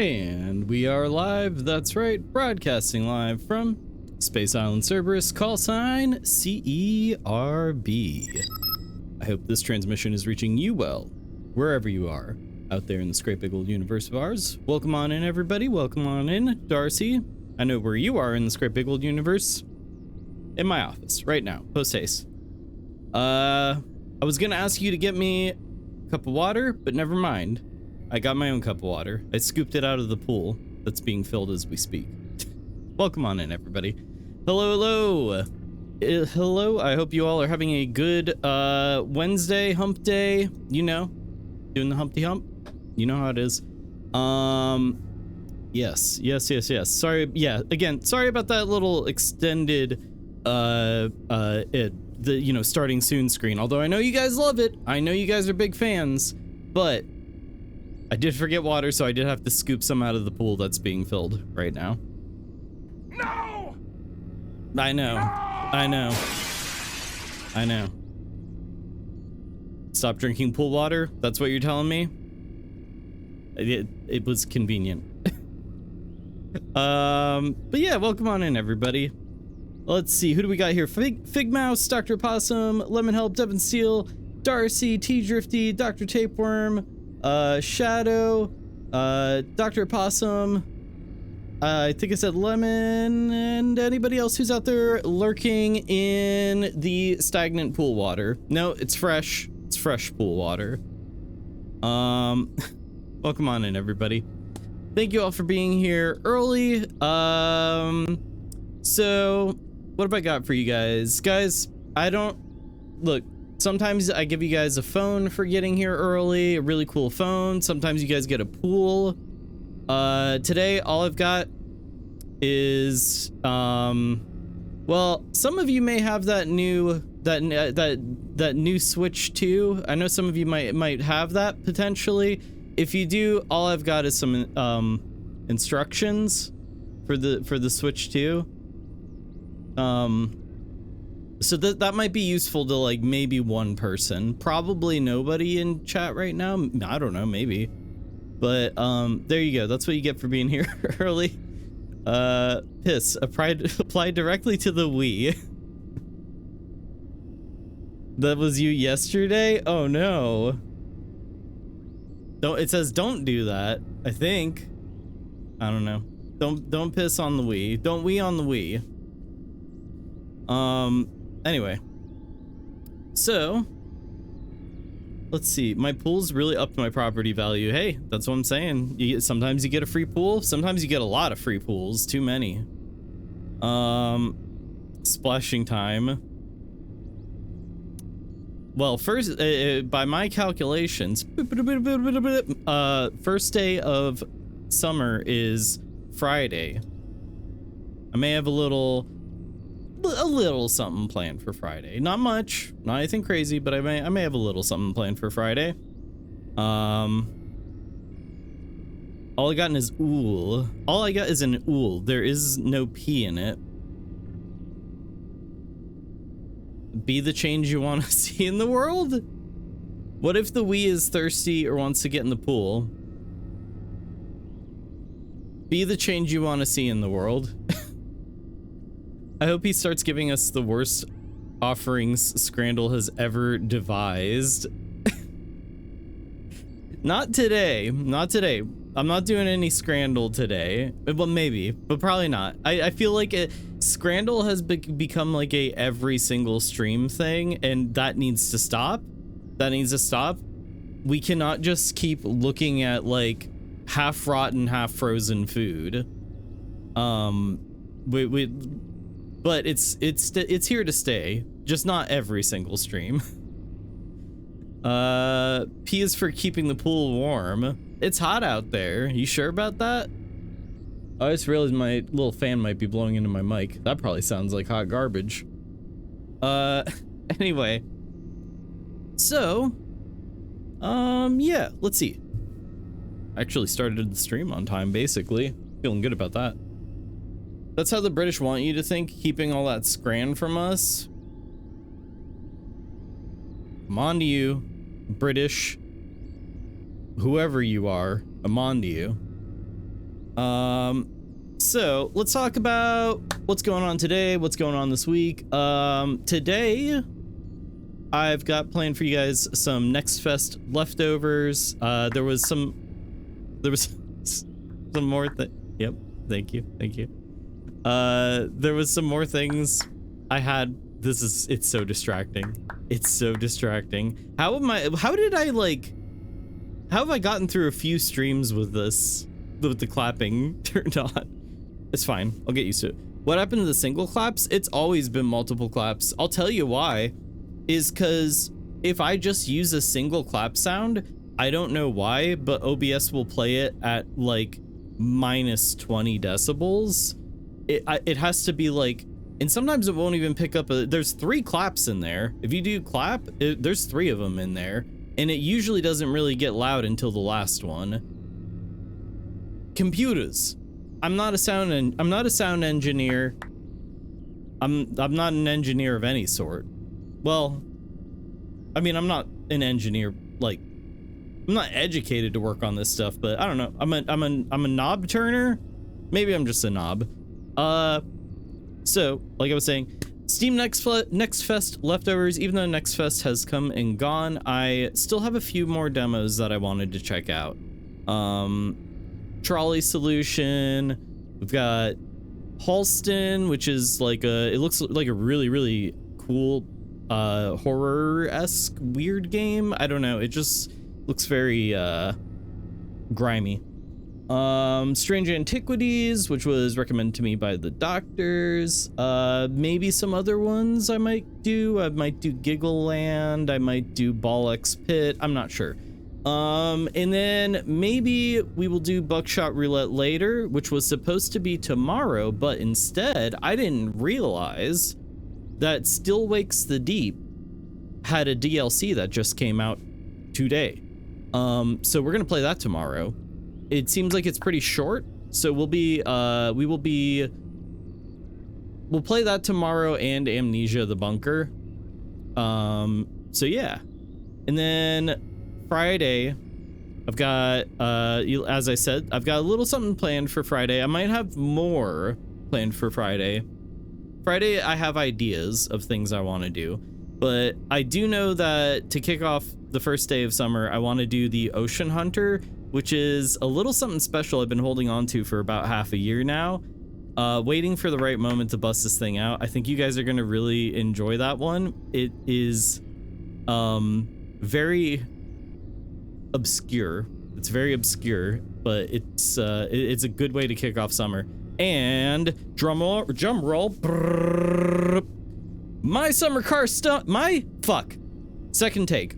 And we are live, that's right, broadcasting live from Space Island Cerberus, call sign CERB. I hope this transmission is reaching you well, wherever you are, out there in this great big old universe of ours. Welcome on in, everybody, welcome on in. Darcy, I know where you are in this great big old universe. In my office, right now, post haste. I was gonna ask you to get me a cup of water, but never mind. I got my own cup of water. I scooped it out of the pool that's being filled as we speak. Welcome on in, everybody. Hello, hello. Hello, I hope you all are having a good Wednesday, hump day. You know, doing the Humpty Hump. You know how it is. Yes. Sorry, yeah, again, sorry about that little extended, starting soon screen. Although I know you guys love it. I know you guys are big fans, but I did forget water, so I did have to scoop some out of the pool that's being filled right now. No! I know. No! I know. Stop drinking pool water? That's what you're telling me? It was convenient. But yeah, welcome on in, everybody. Let's see, who do we got here? Fig Mouse, Dr. Possum, Lemon Help, Devin Steele, Darcy, T Drifty, Dr. Tapeworm, Shadow, Dr. Possum, I think I said Lemon, and anybody else who's out there lurking in the stagnant pool water. No, it's fresh. It's fresh pool water. Welcome on in, everybody. Thank you all for being here early. So what have I got for you guys? Guys, look, sometimes I give you guys a phone for getting here early, a really cool phone. Sometimes you guys get a pool. Today, all I've got is, well, some of you may have that new Switch 2. I know some of you might have that potentially. If you do, all I've got is some instructions for the Switch 2. So that might be useful to like maybe one person, probably nobody in chat right now. I don't know, maybe, but there you go. That's what you get for being here early. Piss applied directly to the Wii. That was you yesterday? Oh no. It says don't do that, I think. I don't know. Don't piss on the Wii. Don't Wii on the Wii. Anyway, so let's see. My pool's really upped my property value. Hey, that's what I'm saying. Sometimes you get a free pool. Sometimes you get a lot of free pools. Too many. Splashing time. Well, first, by my calculations, first day of summer is Friday. I may have a little something planned for Friday. Not much, not anything crazy, but I may have a little something planned for Friday. All I got is ool. All I got is an ool. There is no P in it. Be the change you want to see in the world? What if the Wii is thirsty or wants to get in the pool? Be the change you want to see in the world. I hope he starts giving us the worst offerings Scrandal has ever devised. Not today. Not today. I'm not doing any Scrandal today. Well, maybe, but probably not. I feel like Scrandal has become like a every single stream thing, and that needs to stop. That needs to stop. We cannot just keep looking at like half rotten, half frozen food. But it's here to stay, just not every single stream. P is for keeping the pool warm. It's hot out there. You sure about that? I just realized my little fan might be blowing into my mic. That probably sounds like hot garbage. Anyway. So, yeah, let's see. I actually started the stream on time, basically. Feeling good about that. That's how the British want you to think, keeping all that scran from us. I'm on to you, British. Whoever you are, I'm on to you. So let's talk about what's going on today, what's going on this week. Today I've got planned for you guys some Next Fest leftovers. There was some more yep, thank you. There was some more things I had. It's so distracting. It's so distracting. How have I gotten through a few streams with this, with the clapping turned on? It's fine. I'll get used to it. What happened to the single claps? It's always been multiple claps. I'll tell you why. Is because if I just use a single clap sound, I don't know why, but OBS will play it at like minus 20 decibels. It has to be like, and sometimes it won't even pick up there's 3 claps in there. If you do clap, there's 3 of them in there, and it usually doesn't really get loud until the last one. Computers. I'm not a sound engineer. I'm not an engineer of any sort. Well, I mean, I'm not an engineer, like, I'm not educated to work on this stuff, but I don't know. I'm a knob turner. Maybe I'm just a knob. So like I was saying, Steam Next Fest leftovers. Even though Next Fest has come and gone, I still have a few more demos that I wanted to check out. Trolley solution. We've got Holstin, which is like it looks like a really cool horror-esque weird game. I don't know, it just looks very grimy. Strange Antiquities, which was recommended to me by the doctors. Maybe some other ones I might do. I might do Giggle Land, I might do Ball X Pit, I'm not sure. And then maybe we will do Buckshot Roulette later, which was supposed to be tomorrow, but instead I didn't realize that Still Wakes the Deep had a DLC that just came out today. So we're gonna play that tomorrow. It seems like it's pretty short, so we'll play that tomorrow, and Amnesia the Bunker. So yeah. And then Friday, I've got, as I said, I've got a little something planned for Friday. I might have more planned for Friday. Friday, I have ideas of things I want to do, but I do know that to kick off the first day of summer, I want to do the Ocean Hunter, which is a little something special I've been holding on to for about half a year now, waiting for the right moment to bust this thing out. I think you guys are going to really enjoy that one. It is very obscure. It's very obscure, but it's a good way to kick off summer. And drum roll, brrr, my summer car stunt, second take.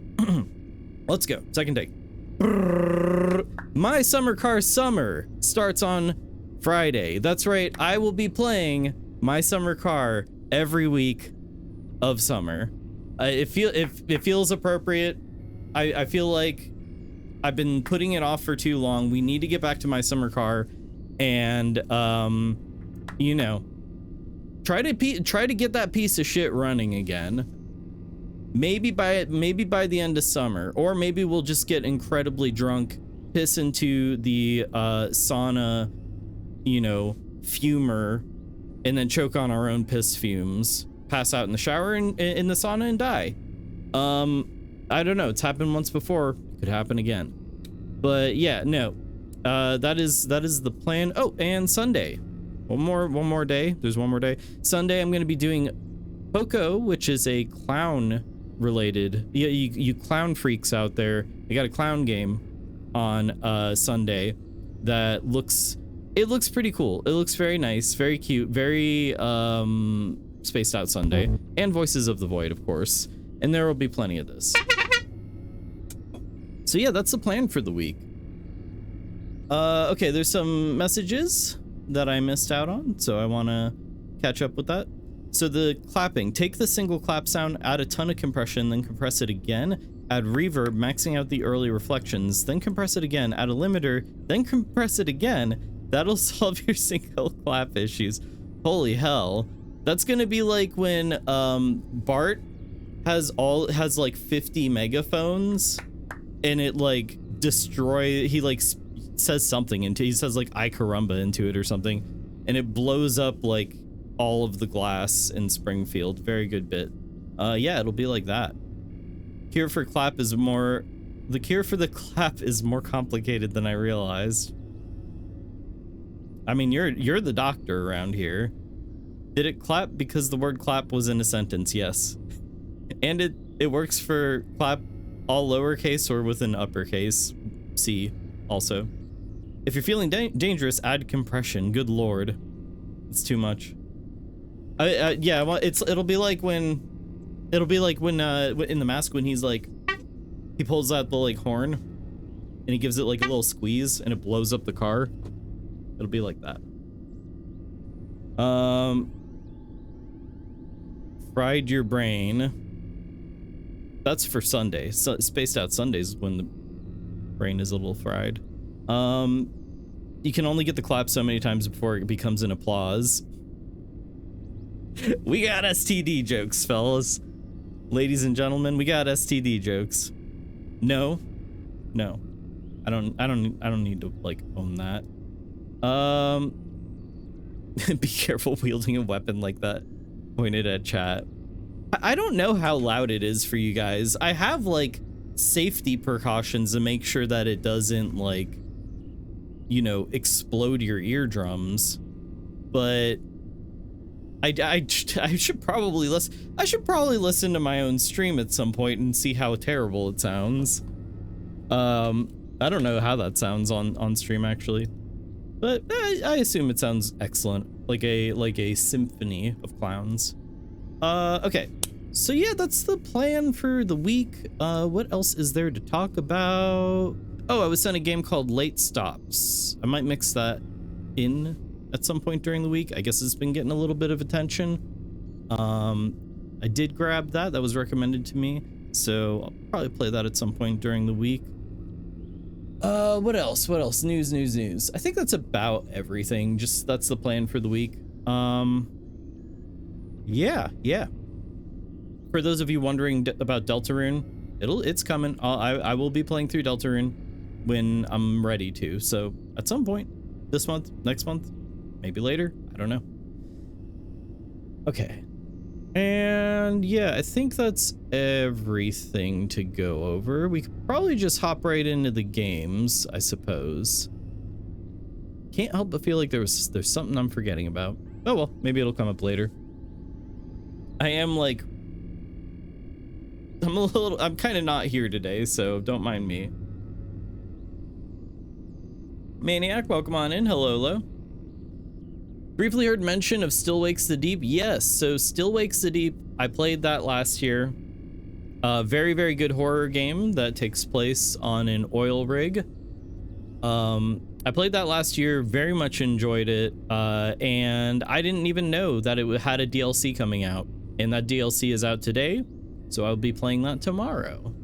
Let's go, second take. Brrr, my summer car summer starts on Friday. That's right, I will be playing my summer car every week of summer. It feels appropriate. I feel like I've been putting it off for too long. We need to get back to my summer car, and you know, try to get that piece of shit running again. Maybe by the end of summer, or maybe we'll just get incredibly drunk, piss into the sauna, you know, fumer, and then choke on our own piss fumes, pass out in the shower in the sauna and die. I don't know, it's happened once before, could happen again. But yeah, no, that is the plan. Oh, and Sunday, one more day. There's one more day. Sunday, I'm going to be doing Poco, which is a clown related. Yeah, you clown freaks out there, I got a clown game on Sunday that looks pretty cool. It looks very nice, very cute, very spaced out Sunday, and Voices of the Void, of course. And there will be plenty of this. So yeah, that's the plan for the week. Okay, there's some messages that I missed out on, so I want to catch up with that. So the clapping, take the single clap sound, add a ton of compression, then compress it again, add reverb, maxing out the early reflections, then compress it again, add a limiter, then compress it again. That'll solve your single clap issues. Holy hell. That's gonna be like when Bart has like 50 megaphones, and it like he like says something into, he says like "I caramba" into it or something, and it blows up like all of the glass in Springfield. Very good bit. Yeah, it'll be like that. The cure for the clap is more complicated than I realized. I mean, you're the doctor around here. Did it clap because the word clap was in a sentence? Yes. And it works for clap all lowercase or with an uppercase C also. If you're feeling dangerous, add compression. Good lord. It's too much. Yeah, well, it'll be like when in The Mask when he's like, he pulls out the like horn and he gives it like a little squeeze and it blows up the car. It'll be like that. Fried your brain. That's for Sunday. So spaced out Sundays when the brain is a little fried. You can only get the clap so many times before it becomes an applause. We got STD jokes, fellas. Ladies and gentlemen, we got STD jokes. No. I don't need to like own that. Be careful wielding a weapon like that. Pointed at chat. I don't know how loud it is for you guys. I have like safety precautions to make sure that it doesn't like, you know, explode your eardrums. But I should probably listen to my own stream at some point and see how terrible it sounds. I don't know how that sounds on stream actually, but I assume it sounds excellent, like a symphony of clowns. Okay, so yeah, that's the plan for the week. What else is there to talk about? Oh, I was sent a game called Late Stops. I might mix that in at some point during the week. I guess it's been getting a little bit of attention. I did grab that. That was recommended to me, so I'll probably play that at some point during the week. What else? News. I think that's about everything. Just that's the plan for the week. Yeah. For those of you wondering about Deltarune, it's coming. I will be playing through Deltarune when I'm ready to. So at some point, this month, next month, maybe later. I don't know. Okay. And yeah, I think that's everything to go over. We could probably just hop right into the games, I suppose. Can't help but feel like there's something I'm forgetting about. Oh well, maybe it'll come up later. I'm kind of not here today, so don't mind me. Maniac, welcome on in. Hello. Briefly heard mention of Still Wakes the Deep. Yes, so Still Wakes the Deep, I played that last year. Very, very good horror game that takes place on an oil rig. I played that last year, very much enjoyed it, and I didn't even know that it had a DLC coming out, and that DLC is out today, so I'll be playing that tomorrow.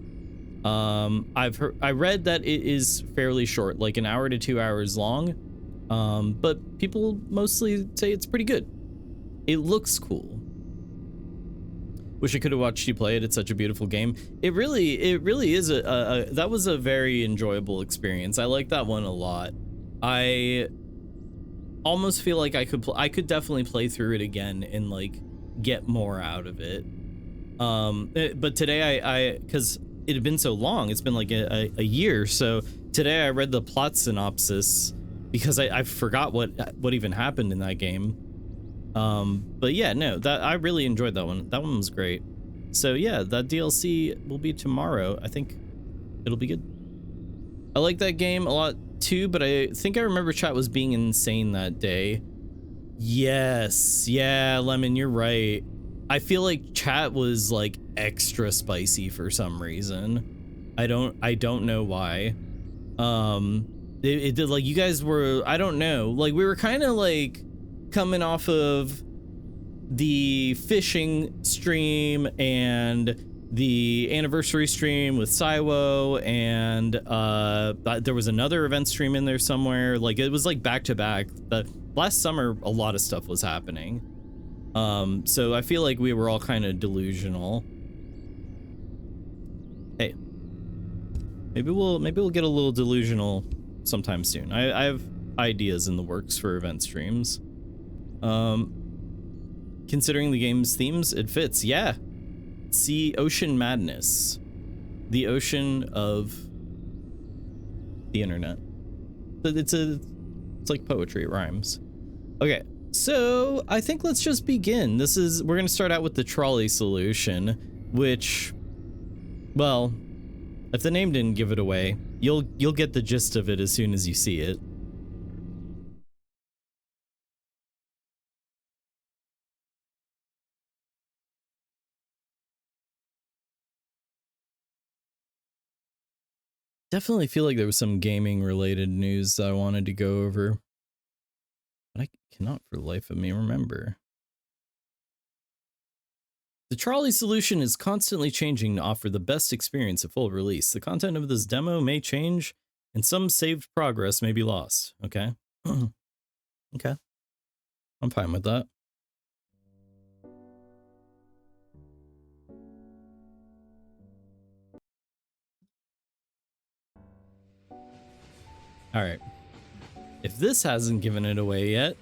I read that it is fairly short, like an hour to 2 hours long. But people mostly say it's pretty good. It looks cool. Wish I could have watched you play it. It's such a beautiful game. It really is that was a very enjoyable experience. I like that one a lot. I almost feel like I could definitely play through it again and like get more out of it. But today because it had been so long, it's been like a year. So today I read the plot synopsis because I forgot what even happened in that game. But yeah, no, that I really enjoyed that one. That one was great. So yeah, that DLC will be tomorrow. I think it'll be good. I like that game a lot too, but I think I remember chat was being insane that day. Yes, yeah, Lemon, you're right. I feel like chat was like extra spicy for some reason. I don't know why. It did, like, you guys were, I don't know, like we were kind of like coming off of the fishing stream and the anniversary stream with Saiwo, and there was another event stream in there somewhere. Like it was like back to back. The last summer a lot of stuff was happening, so I feel like we were all kind of delusional. Hey, maybe we'll get a little delusional sometime soon. I have ideas in the works for event streams. Considering the game's themes, it fits. Yeah. See, Ocean Madness. The ocean of the internet. It's like poetry, it rhymes. Okay, so I think let's just begin. We're gonna start out with the trolley solution, which, well, if the name didn't give it away, you'll get the gist of it as soon as you see it. Definitely feel like there was some gaming related news that I wanted to go over, but I cannot for the life of me remember. The trolley solution is constantly changing to offer the best experience at full release. The content of this demo may change, and some saved progress may be lost. Okay. Okay. I'm fine with that. All right. If this hasn't given it away yet,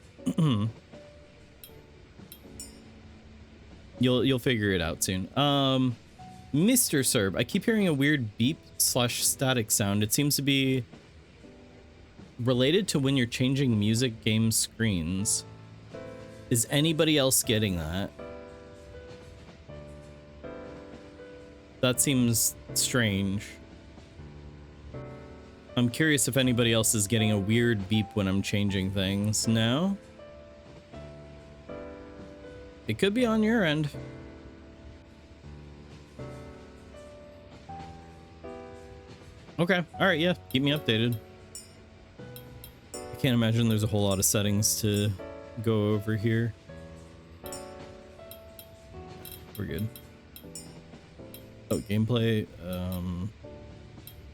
you'll figure it out soon. Mr. Cerb, I keep hearing a weird beep / static sound. It seems to be related to when you're changing music game screens. Is anybody else getting that? That seems strange. I'm curious if anybody else is getting a weird beep when I'm changing things. No? It could be on your end. Okay. All right. Yeah. Keep me updated. I can't imagine there's a whole lot of settings to go over here. We're good. Oh, gameplay.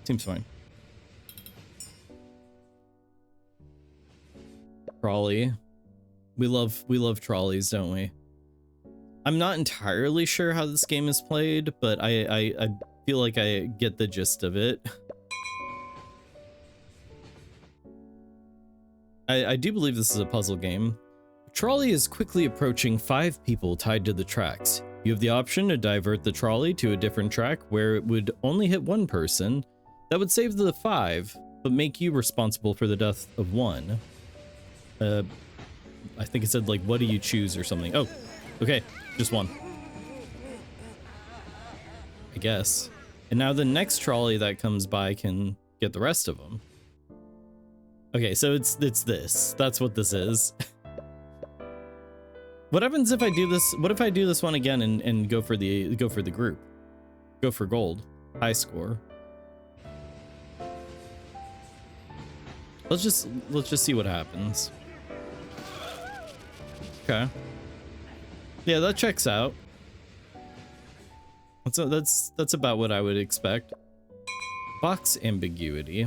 Seems fine. Trolley. We love trolleys, don't we? I'm not entirely sure how this game is played, but I feel like I get the gist of it. I do believe this is a puzzle game. Trolley is quickly approaching 5 people tied to the tracks. You have the option to divert the trolley to a different track where it would only hit 1 person. That would save the 5, but make you responsible for the death of 1. I think it said, like, what do you choose or something. Oh, okay, just 1. I guess. And now the next trolley that comes by can get the rest of them. Okay, so it's this. That's what this is. What happens if I do this? What if I do this one again and go for the group? Go for gold. High score. Let's just see what happens. Okay. Yeah, that checks out. That's about what I would expect. Box ambiguity.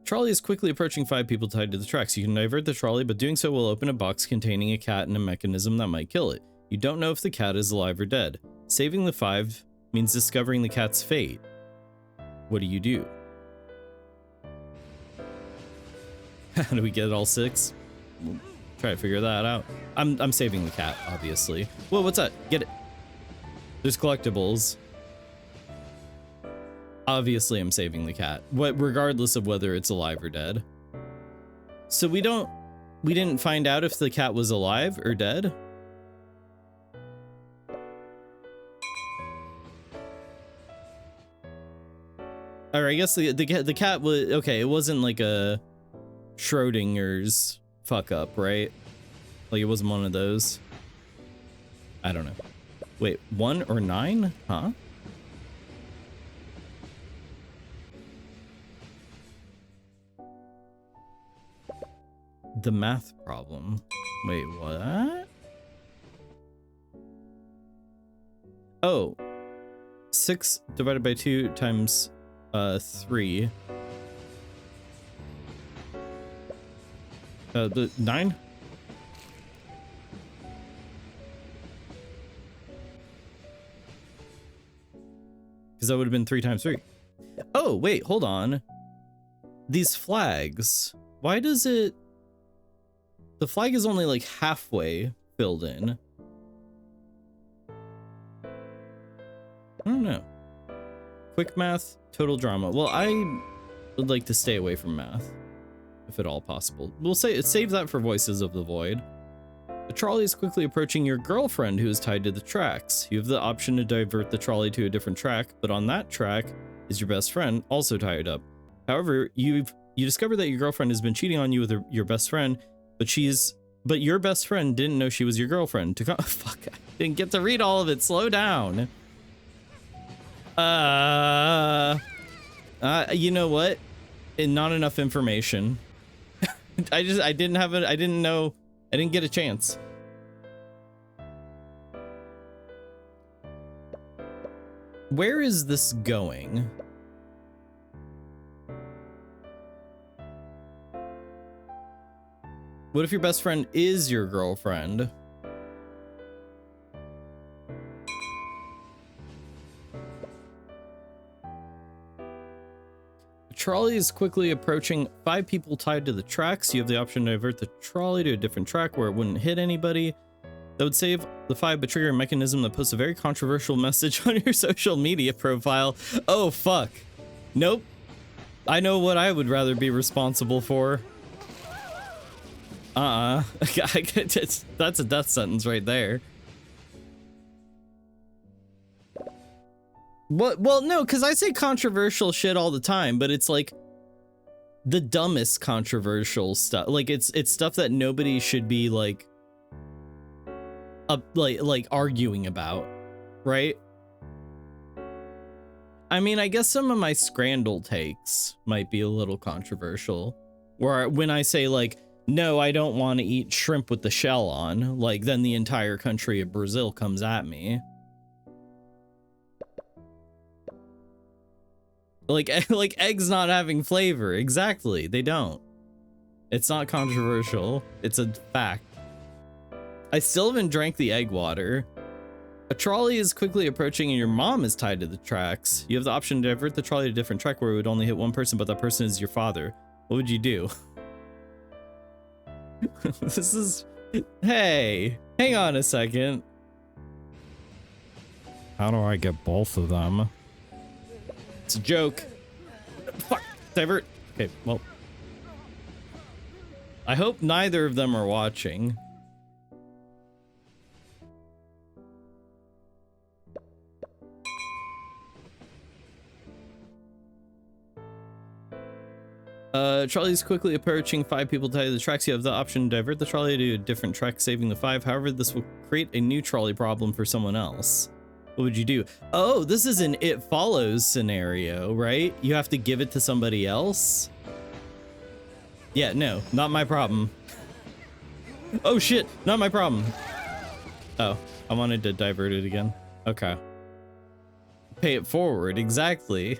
Trolley is quickly approaching 5 people tied to the tracks. You can divert the trolley, but doing so will open a box containing a cat and a mechanism that might kill it. You don't know if the cat is alive or dead. Saving the 5 means discovering the cat's fate. What do you do? How do we get all 6? We'll try to figure that out. I'm saving the cat, obviously. Whoa, what's that? Get it. There's collectibles. Obviously, I'm saving the cat, regardless of whether it's alive or dead. So we didn't find out if the cat was alive or dead. Or I guess the cat was okay. It wasn't like a Schrodinger's fuck up, right? Like it wasn't one of those. I don't know. Wait, 1 or 9? Huh? The math problem. Wait, what? Oh. 6 divided by 2 times 3. The 9? Because that would have been 3 times 3. Oh, wait, hold on. These flags, why does it... The flag is only like halfway filled in. I don't know. Quick math, total drama. Well, I would like to stay away from math, if at all possible. We'll save that for Voices of the Void. The trolley is quickly approaching your girlfriend who is tied to the tracks. You have the option to divert the trolley to a different track, but on that track is your best friend, also tied up. However, you discover that your girlfriend has been cheating on you with your best friend, but your best friend didn't know she was your girlfriend. Fuck, I didn't get to read all of it. Slow down. You know what? Not enough information. I didn't know. I didn't get a chance. Where is this going? What if your best friend is your girlfriend? The trolley is quickly approaching 5 people tied to the tracks. You have the option to divert the trolley to a different track where it wouldn't hit anybody. That would save the 5 but trigger a mechanism that posts a very controversial message on your social media profile. Oh, fuck. Nope. I know what I would rather be responsible for. That's a death sentence right there. What? Well, no, because I say controversial shit all the time, but it's like the dumbest controversial stuff. Like it's stuff that nobody should be like arguing about, right? I mean, I guess some of my Scrandle takes might be a little controversial, where when I say like, no, I don't want to eat shrimp with the shell on, like then the entire country of Brazil comes at me. Like eggs not having flavor. Exactly. They don't. It's not controversial. It's a fact. I still haven't drank the egg water. A trolley is quickly approaching and your mom is tied to the tracks. You have the option to divert the trolley to a different track where it would only hit one person, but that person is your father. What would you do? This is... Hey, hang on a second. How do I get both of them? It's a joke. Fuck, divert. Okay, well. I hope neither of them are watching. Trolley's quickly approaching 5 people tied to the tracks. You have the option to divert the trolley to a different track, saving the 5. However, this will create a new trolley problem for someone else. What would you do? Oh, this is an It Follows scenario, right? You have to give it to somebody else? Yeah, no, not my problem. Oh shit, not my problem. Oh, I wanted to divert it again. Okay. Pay it forward, exactly.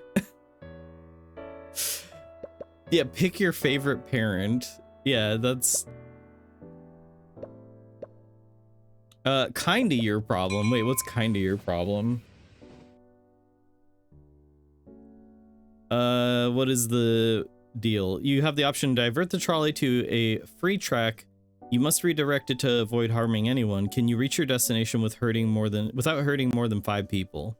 Yeah, pick your favorite parent. Yeah, that's... kinda your problem. Wait, what's kinda your problem? What is the deal? You have the option to divert the trolley to a free track. You must redirect it to avoid harming anyone. Can you reach your destination without hurting more than 5 people?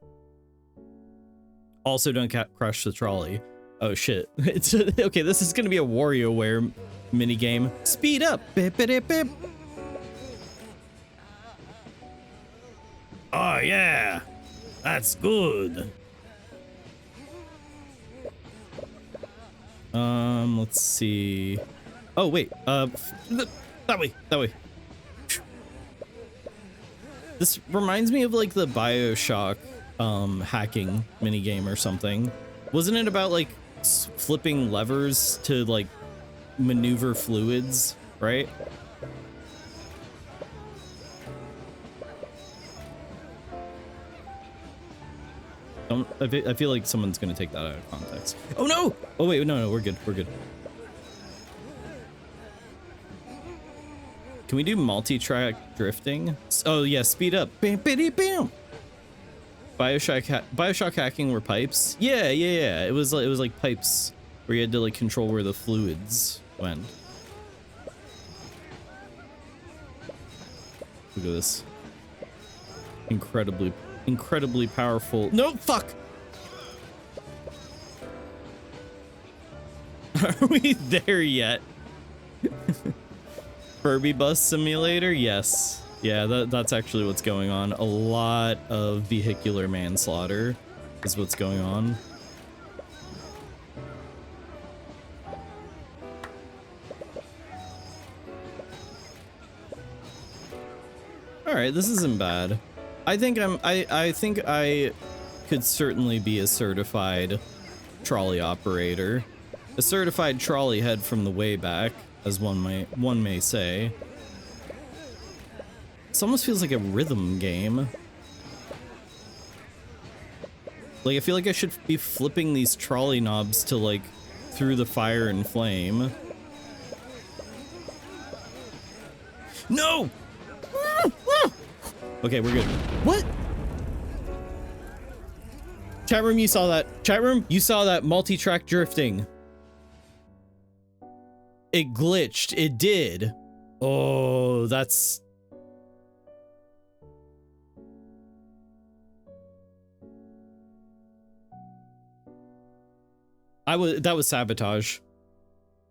Also, don't crush the trolley. Oh shit. It's okay, this is gonna be a WarioWare minigame. Speed up! Bip, bip, bip. Oh yeah! That's good. Let's see. Oh wait, that way. This reminds me of like the BioShock hacking minigame or something. Wasn't it about like flipping levers to like maneuver fluids, right? I feel like someone's gonna take that out of context. Oh no! Oh wait, no, we're good. Can we do multi-track drifting? Oh yeah, speed up. Bam, bam, bam. Bioshock hacking were pipes. Yeah. It was like pipes where you had to like control where the fluids went. Look at this. Incredibly powerful. No, fuck. Are we there yet? Furby bus simulator? Yes. Yeah, that's actually what's going on. A lot of vehicular manslaughter is what's going on. All right, this isn't bad. I think I could certainly be a certified trolley operator. A certified trolley head from the way back, as one may say. This almost feels like a rhythm game. Like, I feel like I should be flipping these trolley knobs to, like, through the fire and flame. No! Okay, we're good. What? Chat room, you saw that. Chat room, you saw that multi-track drifting. It glitched. It did. Oh, that's... that was sabotage.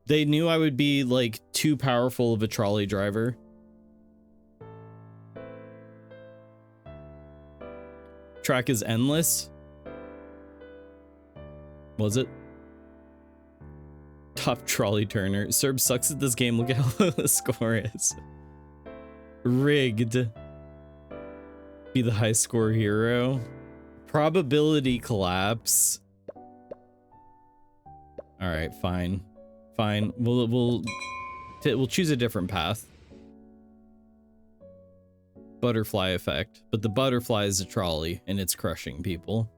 They knew I would be like too powerful of a trolley driver. Track is endless. Was it? Top trolley turner. Cerb sucks at this game. Look at how low the score is. Rigged. Be the high score hero. Probability collapse. All right, fine. Fine. We'll choose a different path. Butterfly effect, but the butterfly is a trolley and it's crushing people.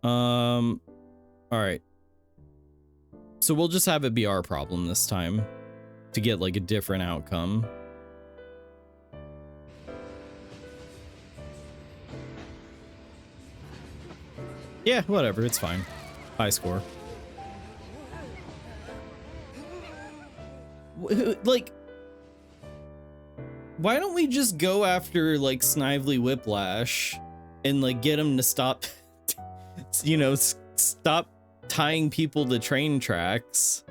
All right. So we'll just have it be our problem this time to get like a different outcome. Yeah, whatever, it's fine. High score. Like, why don't we just go after like Snively Whiplash and like get him to stop, you know, stop tying people to train tracks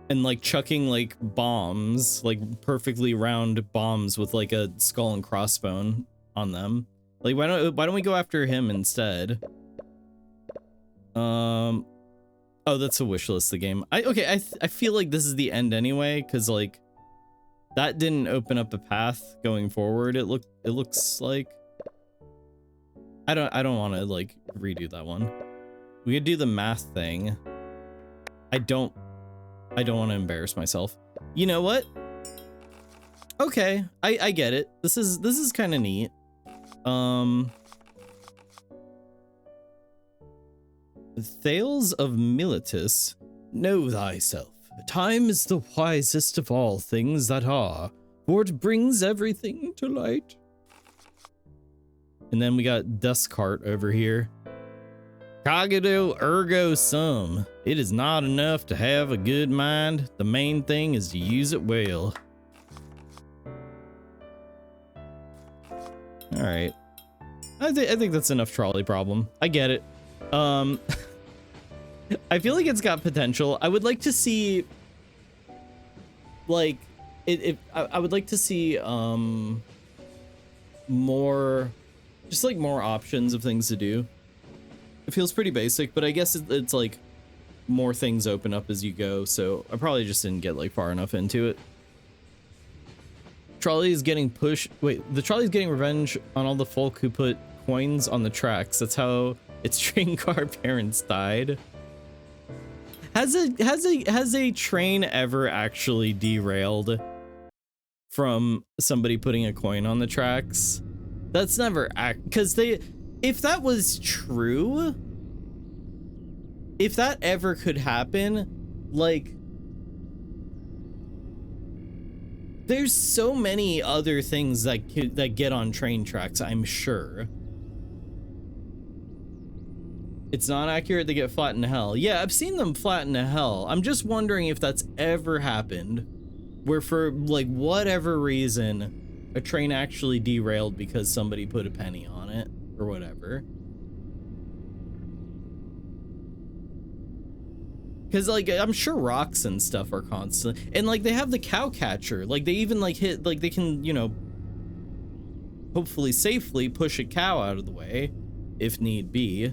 and like chucking like bombs, like perfectly round bombs with like a skull and crossbone on them. Like, why don't we go after him instead? Oh, that's a wish list, the game. I feel like this is the end anyway, because like that didn't open up a path going forward. It looks like I don't want to like redo that one. We could do the math thing. I don't want to embarrass myself. You know what? Okay, I get it. This is kind of neat. Thales of Miletus, know thyself. Time is the wisest of all things that are, for it brings everything to light. And then we got Dustcart over here. Cogito ergo sum. It is not enough to have a good mind. The main thing is to use it well. All right. I think that's enough trolley problem. I get it. I feel like it's got potential. I would like to see like I would like to see more, just like more options of things to do. It feels pretty basic, but I guess it's like more things open up as you go, so I probably just didn't get like far enough into it. Trolley is getting pushed. Wait, the trolley is getting revenge on all the folk who put coins on the tracks. That's how its train car parents died. Has a train ever actually derailed from somebody putting a coin on the tracks? That's never because if that was true, if that ever could happen, like There's so many other things that get on train tracks, I'm sure. It's not accurate to get flat in hell. Yeah, I've seen them flat in hell. I'm just wondering if that's ever happened, where for like whatever reason, a train actually derailed because somebody put a penny on it or whatever. Because like I'm sure rocks and stuff are constant, and like they have the cow catcher, like they even like hit, like they can, you know, hopefully safely push a cow out of the way if need be.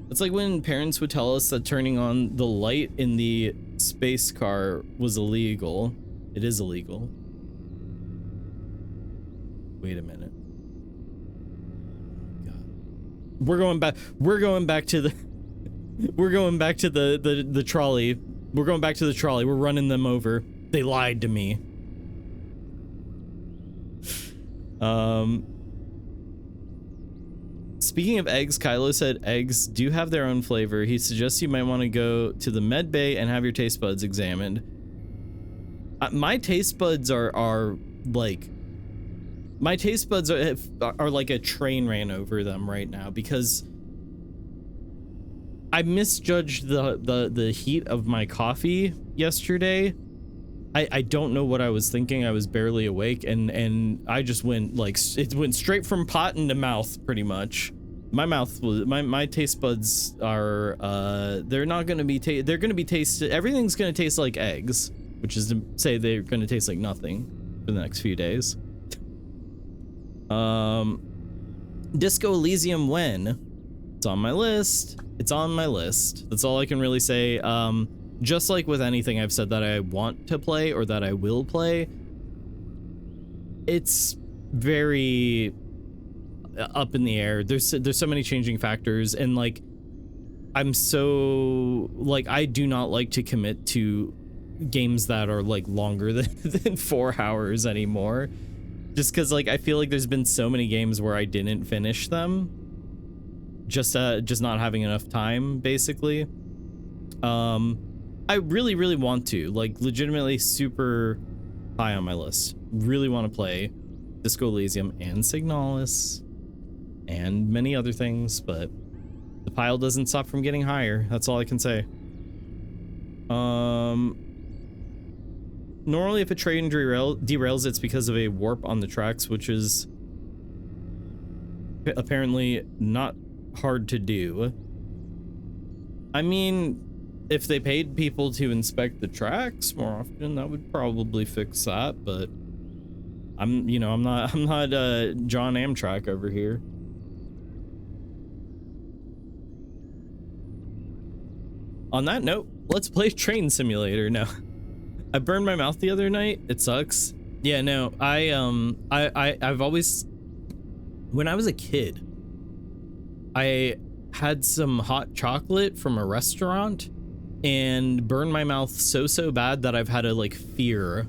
It's like when parents would tell us that turning on the light in the space car was illegal. It is illegal. Wait a minute. God. We're going back to the we're going back to the trolley. We're going back to the trolley. We're running them over. They lied to me. Speaking of eggs, Kylo said eggs do have their own flavor. He suggests you might want to go to the med bay and have your taste buds examined. My taste buds are like, my taste buds are like a train ran over them right now because I misjudged the heat of my coffee yesterday. I don't know what I was thinking. I was barely awake and I just went like, it went straight from pot into mouth pretty much. My mouth was, my taste buds are, they're not going to be, they're going to be tasted, everything's going to taste like eggs, which is to say they're going to taste like nothing for the next few days. Disco Elysium when? It's on my list. It's on my list. That's all I can really say. Just like with anything I've said that I want to play or that I will play, it's very up in the air. There's so many changing factors, and like I'm so like I do not like to commit to games that are like longer than 4 hours anymore, just because like I feel like there's been so many games where I didn't finish them, just not having enough time basically. I really want to, like, legitimately super high on my list. Really want to play Disco Elysium and Signalis and many other things, but the pile doesn't stop from getting higher. That's all I can say. Normally if a train derails, it's because of a warp on the tracks, which is apparently not hard to do. I mean, if they paid people to inspect the tracks more often, that would probably fix that, but I'm not John Amtrak over here. On that note, let's play Train Simulator. No. I burned my mouth the other night. It sucks. Yeah, no. I've always, when I was a kid, I had some hot chocolate from a restaurant and burned my mouth so bad that I've had a like fear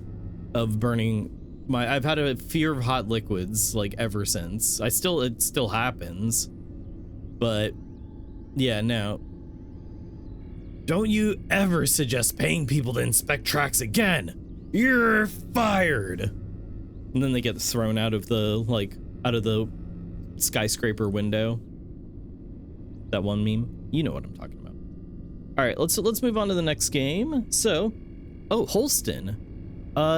of burning my, I've had a fear of hot liquids like ever since. It still happens, but yeah, no. Don't you ever suggest paying people to inspect tracks again. You're fired. And then they get thrown out of the skyscraper window. That one meme. You know what I'm talking about. All right, let's move on to the next game. So, oh, Holstin.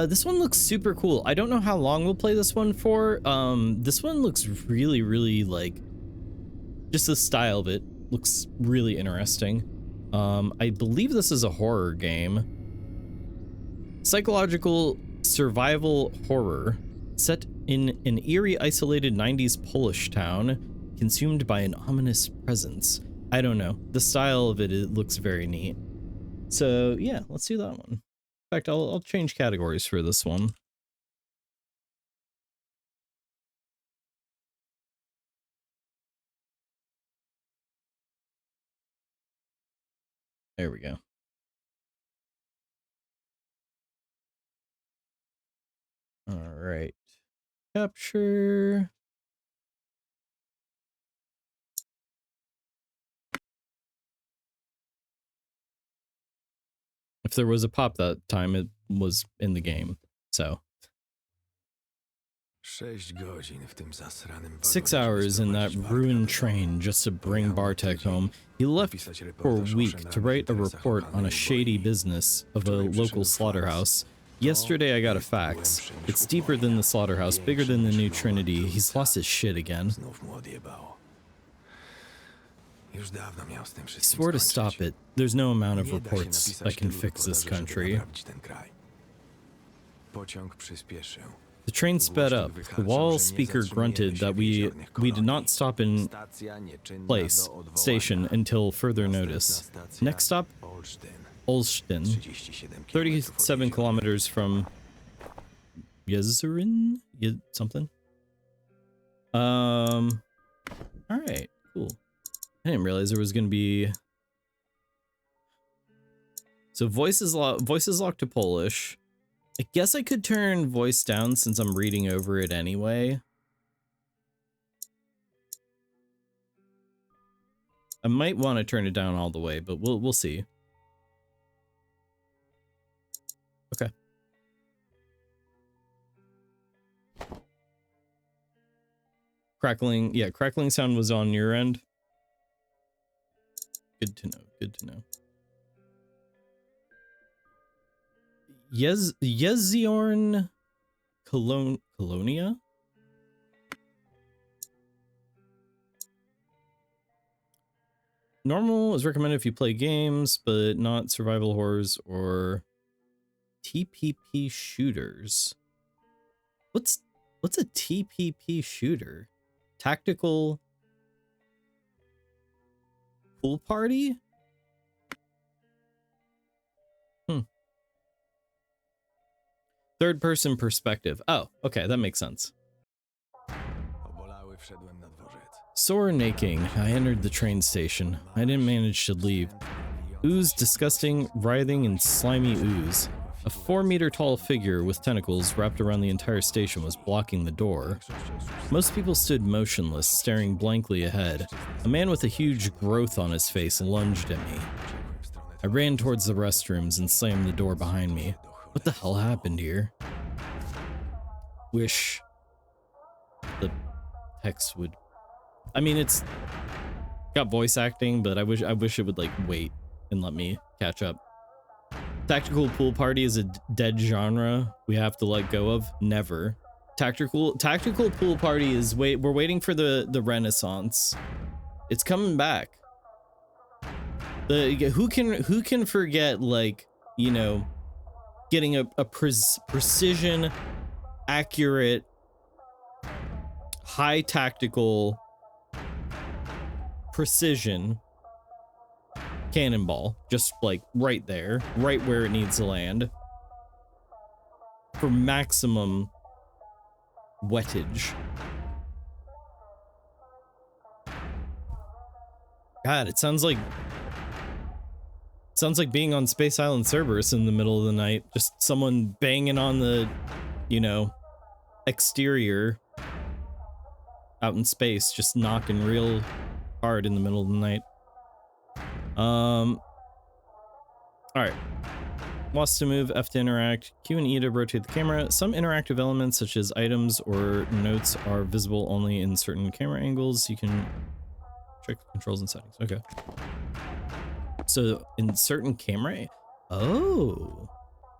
This one looks super cool. I don't know how long we'll play this one for. This one looks really like, just the style of it looks really interesting. I believe this is a horror game. Psychological survival horror set in an eerie, isolated 90s Polish town, consumed by an ominous presence. I don't know. The style of it looks very neat. So yeah, let's do that one. In fact, I'll change categories for this one. There we go. All right. Capture. If there was a pop that time, it was in the game. So 6 godzin w tym zasranym 6 wagonie, hours żeby in that sprowadzić ruined Bartka do train domu. just to bring Pojechał na Bartek tydzień, home. He left napisać for a reportaż o week to przegranych write a interesach report on a lokalnej shady boi. business of a Wczoraj local przyszedł slaughterhouse. To Yesterday I got a jest fax. głębsze niż It's deeper than the slaughterhouse, bigger than the new Trinity. He's lost his shit again. Znów mu odjebało. Już dawno miał z tym He wszystkim swore to skończyć. stop it. There's no amount of Nie da się reports napisać that can tylu fix this reportaży, żeby country. naprawić ten kraj. Pociąg przyspieszył. The train sped up. The wall speaker grunted that we did not stop in Stacja nieczynna place, do odwołania. station until further notice. Następna stacja Next stop, Holstin. Holstin, 37 37 kilometers from Yezurin? Something? Alright, cool. I didn't realize there was gonna be... So voices locked to Polish. I guess I could turn voice down since I'm reading over it anyway. I might want to turn it down all the way, but we'll see. Okay. Crackling, yeah, crackling sound was on your end. Good to know, good to know. Yeziorn Colonia? Normal is recommended if you play games, but not survival horrors or TPP shooters. What's a TPP shooter? Tactical pool party? Third person perspective. Oh, okay, that makes sense. Obolały wszedłem na dworzec. Sore and aching, I entered the train station. I didn't manage to leave. Ooze, disgusting, writhing, and slimy ooze. A 4-meter tall figure with tentacles wrapped around the entire station was blocking the door. Most people stood motionless, staring blankly ahead. A man with a huge growth on his face lunged at me. I ran towards the restrooms and slammed the door behind me. What the hell happened here? Wish the text would... I mean, it's got voice acting, but I wish it would like wait and let me catch up. Tactical pool party is a dead genre we have to let go of. Never. Tactical pool party is we're waiting for the Renaissance. It's coming back. Who can forget, like, you know, getting a precision, accurate, high tactical precision cannonball, just like right there, right where it needs to land for maximum wettage. God, it sounds like being on Space Island Cerberus in the middle of the night. Just someone banging on the, you know, exterior out in space, just knocking real hard in the middle of the night. All right. Lost to move, F to interact, Q and E to rotate the camera. Some interactive elements such as items or notes are visible only in certain camera angles. You can check the controls and settings. Okay. So in certain camera, oh,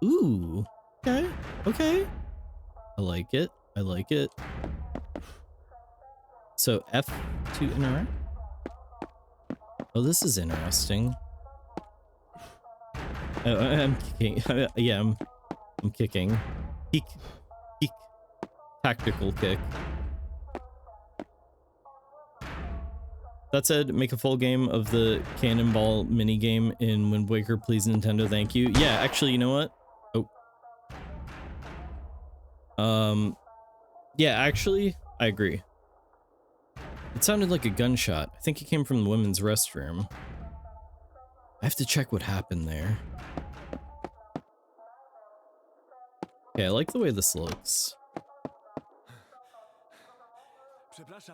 ooh, okay, okay. I like it. I like it. So F to interact. Oh, this is interesting. I'm kicking. Yeah, I'm kicking. Peek. Tactical kick. That said, make a full game of the cannonball minigame in Wind Waker, please, Nintendo. Thank you. Yeah, actually, you know what? Oh. Yeah, actually, I agree. It sounded like a gunshot. I think it came from the women's restroom. I have to check what happened there. Okay, I like the way this looks.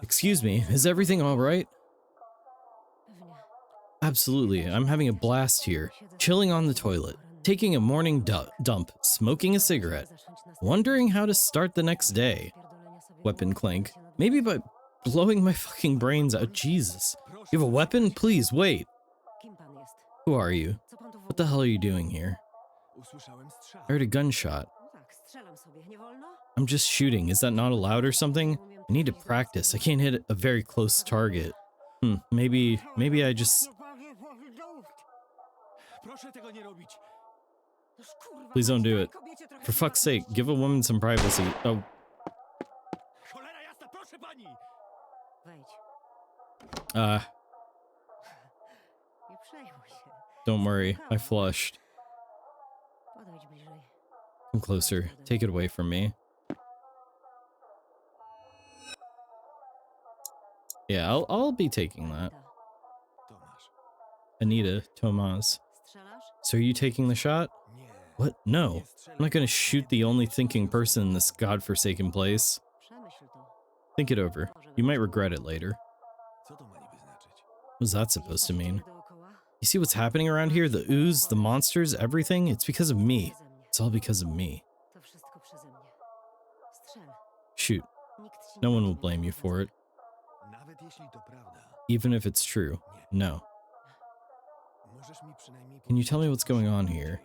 Excuse me, is everything all right? Absolutely, I'm having a blast here, chilling on the toilet. taking a morning dump, smoking a cigarette, wondering how to start the next day. Weapon clank. Maybe by blowing my fucking brains out. Jesus. You have a weapon? Please, wait. Who are you? What the hell are you doing here? I heard a gunshot. I'm just shooting. Is that not allowed or something? I need to practice. I can't hit a very close target. Maybe I just... Please don't do it. For fuck's sake, give a woman some privacy. Oh. Don't worry. I flushed. Come closer. Take it away from me. Yeah, I'll be taking that. Anita, Tomas. So are you taking the shot? What? No. I'm not gonna shoot the only thinking person in this godforsaken place. Think it over. You might regret it later. What's that supposed to mean? You see what's happening around here? The ooze, the monsters, everything? It's because of me. It's all because of me. Shoot. No one will blame you for it. Even if it's true. No. Can you tell me what's going on here?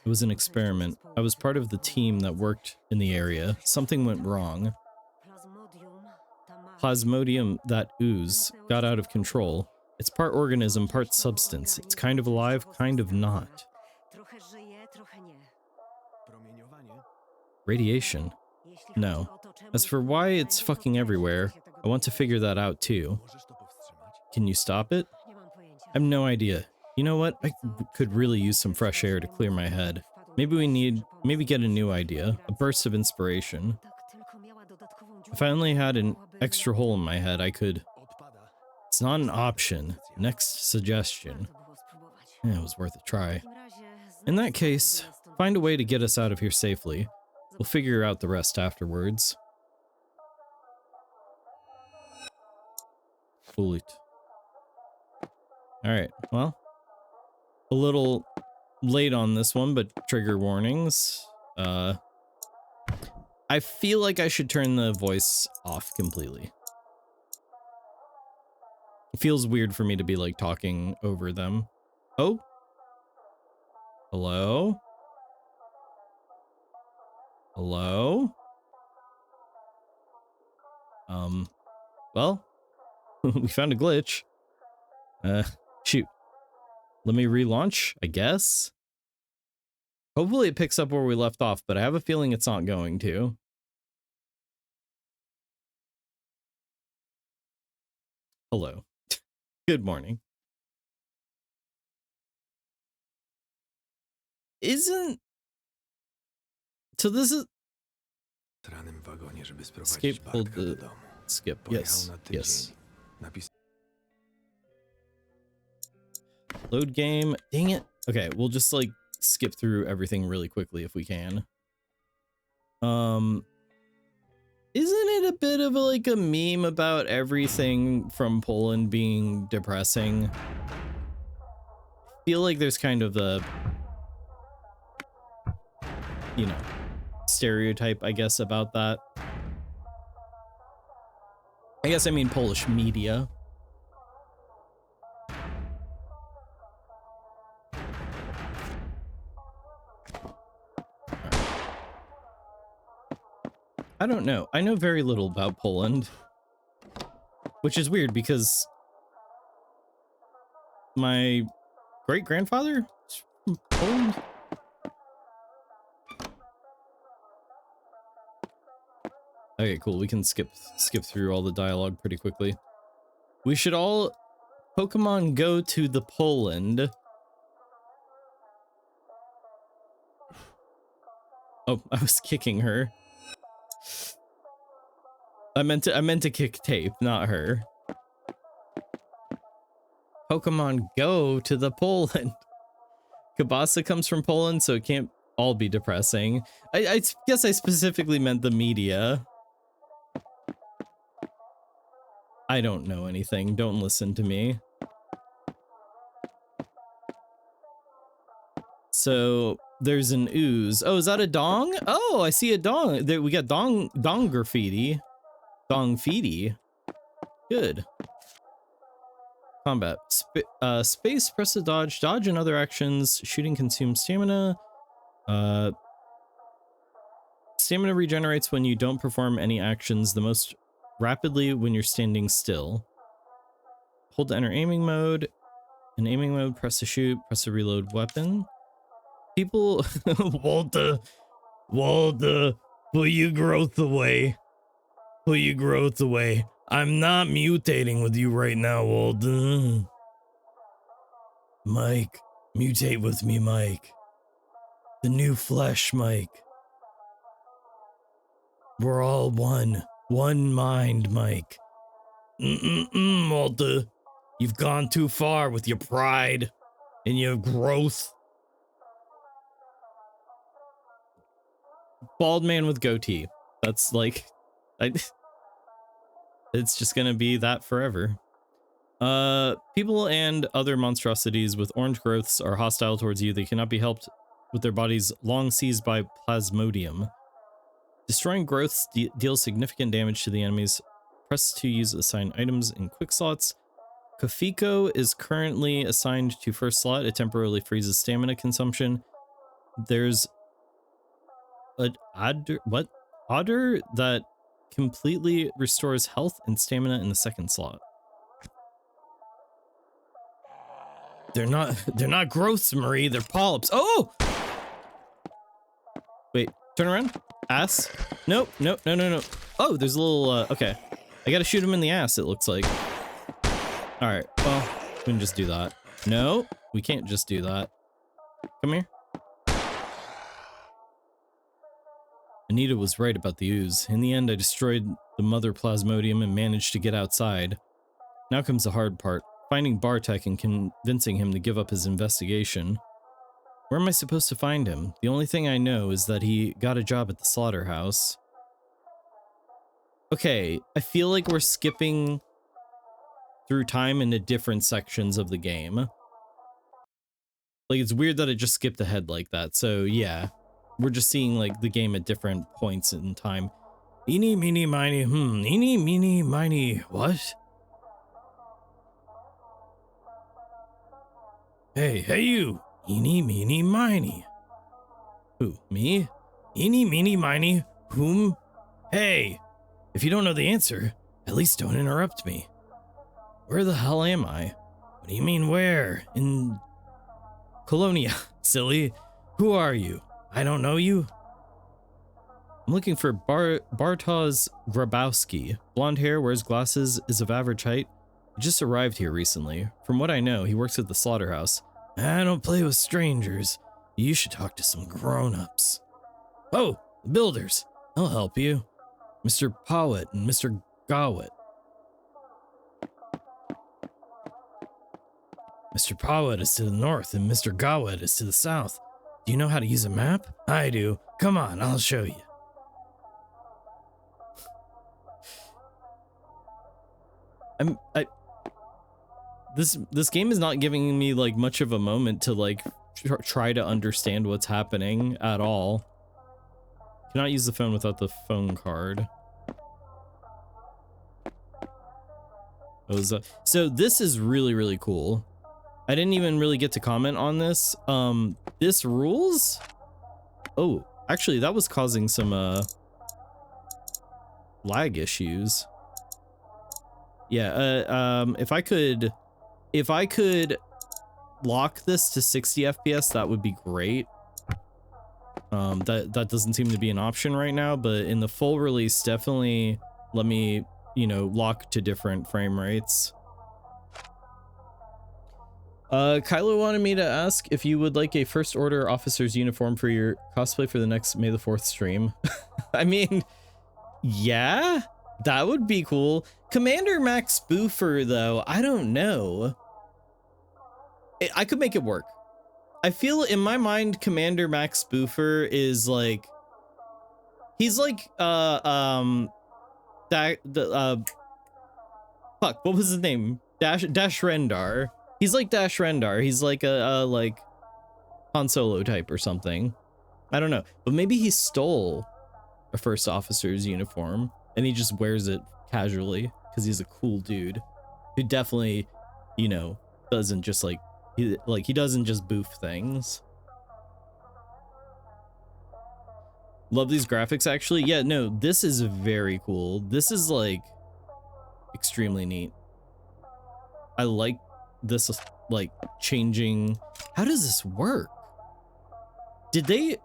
It was an experiment. I was part of the team that worked in the area. Something went wrong. Plasmodium, that ooze, got out of control. It's part organism, part substance. It's kind of alive, kind of not. Radiation? No. As for why it's fucking everywhere, I want to figure that out too. Can you stop it? I have no idea. You know what? I could really use some fresh air to clear my head. Maybe get a new idea, a burst of inspiration. If I only had an extra hole in my head, I could... It's not an option. Next suggestion. Yeah, it was worth a try. In that case, find a way to get us out of here safely. We'll figure out the rest afterwards. Fool it. Alright, well. A little late on this one, but trigger warnings. I feel like I should turn the voice off completely. It feels weird for me to be like talking over them. Oh? Hello? Hello? Well, we found a glitch. Shoot. Let me relaunch, I guess. Hopefully it picks up where we left off, but I have a feeling it's not going to. Hello. Good morning. So this is... Escape, hold the... Skip, yes, yes. Load game, dang it. Okay, we'll just like skip through everything really quickly if we can. Isn't it a bit of like a meme about everything from Poland being depressing? I feel like there's kind of a, you know, stereotype, I guess, about that. I guess I mean Polish media. I don't know. I know very little about Poland, which is weird because my great-grandfather is from Poland. Okay, cool. We can skip through all the dialogue pretty quickly. We should all Pokemon go to the Poland. Oh, I was kicking her. I meant to kick Tape, not her. Pokemon go to the Poland. Kabasa comes from Poland, so it can't all be depressing. I guess I specifically meant the media. I don't know anything. Don't listen to me. So there's an ooze. Oh, is that a dong? Oh, I see a dong. There, we got dong graffiti. Dong feety. Good. Combat. Space, press to dodge. Dodge and other actions. Shooting consumes stamina. Stamina regenerates when you don't perform any actions the most rapidly when you're standing still. Hold to enter aiming mode. In aiming mode, press to shoot, press to reload weapon. People... Walter, put your growth away. Put your growth away. I'm not mutating with you right now, Walter. Mike, mutate with me, Mike. The new flesh, Mike. We're all one mind, Mike. Walter. You've gone too far with your pride and your growth. Bald man with goatee. That's like, it's just gonna be that forever. People and other monstrosities with orange growths are hostile towards you. They cannot be helped with their bodies long seized by plasmodium. Destroying growths deals significant damage to the enemies. Press to use assigned items in quick slots. Kafiko is currently assigned to first slot. It temporarily freezes stamina consumption. There's an otter that completely restores health and stamina in the second slot. They're not growths, Marie. They're polyps. Oh! Wait, turn around. Ass. Nope. No. Oh, there's a little, okay. I gotta shoot him in the ass, it looks like. Alright, well, we can just do that. No, we can't just do that. Come here. Anita was right about the ooze. In the end, I destroyed the mother plasmodium and managed to get outside. Now comes the hard part. Finding Bartek and convincing him to give up his investigation. Where am I supposed to find him? The only thing I know is that he got a job at the slaughterhouse. Okay, I feel like we're skipping through time into different sections of the game. Like, it's weird that it just skipped ahead like that. So yeah, we're just seeing like the game at different points in time. Eeny, meeny, miny, eeny, meeny, miny, what? Hey you! Eeny, meeny, miny. Who, me? Eeny, meeny, miny, whom? Hey! If you don't know the answer, at least don't interrupt me. Where the hell am I? What do you mean where? In Colonia, silly. Who are you? I don't know you. I'm looking for Bartosz Grabowski. Blonde hair, wears glasses, is of average height. He just arrived here recently. From what I know, he works at the slaughterhouse. I don't play with strangers. You should talk to some grown-ups. Oh, the builders. I'll help you. Mr. Powett and Mr. Gawett. Mr. Powett is to the north and Mr. Gawett is to the south. Do you know how to use a map? I do. Come on, I'll show you. This game is not giving me like much of a moment to like try to understand what's happening at all. Cannot use the phone without the phone card. So this is really cool. I didn't even really get to comment on this. This rules? Oh, actually that was causing some lag issues. Yeah, if I could lock this to 60 FPS, that would be great. That doesn't seem to be an option right now, but in the full release, definitely let me, you know, lock to different frame rates. Kylo wanted me to ask if you would like a First Order officer's uniform for your cosplay for the next May the 4th stream. I mean, yeah, that would be cool. Commander Max Spoofer, though, I don't know. I could make it work. I feel in my mind, Commander Max Spoofer is like, he's like, fuck, what was his name? Dash Rendar. He's like Dash Rendar. He's like a like Han Solo type or something. I don't know, but maybe he stole a first officer's uniform and he just wears it casually because he's a cool dude who definitely, you know, doesn't just like he doesn't just boof things. Love these graphics actually. Yeah, no, this is very cool. This is like extremely neat. I like this, like changing. How does this work? Did they,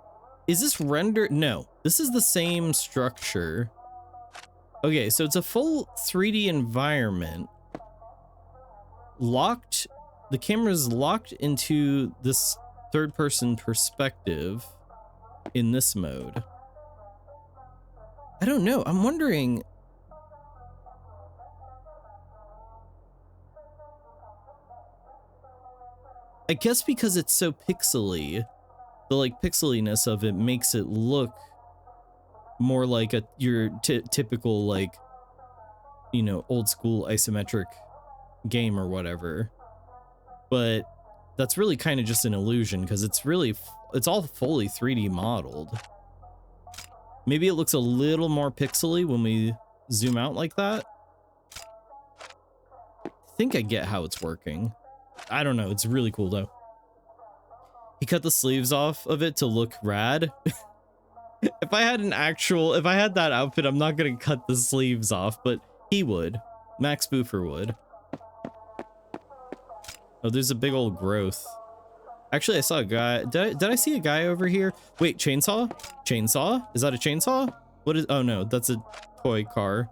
is this rendered? No, this is the same structure. Okay, so it's a full 3D environment. Locked, the camera's locked into this third person perspective in this mode. I don't know, I'm wondering. I guess because it's so pixely, the like pixeliness of it makes it look more like your typical, like, you know, old school isometric game or whatever. But that's really kind of just an illusion because it's really, it's all fully 3D modeled. Maybe it looks a little more pixely when we zoom out like that. I think I get how it's working. I don't know. It's really cool though. He cut the sleeves off of it to look rad. If I had that outfit, I'm not going to cut the sleeves off, but he would. Max Boofer would. Oh, there's a big old growth. Actually, I saw a guy. Did I see a guy over here? Wait, chainsaw? Chainsaw? Is that a chainsaw? What is, oh no, that's a toy car.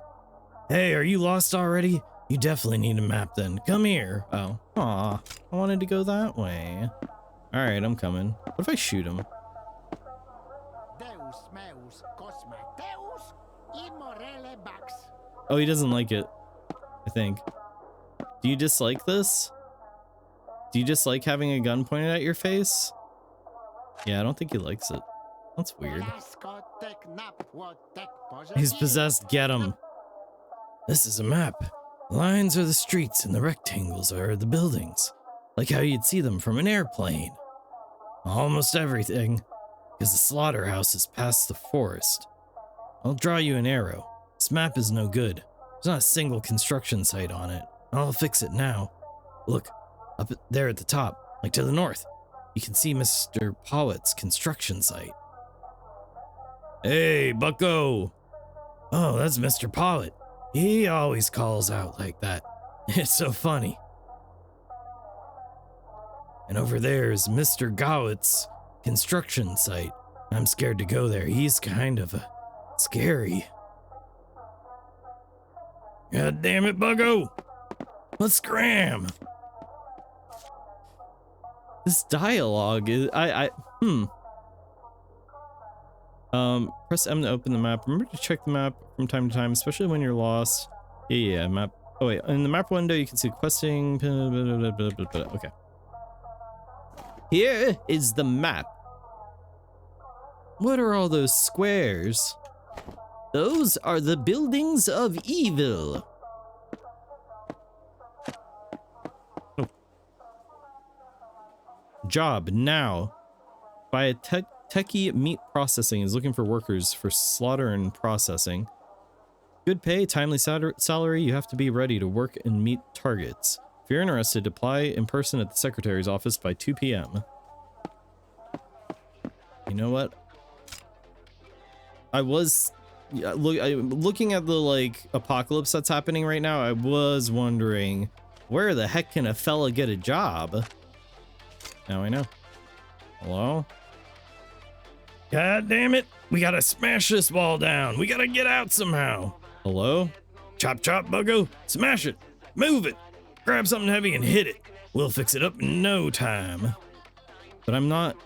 Hey, are you lost already? You definitely need a map then. Come here. Oh, aw, I wanted to go that way. All right, I'm coming. What if I shoot him? Oh, he doesn't like it, I think. Do you dislike this? Do you dislike having a gun pointed at your face? Yeah, I don't think he likes it. That's weird. He's possessed. Get him. This is a map. The lines are the streets and the rectangles are the buildings. Like how you'd see them from an airplane. Almost everything. Because the slaughterhouse is past the forest. I'll draw you an arrow. This map is no good. There's not a single construction site on it. I'll fix it now. Look, up there at the top, like to the north, you can see Mr. Powlett's construction site. Hey, bucko! Oh, that's Mr. Powlett. He always calls out like that. It's so funny. And over there is Mr. Gowett's construction site. I'm scared to go there. He's kind of scary. God damn it, buggo! Let's scram! This dialogue is, press M to open the map. Remember to check the map from time to time, especially when you're lost. Yeah, map. Oh wait, in the map window you can see questing. Okay. Here is the map. What are all those squares? Those are the buildings of evil. Oh. Job now. By a techie meat processing is looking for workers for slaughter and processing. Good pay, timely salary. You have to be ready to work and meet targets. If you're interested, apply in person at the secretary's office by 2 p.m. You know what? I was looking at the like apocalypse that's happening right now. I was wondering, where the heck can a fella get a job? Now I know. Hello? God damn it! We gotta smash this wall down. We gotta get out somehow. Hello? Chop chop, buggo. Smash it. Move it. Grab something heavy and hit it. We'll fix it up in no time. But I'm not.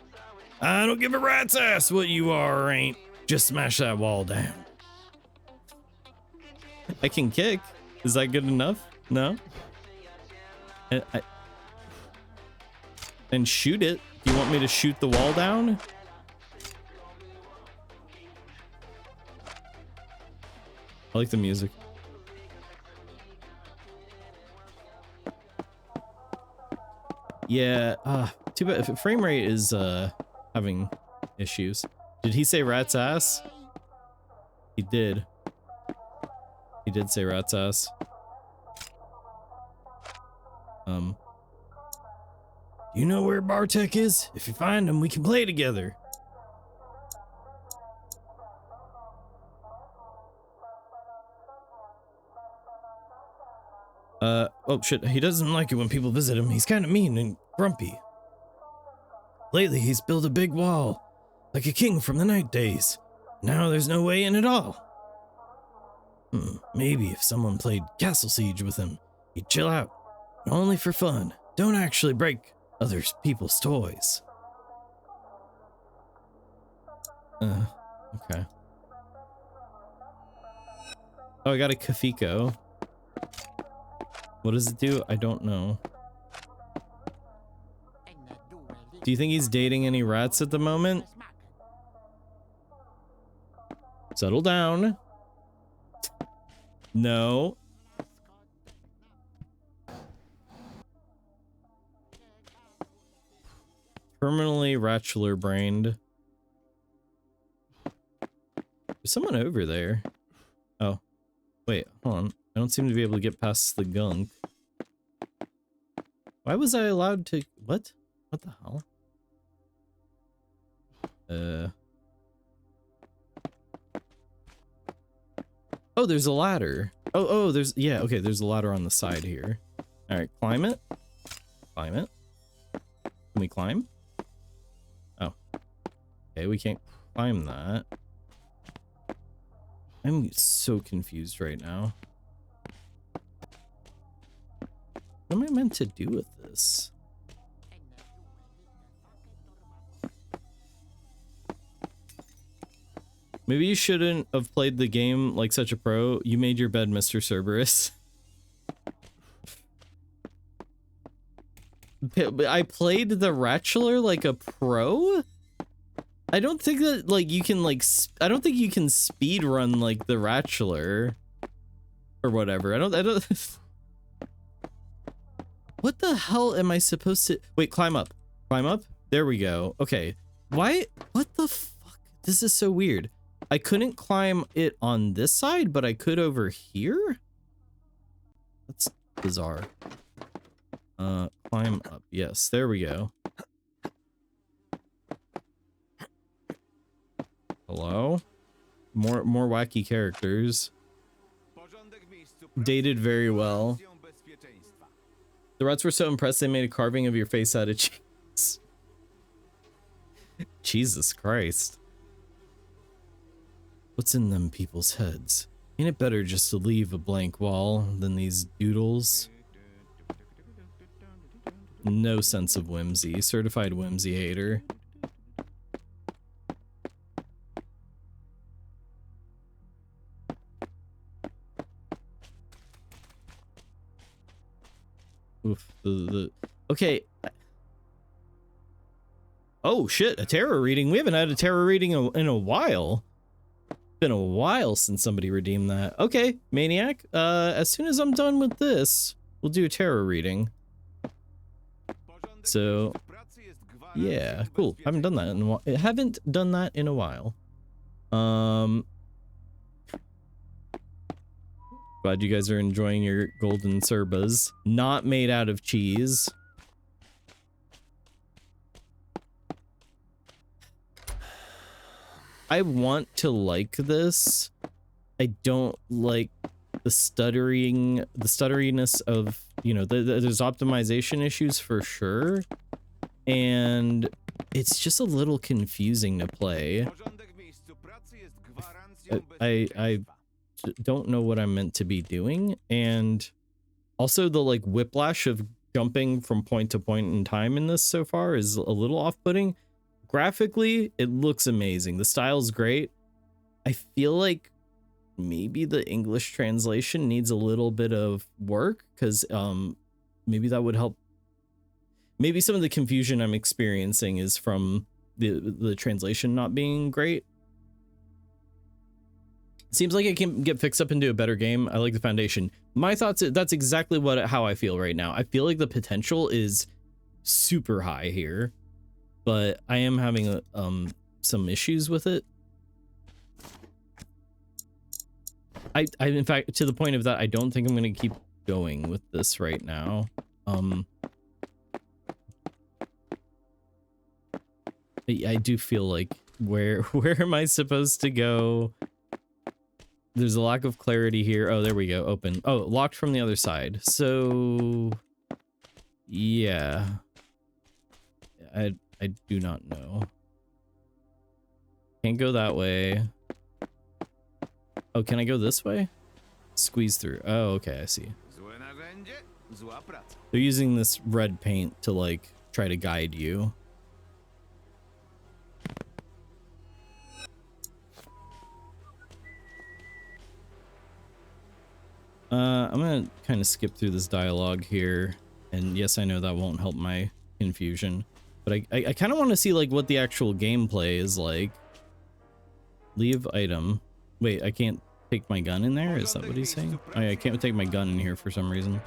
I don't give a rat's ass what you are or ain't. Just smash that wall down. I can kick. Is that good enough? No? And shoot it. You want me to shoot the wall down? I like the music. Yeah, Too bad if frame rate is having issues. Did he say rat's ass? He did. He did say rat's ass. You know where Bartek is? If you find him, we can play together. Oh shit, he doesn't like it when people visit him. He's kind of mean and grumpy. Lately, he's built a big wall, like a king from the night days. Now there's no way in at all. Maybe if someone played Castle Siege with him, he'd chill out. Only for fun. Don't actually break other people's toys. Okay. Oh, I got a Kafiko. What does it do? I don't know. Do you think he's dating any rats at the moment? Settle down. No. Permanently Ratchler brained. There's someone over there. Oh. Wait, hold on. I don't seem to be able to get past the gunk. Why was I allowed to... What? What the hell? Oh, there's a ladder. Oh, there's... Yeah, okay, there's a ladder on the side here. Alright, climb it. Climb it. Can we climb? Oh. Okay, we can't climb that. I'm so confused right now. What am I meant to do with this? Maybe you shouldn't have played the game like such a pro. You made your bed, Mr. Cerberus. I played the Ratchler like a pro? I don't think that like you can like I don't think you can speed run like the Ratchler or whatever. I don't What the hell am I supposed to... Wait, climb up. Climb up? There we go. Okay. Why? What the fuck? This is so weird. I couldn't climb it on this side, but I could over here? That's bizarre. Climb up. Yes, there we go. Hello? More wacky characters. Dated very well. The rats were so impressed they made a carving of your face out of cheese. Jesus Christ. What's in them people's heads? Ain't it better just to leave a blank wall than these doodles? No sense of whimsy. Certified whimsy hater. Oof. Okay. Oh shit, a tarot reading. We haven't had a tarot reading in a while. Been a while since somebody redeemed that. Okay, Maniac. As soon as I'm done with this, we'll do a tarot reading. So, yeah, cool. Haven't done that in a while. Haven't done that in a while. Glad you guys are enjoying your golden Cerbas. Not made out of cheese. I want to like this. I don't like the stutteriness of, you know, there's optimization issues for sure. And it's just a little confusing to play. I don't know what I'm meant to be doing, and also the like whiplash of jumping from point to point in time in this so far is a little off-putting. Graphically, it looks amazing. The style's great. I feel like maybe the English translation needs a little bit of work, because maybe that would help. Maybe some of the confusion I'm experiencing is from the translation not being great. Seems like it can get fixed up into a better game. I like the foundation. My thoughts, that's exactly how I feel right now. I feel like the potential is super high here, but I am having some issues with it. I in fact, to the point of that, I don't think I'm going to keep going with this right now. I do feel like where am I supposed to go? There's a lack of clarity here. Oh, there we go. Open. Oh, locked from the other side. So yeah. I do not know. Can't go that way. Oh, can I go this way? Squeeze through. Oh, okay, I see. They're using this red paint to like try to guide you. I'm gonna kind of skip through this dialogue here, and yes, I know that won't help my confusion, but I kind of want to see like what the actual gameplay is like. Leave item. Wait, I can't take my gun in there? Is that what he's saying? Oh, yeah, I can't take my gun in here for some reason.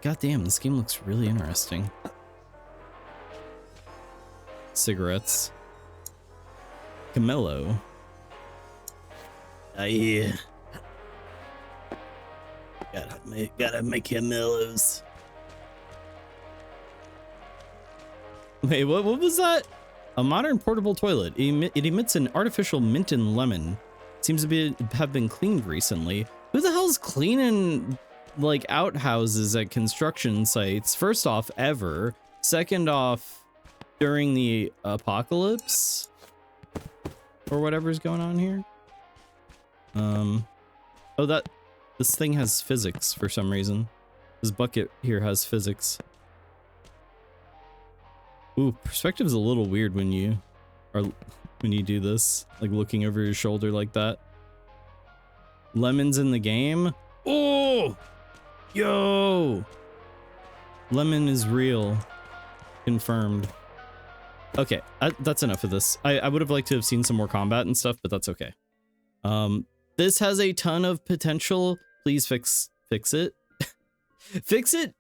Goddamn, this game looks really interesting. Cigarettes. Camelo. Yeah. Gotta make Camelos. Wait, what was that? A modern portable toilet. It emits an artificial mint and lemon. Seems to have been cleaned recently. Who the hell's cleaning like outhouses at construction sites? First off, ever. Second off, during the apocalypse or whatever's going on here. Oh, this thing has physics for some reason. This bucket here has physics. Ooh, perspective's a little weird when you do this, like looking over your shoulder like that. Lemons in the game. Oh, yo, lemon is real. Confirmed. Okay, that's enough of this. I would have liked to have seen some more combat and stuff, but that's okay. This has a ton of potential. Please fix it. Fix it.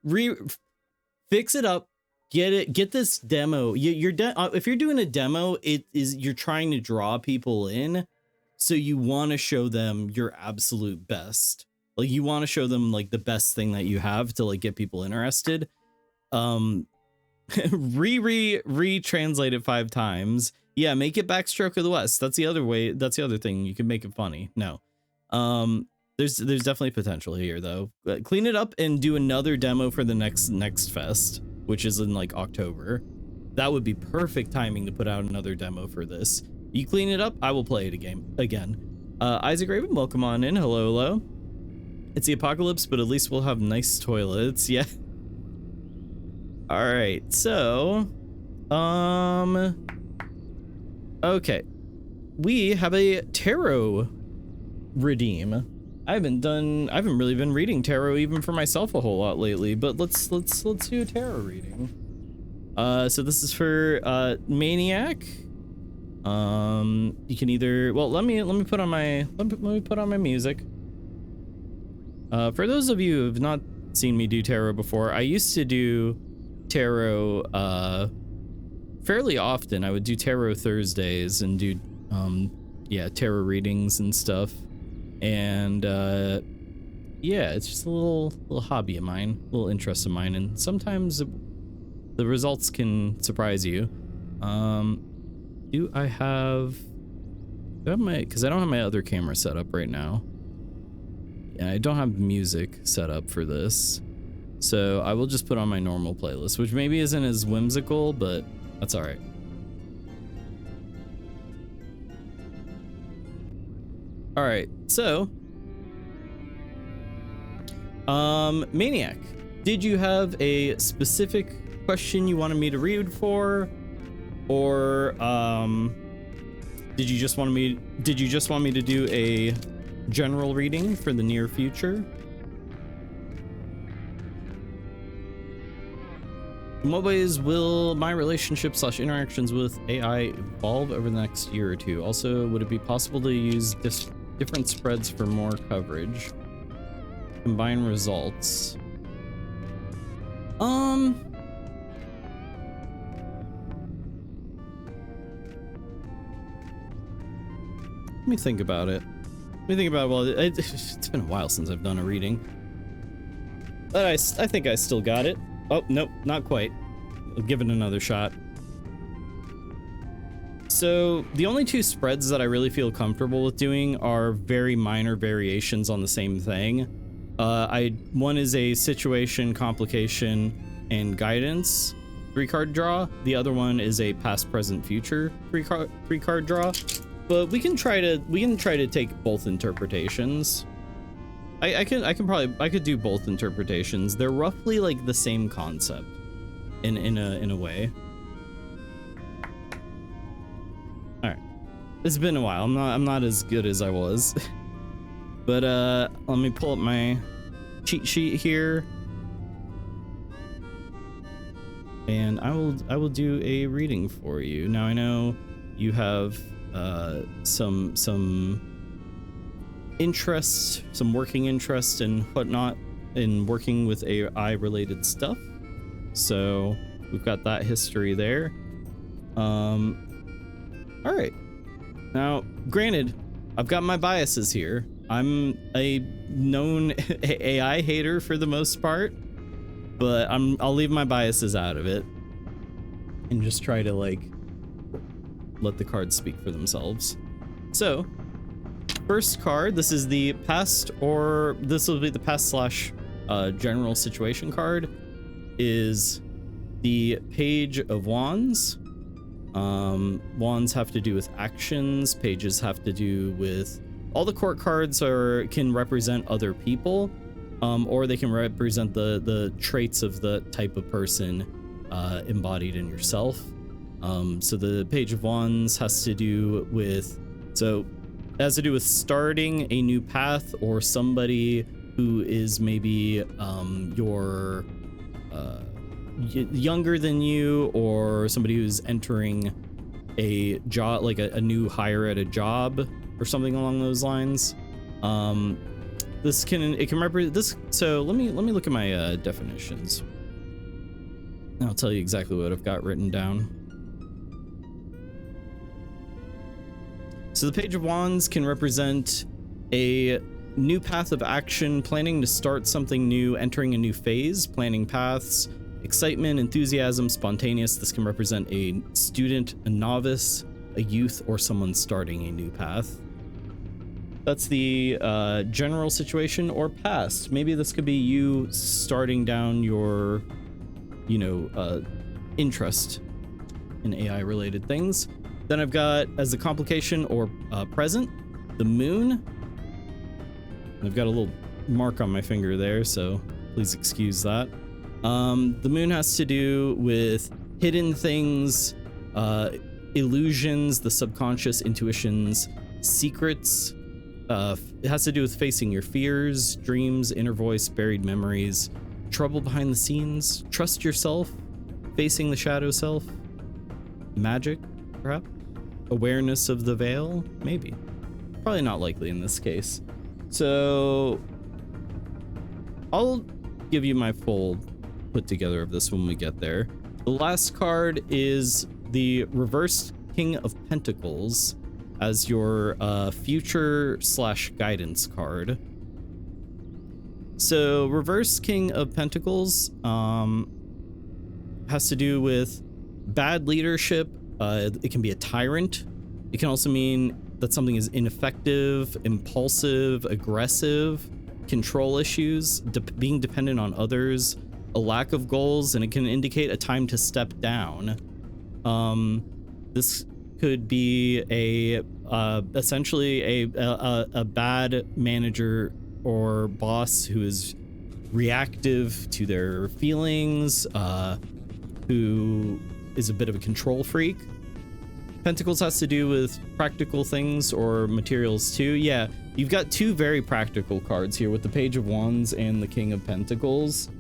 Fix it up. Get this demo. If you're doing a demo, you're trying to draw people in, so you want to show them your absolute best. Like you want to show them like the best thing that you have to like get people interested. Retranslate it 5 times. Yeah, make it Backstroke of the West. That's the other way. That's the other thing. You can make it funny. No. There's definitely potential here though. Clean it up and do another demo for the next fest, which is in like October. That would be perfect timing to put out another demo for this. You clean it up, I will play it again. Isaac Raven, welcome on in. Hello. It's the apocalypse, but at least we'll have nice toilets. Yeah. All right, so, okay. We have a tarot redeem. I haven't really been reading tarot even for myself a whole lot lately, but let's do a tarot reading. So this is for Maniac. You can either, well, let me put on my music. For those of you who have not seen me do tarot before, I used to do tarot fairly often. I would do tarot Thursdays and do yeah, tarot readings and stuff. And yeah, it's just a little hobby of mine, a little interest of mine, and sometimes the results can surprise you. I have my, because I don't have my other camera set up right now. Yeah, I don't have music set up for this, so I will just put on my normal playlist, which maybe isn't as whimsical, but that's all right. All right, so Maniac, did you have a specific question you wanted me to read for, or did you just want me to do a general reading for the near future? In what ways will my relationship / interactions with AI evolve over the next year or two? Also, would it be possible to use different spreads for more coverage? Combine results. Let me think about it. Let me think about it. Well, it's been a while since I've done a reading. But I think I still got it. Oh, nope, not quite. I'll give it another shot. So the only two spreads that I really feel comfortable with doing are very minor variations on the same thing. One is a situation, complication, and guidance 3-card draw. The other one is a past, present, future 3-card draw. But we can try to take both interpretations. I could do both interpretations. They're roughly like the same concept in a way. All right, it's been a while. I'm not as good as I was. But let me pull up my cheat sheet here, and I will do a reading for you. Now I know you have some interest, some working interest and whatnot in working with AI related stuff. So we've got that history there. All right. Now, granted, I've got my biases here. I'm a known AI hater for the most part, but I'll leave my biases out of it and just try to like let the cards speak for themselves. So, first card, this is the past, or this will be the past slash general situation card, is the Page of Wands. Wands have to do with actions, pages have to do with, all the court cards can represent other people, or they can represent the traits of the type of person embodied in yourself. So the Page of Wands has to do with, starting a new path, or somebody who is maybe your younger than you, or somebody who's entering a job, like a new hire at a job or something along those lines. It can represent this. So let me look at my definitions. I'll tell you exactly what I've got written down. So the Page of Wands can represent a new path of action, planning to start something new, entering a new phase, planning paths, excitement, enthusiasm, spontaneous. This can represent a student, a novice, a youth, or someone starting a new path. That's the general situation or past. Maybe this could be you starting down your, interest in AI related things. Then I've got, as a complication or present, the moon. I've got a little mark on my finger there, so please excuse that. The moon has to do with hidden things, illusions, the subconscious, intuitions, secrets. It has to do with facing your fears, dreams, inner voice, buried memories, trouble behind the scenes, trust yourself, facing the shadow self, magic, perhaps, awareness of the veil, maybe. Probably not likely in this case. So I'll give you my full put together of this when we get there. The last card is the reversed King of Pentacles as your future slash guidance card. So reverse King of Pentacles has to do with bad leadership. It can be a tyrant. It can also mean that something is ineffective, impulsive, aggressive, control issues, being dependent on others, a lack of goals, and it can indicate a time to step down. This could be essentially a bad manager or boss who is reactive to their feelings, who is a bit of a control freak. Pentacles has to do with practical things or materials too. Yeah, you've got two very practical cards here with the Page of Wands and the King of Pentacles.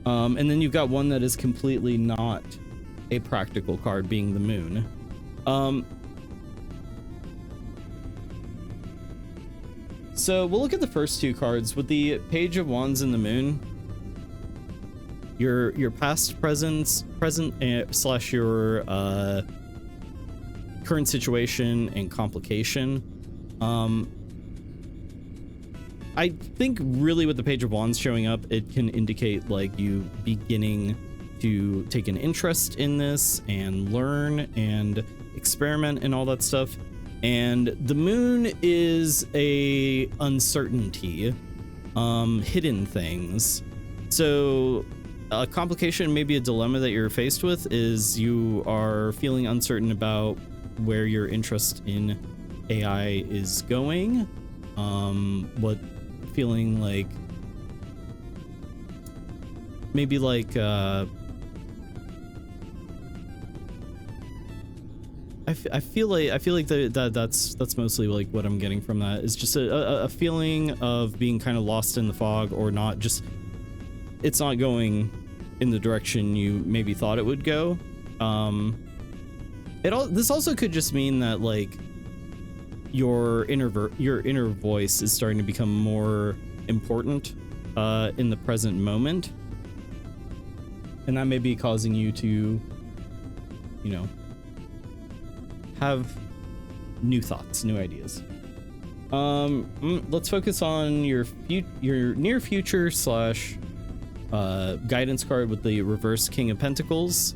And then you've got one that is completely not a practical card, being the moon. So we'll look at the first two cards with the Page of Wands and the moon. your past, present slash your current situation and complication. I think really with the Page of Wands showing up, it can indicate like you beginning to take an interest in this and learn and experiment and all that stuff. And the moon is a uncertainty, hidden things. So a complication, maybe a dilemma that you're faced with is you are feeling uncertain about where your interest in AI is going. What feeling like maybe like I feel like that's mostly like what I'm getting from that is just a feeling of being kind of lost in the fog, or not, just it's not going in the direction you maybe thought it would go. This also could just mean that like your inner voice is starting to become more important in the present moment, and that may be causing you to, you know, have new thoughts, new ideas. Let's focus on your near future slash guidance card with the reverse King of Pentacles.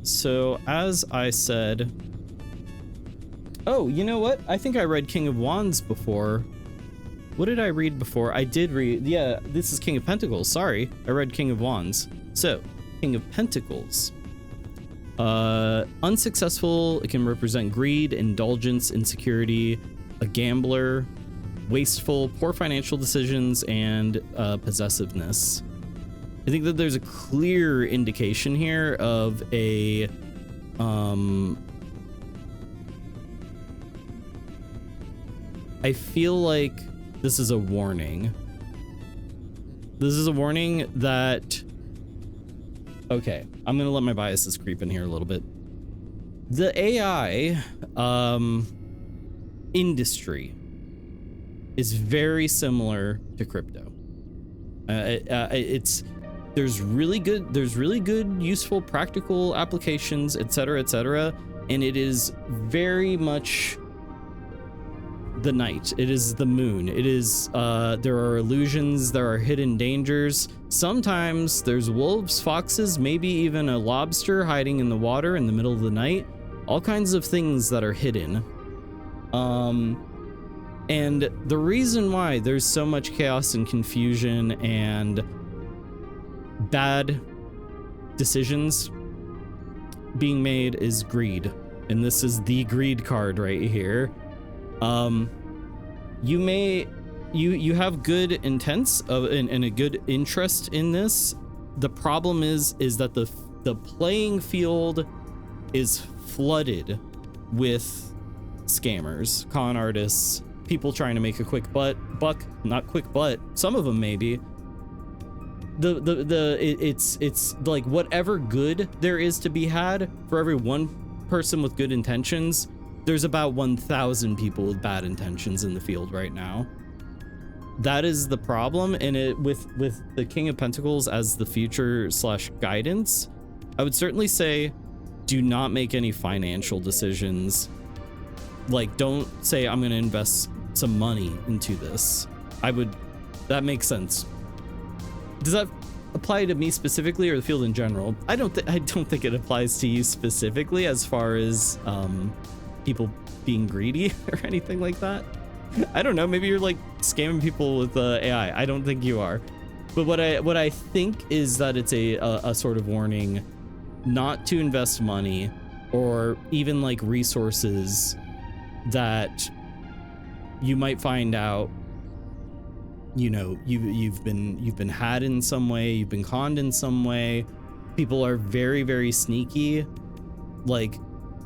So as I said, oh, you know what? I think I read King of Wands before. What did I read before? I did read, yeah, this is King of Pentacles. Sorry, I read King of Wands. So, King of Pentacles. Unsuccessful, it can represent greed, indulgence, insecurity, a gambler, wasteful, poor financial decisions, and possessiveness. I think that there's a clear indication here of a I feel like this is a warning. This is a warning that, okay, I'm gonna let my biases creep in here a little bit. The AI industry is very similar to crypto. There's really good, useful, practical applications, etc., and it is very much the night. It is the moon. It is there are illusions, there are hidden dangers. Sometimes there's wolves, foxes, maybe even a lobster hiding in the water in the middle of the night. All kinds of things that are hidden. And the reason why there's so much chaos and confusion and bad decisions being made is greed. And this is the greed card right here. You have good intents and a good interest in this. The problem is that the playing field is flooded with scammers, con artists, people trying to make a quick buck, not quick butt, some of them maybe. It's like whatever good there is to be had for every one person with good intentions, there's about 1,000 people with bad intentions in the field right now. That is the problem. And it with the King of Pentacles as the future slash guidance, I would certainly say do not make any financial decisions. Like, don't say I'm gonna invest some money into this. That makes sense. Does that apply to me specifically or the field in general? I don't think it applies to you specifically as far as people being greedy or anything like that. I don't know, maybe you're like scamming people with AI. I don't think you are. But what I think is that it's a sort of warning not to invest money or even like resources that you might find out, you know, you've been had in some way, you've been conned in some way. People are very, very sneaky. Like,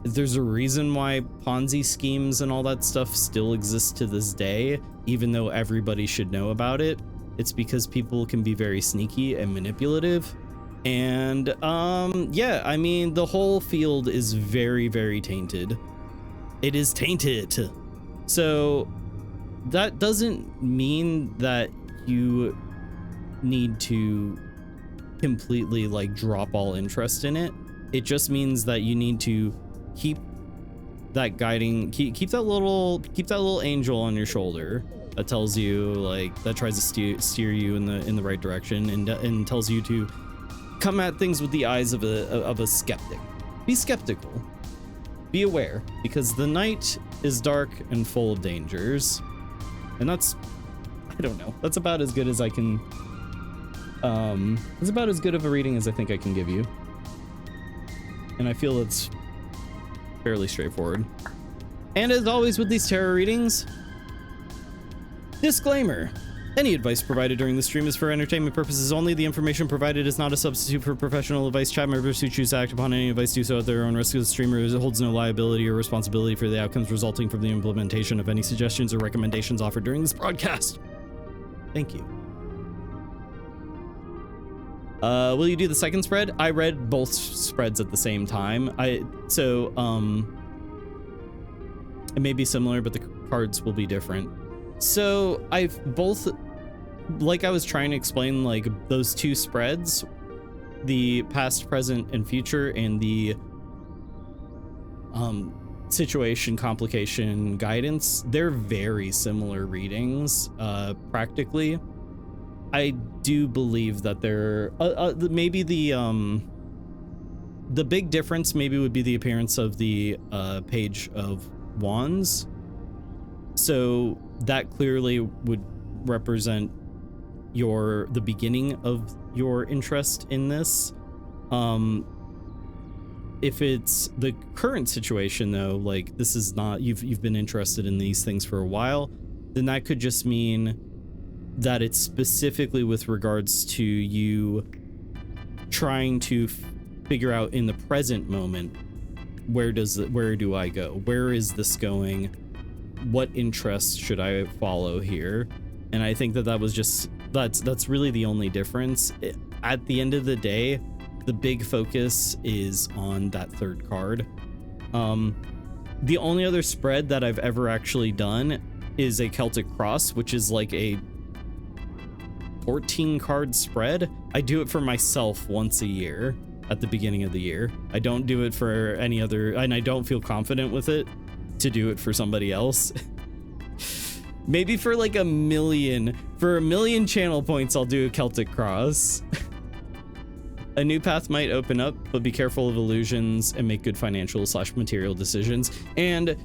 there's a reason why Ponzi schemes and all that stuff still exists to this day, even though everybody should know about it. It's because people can be very sneaky and manipulative. And yeah, I mean, the whole field is very, very tainted. It is tainted. So that doesn't mean that you need to completely like drop all interest in it. It just means that you need to keep that guiding, keep that little angel on your shoulder that tells you, like, that tries to steer you in the right direction, and tells you to come at things with the eyes of a skeptic. Be skeptical. Be aware, because the night is dark and full of dangers. And that's, I don't know, that's about as good as I can, it's about as good of a reading as I think I can give you. And I feel it's fairly straightforward. And as always with these tarot readings, disclaimer. Any advice provided during the stream is for entertainment purposes only. The information provided is not a substitute for professional advice. Chat members who choose to act upon any advice do so at their own risk. The streamer holds no liability or responsibility for the outcomes resulting from the implementation of any suggestions or recommendations offered during this broadcast. Thank you. Will you do the second spread? I read both spreads at the same time. It may be similar, but the cards will be different. So I've both, like I was trying to explain, like those two spreads, the past, present, and future, and the situation, complication, guidance, they're very similar readings, practically. I do believe that they're maybe the big difference maybe would be the appearance of the Page of Wands. So that clearly would represent the beginning of your interest in this. If it's the current situation though, like this is not, you've been interested in these things for a while, then that could just mean that it's specifically with regards to you trying to figure out in the present moment, where do I go? Where is this going? What interests should I follow here? And I think that was just, that's really the only difference. At the end of the day, the big focus is on that third card. The only other spread that I've ever actually done is a Celtic Cross, which is like a 14 card spread. I do it for myself once a year at the beginning of the year. I don't do it for any other, and I don't feel confident with it to do it for somebody else. Maybe for like a million channel points, I'll do a Celtic Cross. A new path might open up, but be careful of illusions and make good financial/material decisions. And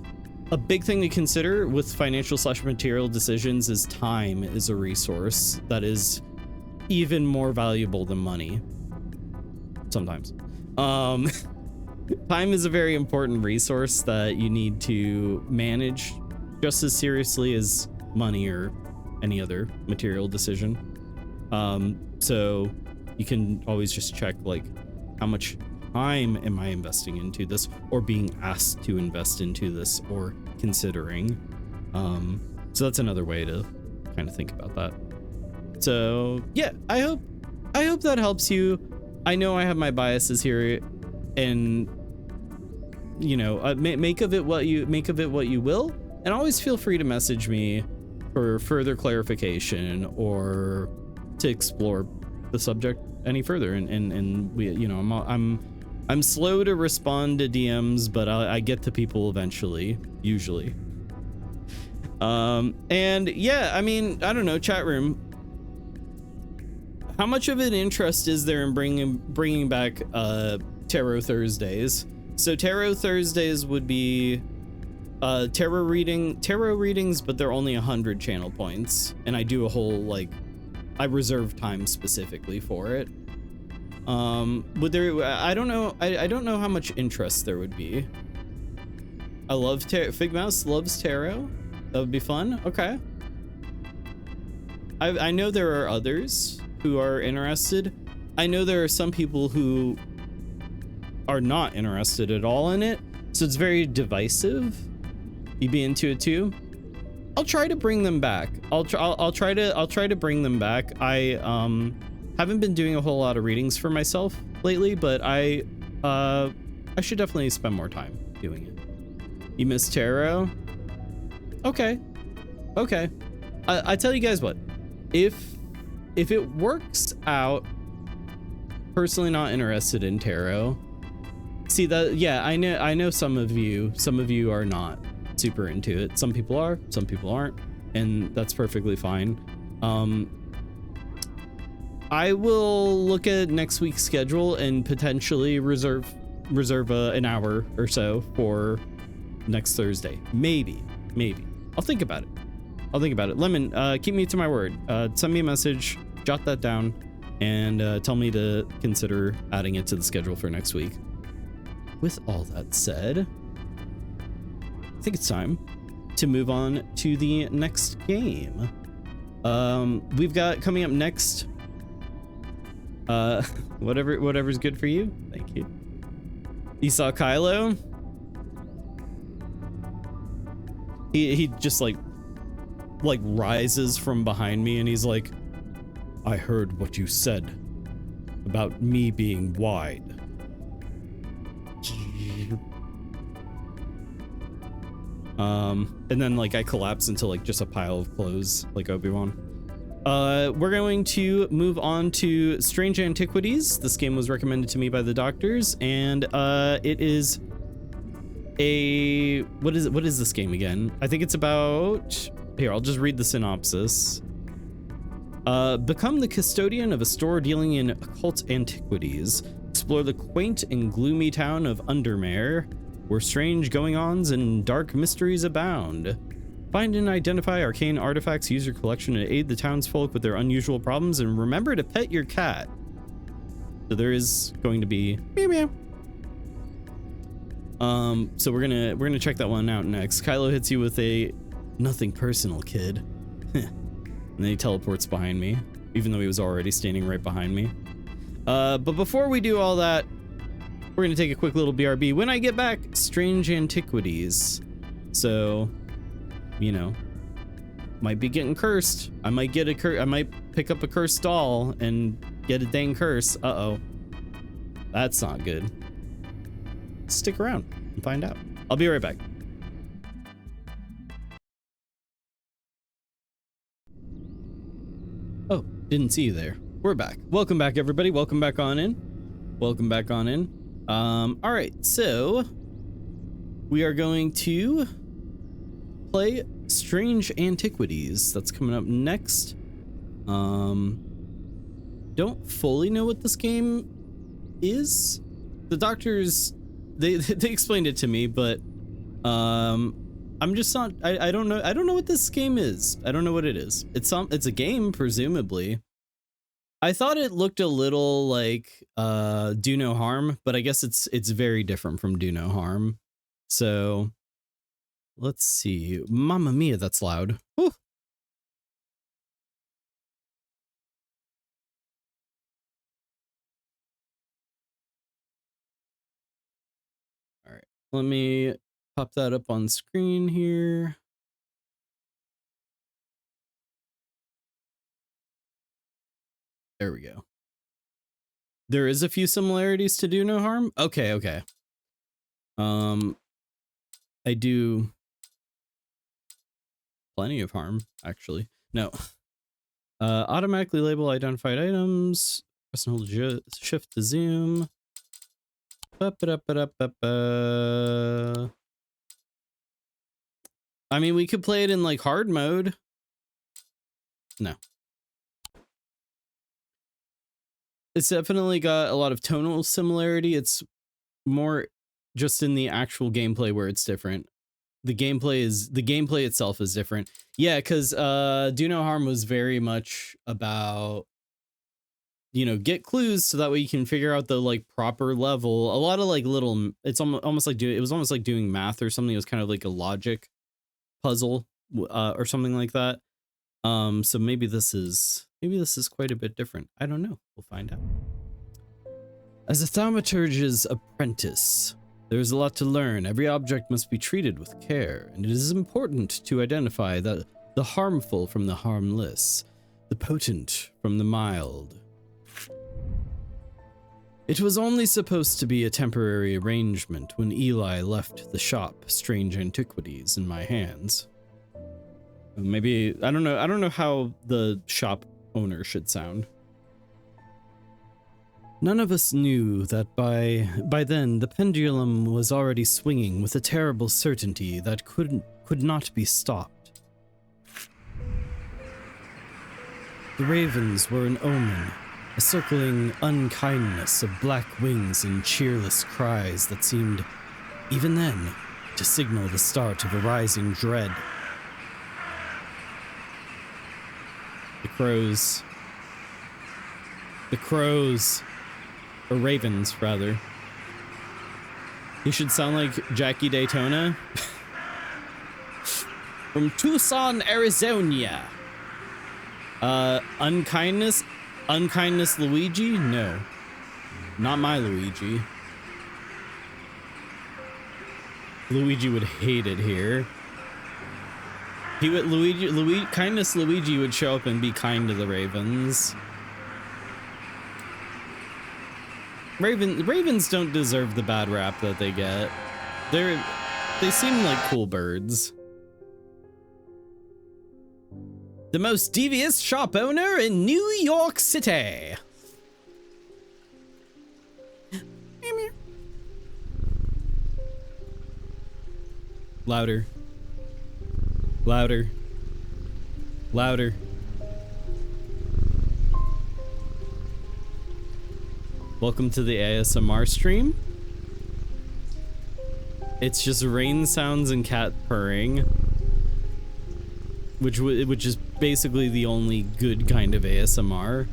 a big thing to consider with financial/material decisions is time is a resource that is even more valuable than money. Sometimes. Time is a very important resource that you need to manage just as seriously as money or any other material decision. So you can always just check, like, how much time am I investing into this, or being asked to invest into this, or considering. So that's another way to kind of think about that. So yeah, I hope that helps you. I know I have my biases here, and you know, make of it what you will, and always feel free to message me for further clarification or to explore the subject any further. And we, you know, I'm slow to respond to DMs, but I get to people eventually, usually. And yeah, I mean, I don't know, chat room, how much of an interest is there in bringing back Tarot Thursdays? So Tarot Thursdays would be tarot readings, but they're only 100 channel points, and I do a whole, like, I reserve time specifically for it. Would there, I don't know how much interest there would be. I love Figmouse loves tarot. That would be fun. Okay. I know there are others who are interested. I know there are some people who are not interested at all in it, so it's very divisive. You be into it too? I'll try to bring them back. I'll try to bring them back. I haven't been doing a whole lot of readings for myself lately, but I should definitely spend more time doing it. You miss tarot? Okay. I tell you guys what, if if it works out, personally not interested in tarot. See that? Yeah, I know some of you are not super into it. Some people are, some people aren't, and that's perfectly fine. I will look at next week's schedule and potentially reserve an hour or so for next Thursday. Maybe. I'll think about it. Lemon, keep me to my word. Send me a message, jot that down, and tell me to consider adding it to the schedule for next week. With all that said, I think it's time to move on to the next game. We've got coming up next, whatever's good for you. Thank you. You saw Kylo? He just like rises from behind me and he's like, I heard what you said about me being wide. And then like I collapse into like just a pile of clothes like Obi-Wan. We're going to move on to Strange Antiquities. This game was recommended to me by the doctors, and it is a what is this game again? I think it's about, here, I'll just read the synopsis. Become the custodian of a store dealing in occult antiquities. Explore the quaint and gloomy town of Undermare, where strange going-ons and dark mysteries abound. Find and identify arcane artifacts, use your collection to aid the townsfolk with their unusual problems, and remember to pet your cat. So there is going to be meow meow. So we're gonna check that one out next. Kylo hits you with a nothing personal, kid. And then he teleports behind me, even though he was already standing right behind me. But before we do all that, we're gonna take a quick little BRB. When I get back, Strange Antiquities. So, you know, might be getting cursed. I might get I might pick up a cursed doll and get a dang curse. Uh-oh. That's not good. Stick around and find out. I'll be right back. Oh, didn't see you there. We're back. Welcome back, everybody. Welcome back on in. Welcome back on in. All right, so we are going to play Strange Antiquities. That's coming up next. Don't fully know what this game is. The doctors, they explained it to me, but I'm just not, I don't know what this game is. I don't know what it is. It's a game, presumably. I thought it looked a little like Do No Harm, but I guess it's very different from Do No Harm. So let's see. Mamma mia, that's loud. Whew. All right, let me pop that up on screen here. There we go. There is a few similarities to Do No Harm. Okay. I do plenty of harm, actually. No. Automatically label identified items. Press and hold shift to zoom. I mean, we could play it in like hard mode. No. It's definitely got a lot of tonal similarity. It's more just in the actual gameplay where it's different. The gameplay itself is different. Yeah, because Do No Harm was very much about, you know, get clues so that way you can figure out the like proper level. A lot of like little, it's almost like it was almost like doing math or something. It was kind of like a logic puzzle or something like that. So maybe this is quite a bit different. I don't know. We'll find out. As a thaumaturge's apprentice, there is a lot to learn. Every object must be treated with care, and it is important to identify the harmful from the harmless, the potent from the mild. It was only supposed to be a temporary arrangement when Eli left the shop Strange Antiquities in my hands. Maybe, I don't know how the shop owner should sound. None of us knew that by then the pendulum was already swinging with a terrible certainty that could not be stopped. The ravens were an omen, a circling unkindness of black wings and cheerless cries that seemed, even then, to signal the start of a rising dread. The crows, or ravens, rather. You should sound like Jackie Daytona. From Tucson, Arizona. Unkindness Luigi? No. Not my Luigi. Luigi would hate it here. He would Kindness Luigi would show up and be kind to the ravens. Ravens don't deserve the bad rap that they get. They seem like cool birds. The most devious shop owner in New York City. Louder. Louder. Louder. Welcome to the ASMR stream. It's just rain sounds and cat purring, which is basically the only good kind of ASMR.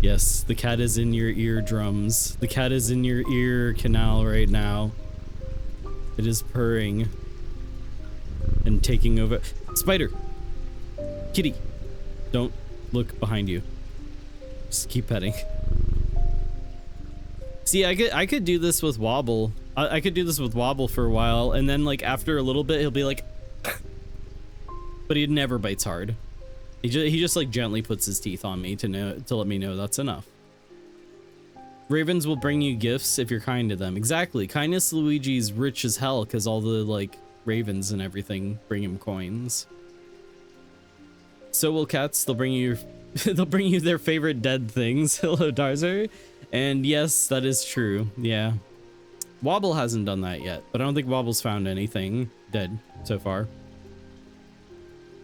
Yes, the cat is in your eardrums. The cat is in your ear canal right now. It is purring and taking over. Spider! Kitty! Don't look behind you. Just keep petting. See, I could do this with Wobble. I could do this with Wobble for a while, and then like after a little bit he'll be like but he never bites hard. He just like gently puts his teeth on me to let me know that's enough. Ravens will bring you gifts if you're kind to them. Exactly. Kindness Luigi's rich as hell because all the like ravens and everything bring him coins. So will cats. They'll bring you their favorite dead things. Hello, Darzer. And yes, that is true. Yeah. Wobble hasn't done that yet, but I don't think Wobble's found anything dead so far.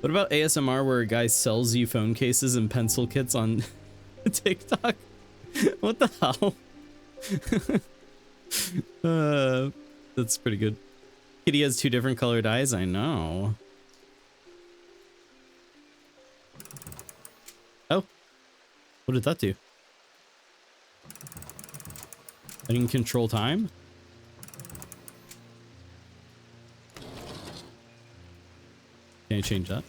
What about ASMR where a guy sells you phone cases and pencil kits on TikTok? What the hell? That's pretty good. Kitty has 2 different colored eyes. I know. Oh, what did that do? I can control time. Can I change that?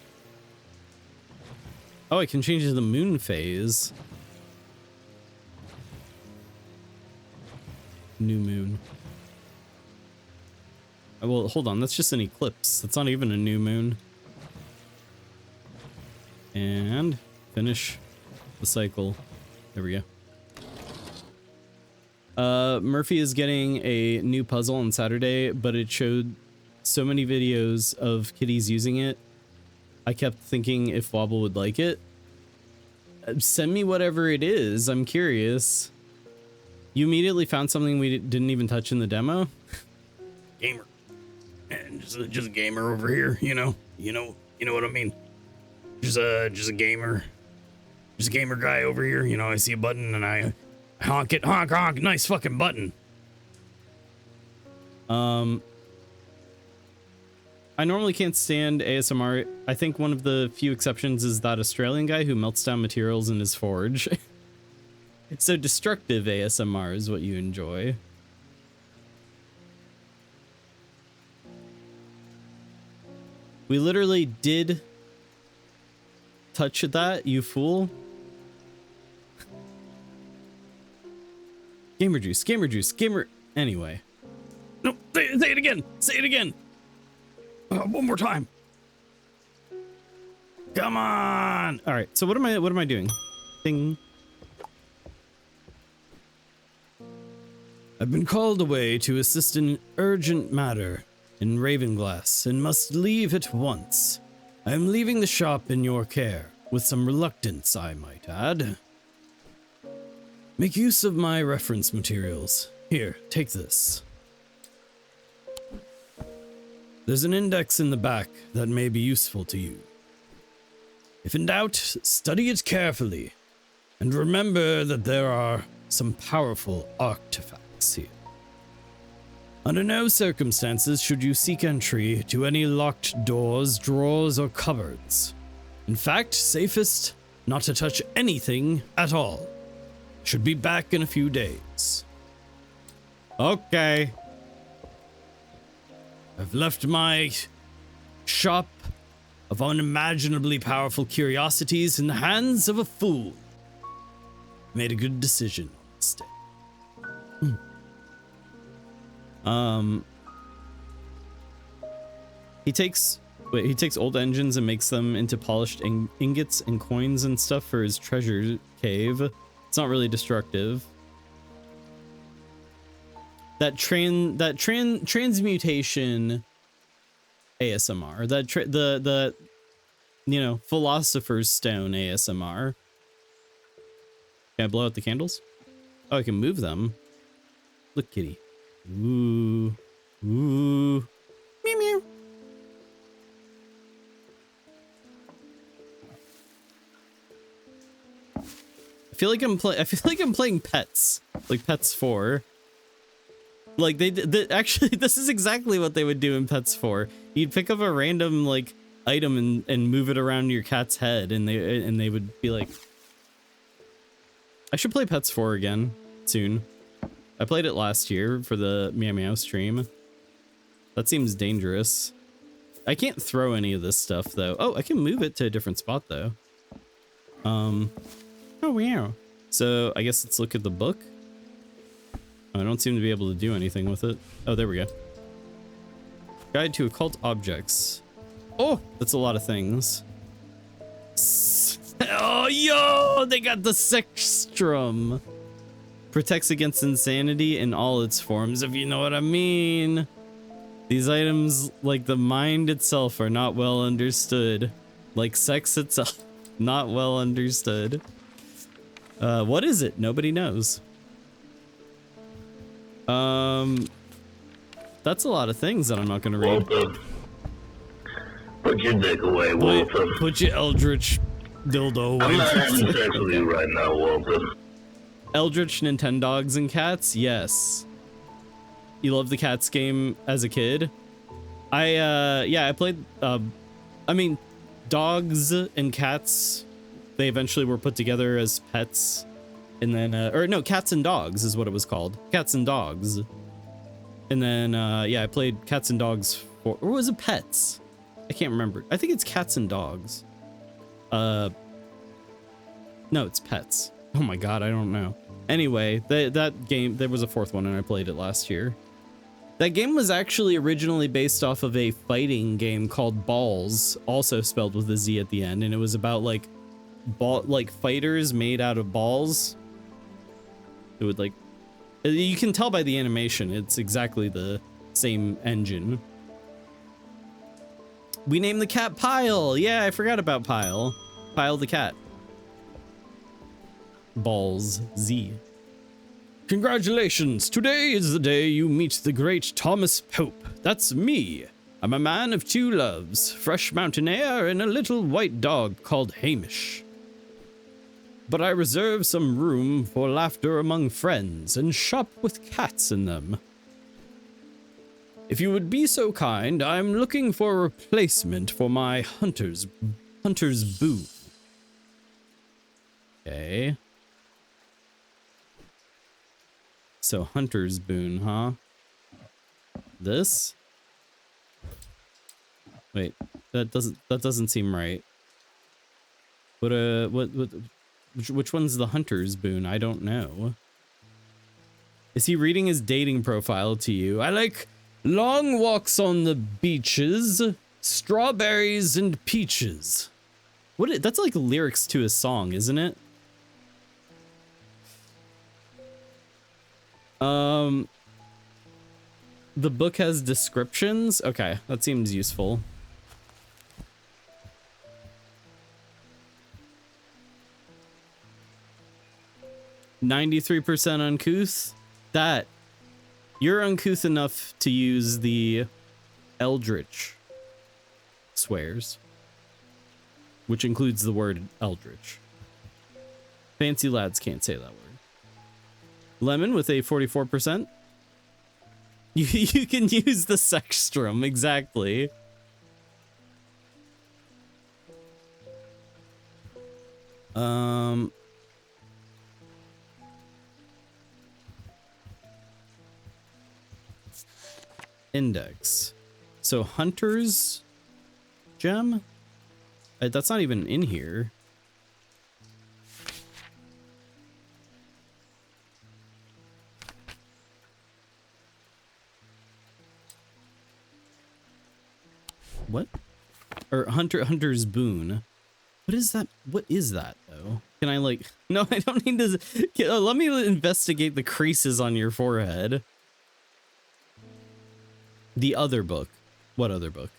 Oh, I can change the moon phase. New moon. Oh, well, hold on. That's just an eclipse. That's not even a new moon. And finish the cycle. There we go. Murphy is getting a new puzzle on Saturday, but it showed so many videos of kitties using it. I kept thinking if Wobble would like it. Send me whatever it is. I'm curious. You immediately found something we didn't even touch in the demo? Gamer. And just a gamer over here, you know what I mean? Just a gamer. Just a gamer guy over here, you know, I see a button and I honk it, honk, honk, nice fucking button. I normally can't stand ASMR. I think one of the few exceptions is that Australian guy who melts down materials in his forge. So destructive ASMR is what you enjoy. We literally did touch that, you fool. Gamer juice, gamer juice, gamer... Anyway. No, say it again! Say it again! One more time. Come on! Alright, so what am I doing? Ding. I've been called away to assist in urgent matter in Ravenglass and must leave at once. I am leaving the shop in your care, with some reluctance, I might add. Make use of my reference materials. Here, take this. There's an index in the back that may be useful to you. If in doubt, study it carefully, and remember that there are some powerful artifacts here. Under no circumstances should you seek entry to any locked doors, drawers, or cupboards. In fact, safest not to touch anything at all. Should be back in a few days. Okay. I've left my shop of unimaginably powerful curiosities in the hands of a fool. Made a good decision on this day. He takes old engines and makes them into polished ingots and coins and stuff for his treasure cave. It's not really destructive. That transmutation ASMR, the you know, Philosopher's Stone ASMR. Can I blow out the candles? Oh, I can move them. Look, kitty. Ooh. Ooh. Meow meow. I feel like I'm playing Pets. Like Pets 4. Like actually this is exactly what they would do in Pets 4. You'd pick up a random like item and move it around your cat's head and they would be like, I should play Pets 4 again soon. I played it last year for the Meow Meow stream. That seems dangerous. I can't throw any of this stuff though. Oh, I can move it to a different spot though. Oh wow. So I guess let's look at the book. I don't seem to be able to do anything with it. Oh, there we go. Guide to occult objects. Oh, that's a lot of things. Oh, yo, they got the Sextrum. Protects against insanity in all its forms, if you know what I mean. These items, like the mind itself, are not well understood. Like sex itself, not well understood. What is it? Nobody knows. That's a lot of things that I'm not gonna read. Walter. Put your dick away, Walter. Put your eldritch dildo away. I'm not having sex with you right now, Walter. Eldritch Nintendogs and cats? Yes. You loved the cats game as a kid? Yeah, I played, I mean, dogs and cats, they eventually were put together as pets. And then, or no, Cats and Dogs is what it was called. Cats and Dogs. And then, yeah, I played Cats and Dogs or was it Pets? I can't remember. I think it's Cats and Dogs. No, it's Pets. Oh my god, I don't know. Anyway, that game, there was a fourth one and I played it last year. That game was actually originally based off of a fighting game called Balls, also spelled with a Z at the end, and it was about like fighters made out of balls. It would like, you can tell by the animation, it's exactly the same engine. We named the cat Pile. Yeah, I forgot about Pile. Pile the cat. Balls Z. Congratulations! Today is the day you meet the great Thomas Pope. That's me. I'm a man of two loves, fresh mountain air and a little white dog called Hamish. But I reserve some room for laughter among friends and shop with cats in them. If you would be so kind, I'm looking for a replacement for my hunter's boot. Okay. So hunter's boon, huh? This? Wait, that doesn't seem right. Which one's the hunter's boon? I don't know. Is he reading his dating profile to you? I like long walks on the beaches, strawberries and peaches. That's like lyrics to a song, isn't it? The book has descriptions. Okay, that seems useful. 93% uncouth. That you're uncouth enough to use the eldritch swears, which includes the word eldritch. Fancy lads can't say that word. Lemon with a 44%. You can use the sextrum, exactly. Index. So Hunter's gem? That's not even in here. What? Or Hunter's boon. What is that? What is that though? Can I like, no, I don't need to, let me investigate the creases on your forehead. The other book. What other book?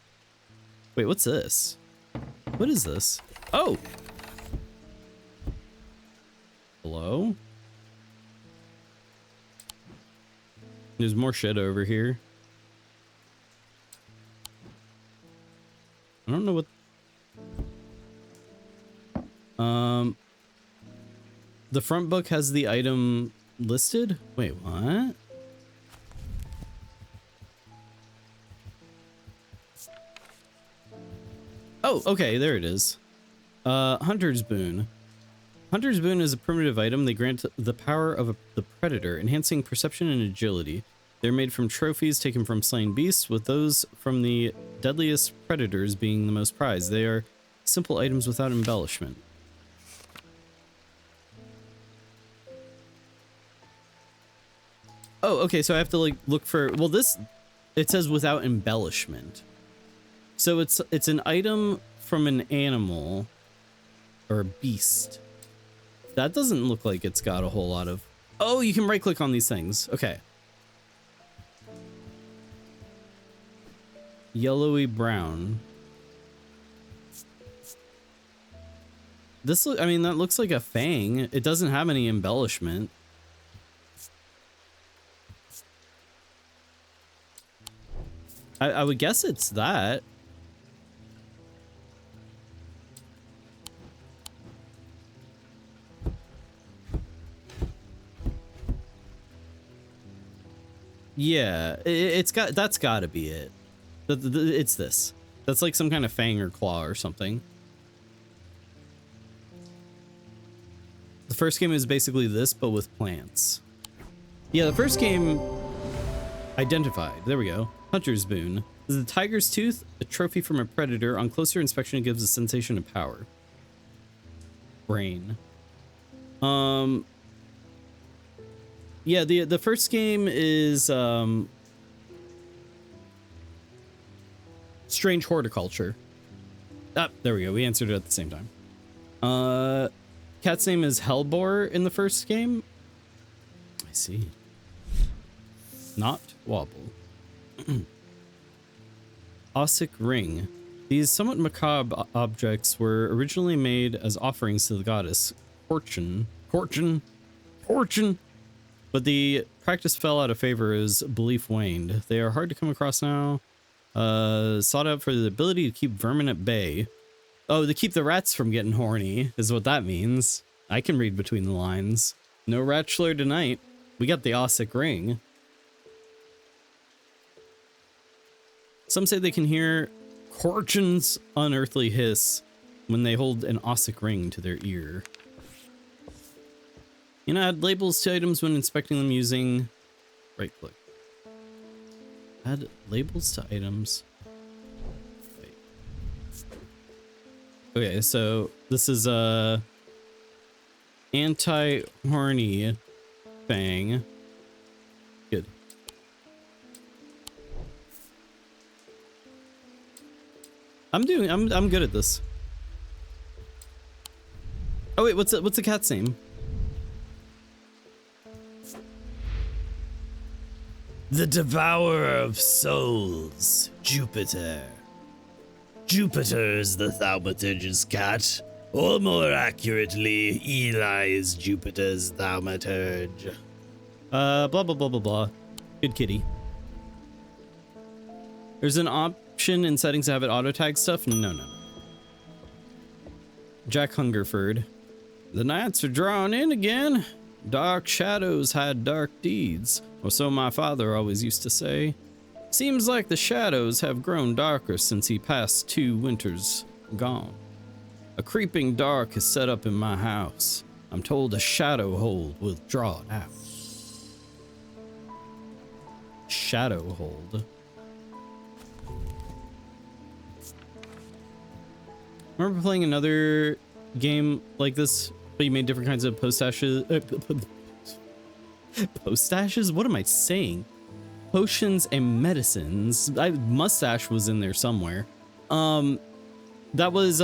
Wait, what's this? What is this? Oh! Hello? There's more shit over here. I don't know what... The front book has the item listed? Wait, what? Oh, okay, there it is. Hunter's Boon. Hunter's Boon is a primitive item. They grant the power of the predator, enhancing perception and agility. They're made from trophies taken from slain beasts, with those from the deadliest predators being the most prized. They are simple items without embellishment. Oh, okay, so I have to like look for, well, this, it says without embellishment. So it's an item from an animal or a beast. That doesn't look like it's got a whole lot of... Oh, you can right click on these things. Okay. Yellowy brown. This, I mean, that looks like a fang. It doesn't have any embellishment. I would guess it's that. Yeah, that's gotta be it. It's this. That's like some kind of fang or claw or something. The first game is basically this, but with plants. Yeah, the first game identified. There we go. Hunter's Boon. This is the tiger's tooth, a trophy from a predator. On closer inspection, it gives a sensation of power. Brain. Yeah, the first game is Strange Horticulture. Ah, there we go. We answered it at the same time. Cat's name is Hellbore in the first game. I see. Not Wobble. Ossic Ring. These somewhat macabre objects were originally made as offerings to the goddess Fortune. But the practice fell out of favor as belief waned. They are hard to come across now. Sought out for the ability to keep vermin at bay. Oh, to keep the rats from getting horny is what that means. I can read between the lines. No Ratchler tonight. We got the Ossic Ring. Some say they can hear Corchin's unearthly hiss when they hold an Ossic Ring to their ear. You know, add labels to items when inspecting them using right click. Add labels to items. Wait. Okay, so this is a anti-horny fang. Good. I'm good at this. Oh wait, what's the cat's name? The Devourer of Souls, Jupiter. Jupiter is the Thaumaturge's cat. Or more accurately, Eli is Jupiter's thaumaturge. Blah, blah, blah, blah, blah. Good kitty. There's an option in settings to have it auto-tag stuff? No, no. Jack Hungerford. The nights are drawing in again. Dark shadows hide dark deeds, or so my father always used to say. Seems like the shadows have grown darker since he passed 2 winters gone. A creeping dark is set up in my house. I'm told a shadow hold will draw it out. Shadow hold. Remember playing another game like this, but you made different kinds of post-ashes? Post-ashes? What am I saying? Potions and medicines. Mustache was in there somewhere. That was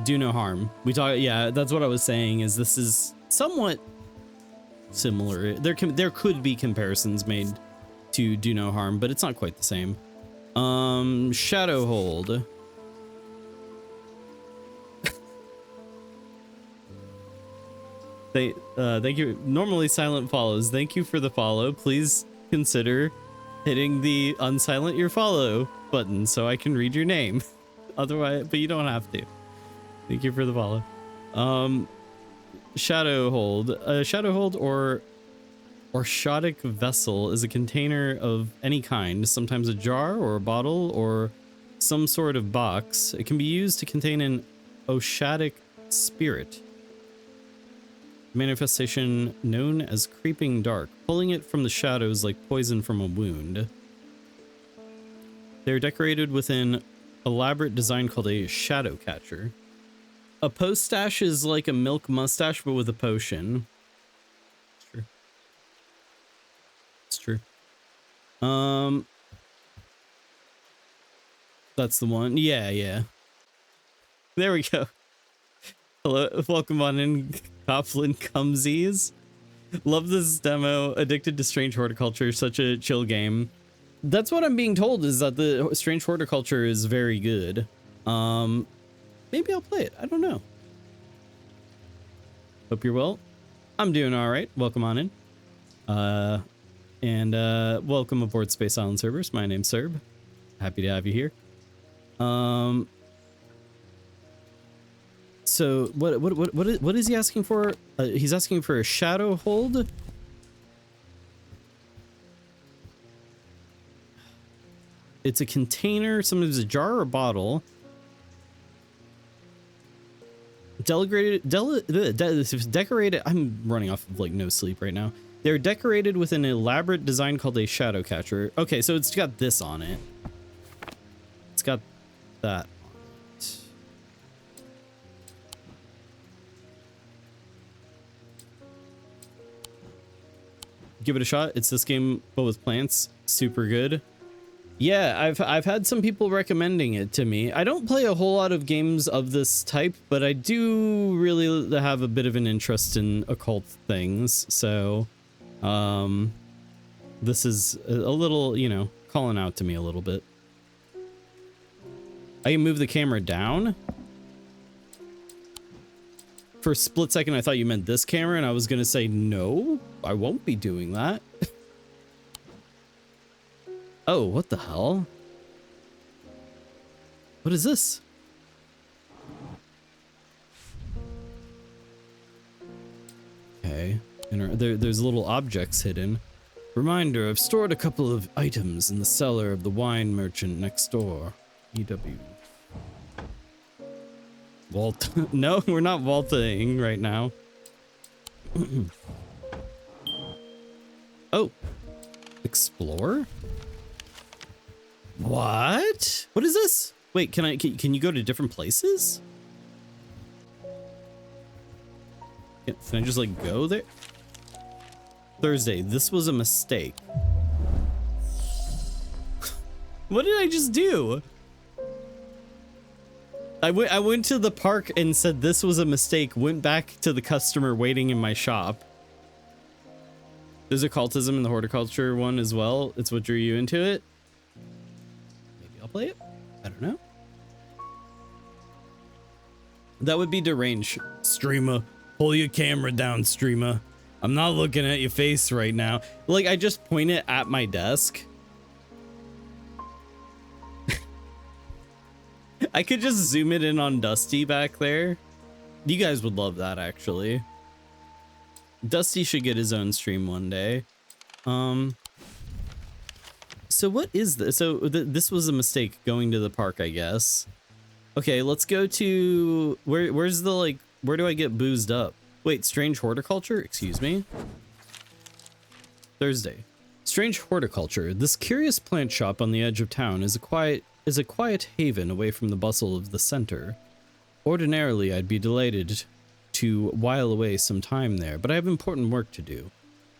do no harm. We talked, yeah, that's what I was saying, is this is somewhat similar. There could be comparisons made to do no harm, but it's not quite the same. Shadow hold. Thank you. Normally silent follows. Thank you for the follow. Please consider hitting the unsilent your follow button so I can read your name. Otherwise, but you don't have to. Thank you for the follow. Shadow hold. Shadow hold or Orshotic vessel is a container of any kind, sometimes a jar or a bottle or some sort of box. It can be used to contain an Oshadic spirit. Manifestation known as creeping dark, pulling it from the shadows like poison from a wound. They're decorated with an elaborate design called a shadow catcher. A postache is like a milk mustache but with a potion. It's true. It's true. That's the one. Yeah. There we go. Hello, welcome on in, Coughlin Cumsies. Love this demo. Addicted to Strange Horticulture, such a chill game. That's what I'm being told, is that the Strange Horticulture is very good. Maybe I'll play it. I don't know. Hope you're well. I'm doing all right. Welcome on in. Welcome aboard Space Island Cerberus. My name's Cerb. Happy to have you here. So what is he asking for? He's asking for a shadow hold. It's a container, sometimes a jar or a bottle. Decorated. I'm running off of like no sleep right now. They're decorated with an elaborate design called a shadow catcher. Okay, so it's got this on it. It's got that. Give it a shot. It's this game but with plants. Super good. Yeah, I've had some people recommending it to me. I don't play a whole lot of games of this type, but I do really have a bit of an interest in occult things. So this is a little, you know, calling out to me a little bit. I can move the camera down. For a split second, I thought you meant this camera, and I was going to say, no, I won't be doing that. Oh, what the hell? What is this? Okay. And there's little objects hidden. Reminder, I've stored a couple of items in the cellar of the wine merchant next door. EW. Vault. No, we're not vaulting right now. Oh. Explore? What? What is this? Wait, can you go to different places? Can I just like go there? Thursday, this was a mistake. What did I just do? I went to the park and said this was a mistake, went back to the customer waiting in my shop. There's occultism in the horticulture one as well. It's what drew you into it. Maybe I'll play it. I don't know. That would be deranged. Streamer, pull your camera down, streamer. I'm not looking at your face right now. Like, I just point it at my desk. I could just zoom it in on Dusty back there. You guys would love that, actually. Dusty should get his own stream one day. So what is this? So this was a mistake going to the park, I guess. Okay, let's go to where's the, like, where do I get boozed up? Wait, strange horticulture? Excuse me. Thursday. Strange horticulture. This curious plant shop on the edge of town is a quiet haven away from the bustle of the center. Ordinarily, I'd be delighted to while away some time there, but I have important work to do.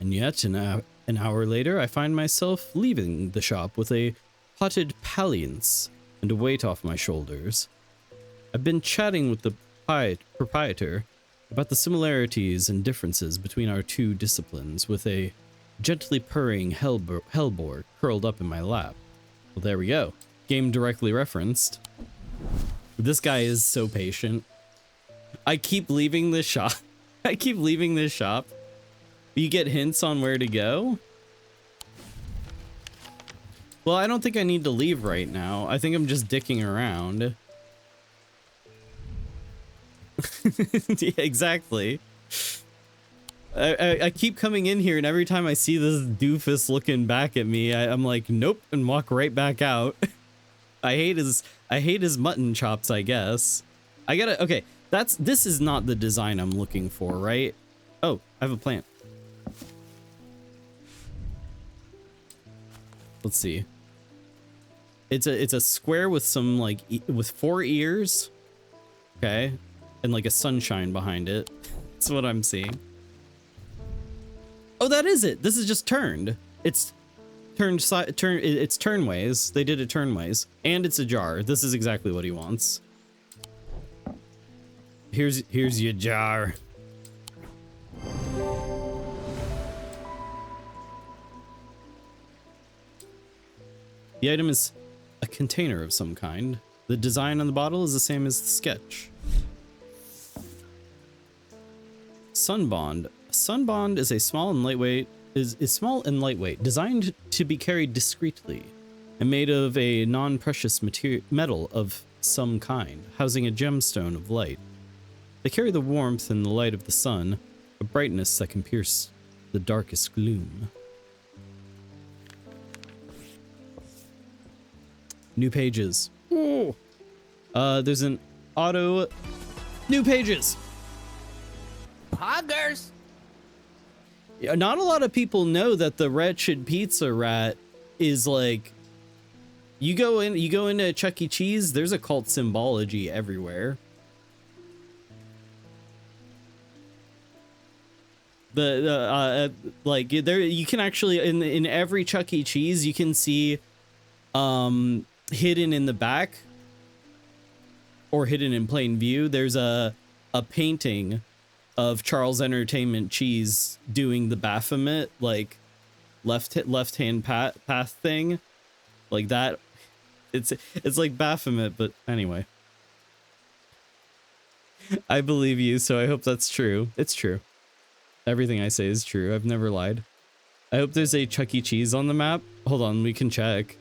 And yet, an hour later, I find myself leaving the shop with a potted palliance and a weight off my shoulders. I've been chatting with the proprietor about the similarities and differences between our two disciplines, with a gently purring hellboar curled up in my lap. Well, there we go. Game directly referenced. This guy is so patient. I keep leaving this shop. You get hints on where to go? Well, I don't think I need to leave right now. I think I'm just dicking around. Yeah, exactly. I keep coming in here, and every time I see this doofus looking back at me, I'm like, nope, and walk right back out. I hate his mutton chops, I guess. Okay, this is not the design I'm looking for, right? Oh, I have a plant. Let's see. It's a square with some, like, with 4 ears. Okay. And like a sunshine behind it. That's what I'm seeing. Oh, that is it. This is just turned. It's it's turnways. They did it turnways. And it's a jar. This is exactly what he wants. Here's your jar. The item is a container of some kind. The design on the bottle is the same as the sketch. Sunbond. Sunbond is small and lightweight, designed to be carried discreetly, and made of a non-precious metal of some kind, housing a gemstone of light. They carry the warmth and the light of the sun, a brightness that can pierce the darkest gloom. New pages. Ooh. There's an auto. New pages. Poggers. Yeah, not a lot of people know that the wretched pizza rat is like. You go into Chuck E. Cheese. There's occult symbology everywhere. Like there, you can actually in every Chuck E. Cheese you can see, hidden in the back or hidden in plain view, there's a painting of Charles Entertainment Cheese doing the Baphomet, like left hand path thing, like that. It's like Baphomet, but anyway. I believe you, so I hope that's true. It's true. Everything I say is true. I've never lied. I hope there's a Chuck E. Cheese on the map. Hold on, we can check.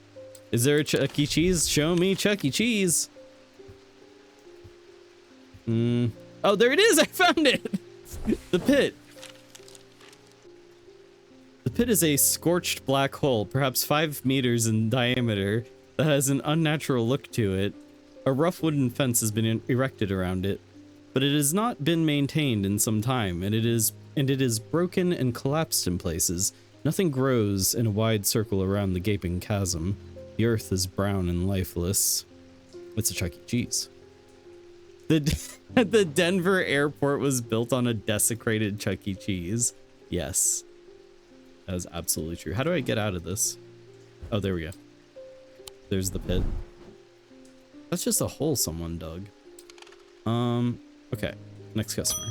Is there a Chuck E. Cheese? Show me Chuck E. Cheese. Oh, there it is. I found it. The pit. The pit is a scorched black hole, perhaps 5 meters in diameter, that has an unnatural look to it. A rough wooden fence has been erected around it, but it has not been maintained in some time, and it is broken and collapsed in places. Nothing grows in a wide circle around the gaping chasm. The earth is brown and lifeless. It's a Chuck E. Cheese. The Denver airport was built on a desecrated Chuck E. Cheese. Yes. That is absolutely true. How do I get out of this? Oh, there we go. There's the pit. That's just a hole someone dug. Okay. Next customer.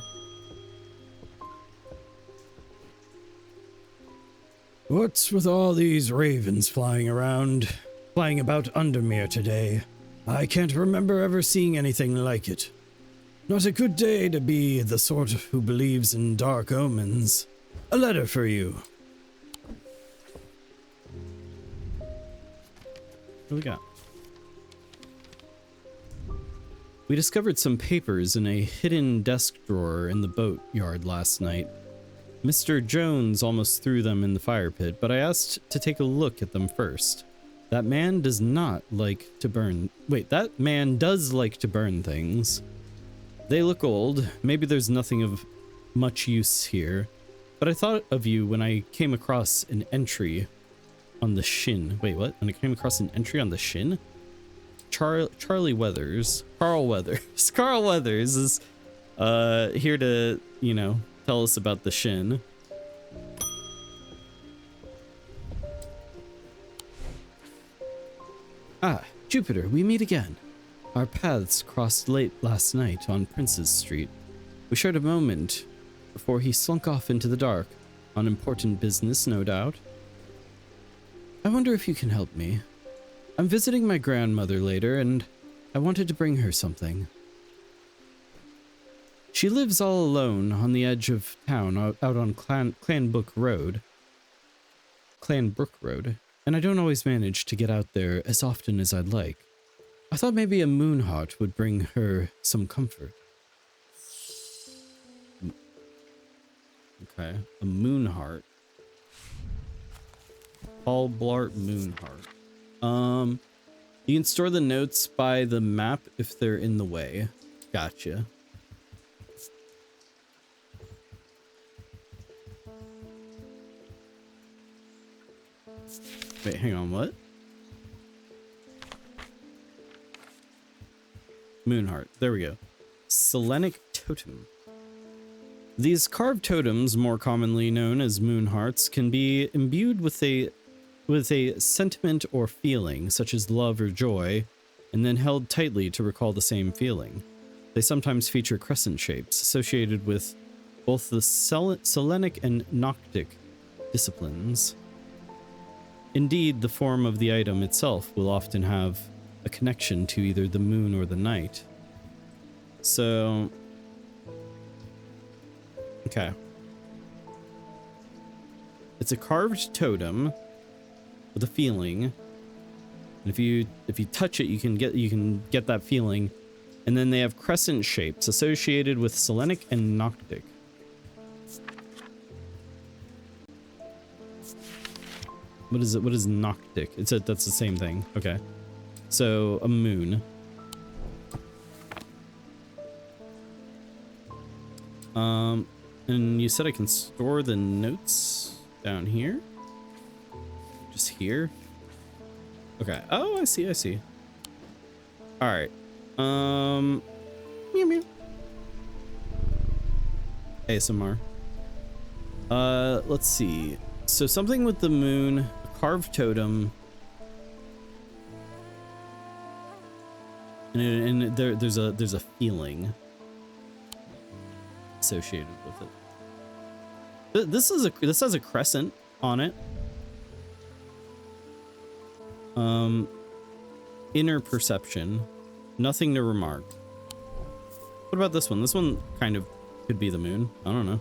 What's with all these ravens flying about Undermere today? I can't remember ever seeing anything like it. Not a good day to be the sort who believes in dark omens. A letter for you. What do we got? We discovered some papers in a hidden desk drawer in the boat yard last night. Mr. Jones almost threw them in the fire pit, but I asked to take a look at them first. That man does not like to burn... Wait, that man does like to burn things. They look old. Maybe there's nothing of much use here. But I thought of you when I came across an entry on the shin. Wait, what? When I came across an entry on the shin? Carl Weathers is here to, you know, tell us about the shin. Ah, Jupiter, we meet again. Our paths crossed late last night on Prince's Street. We shared a moment before he slunk off into the dark, on important business, no doubt. I wonder if you can help me. I'm visiting my grandmother later, and I wanted to bring her something. She lives all alone on the edge of town, out on Clanbrook Road, and I don't always manage to get out there as often as I'd like. I thought maybe a moon heart would bring her some comfort. Okay, a moon heart. Paul Blart moon heart. You can store the notes by the map if they're in the way. Gotcha. Wait, hang on, what? Moonheart. There we go. Selenic totem. These carved totems, more commonly known as moonhearts, can be imbued with a sentiment or feeling, such as love or joy, and then held tightly to recall the same feeling. They sometimes feature crescent shapes associated with both the Selenic and Noctic disciplines. Indeed, the form of the item itself will often have a connection to either the moon or the night. So, okay. It's a carved totem with a feeling. And if you touch it, you can get that feeling. And then they have crescent shapes associated with Selenic and Noctic. What is it? What is Noctic? That's the same thing. Okay. So a moon. And you said I can store the notes down here? Just here? Okay. Oh, I see. All right. Meow meow. ASMR. Let's see. So something with the moon, a carved totem, and there's a feeling associated with it. This has a crescent on it. Inner perception, nothing to remark. What about this one? This one kind of could be the moon. I don't know.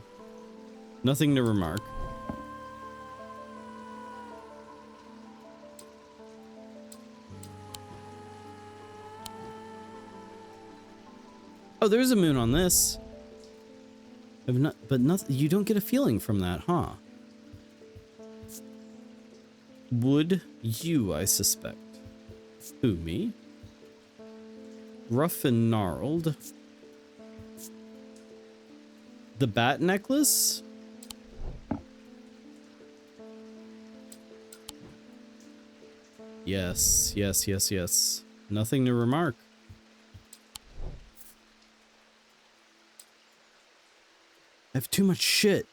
Nothing to remark. Oh, there's a moon on this. But nothing. You don't get a feeling from that, huh? Would you? I suspect. Who, me? Rough and gnarled. The bat necklace? Yes. Nothing to remark. I have too much shit.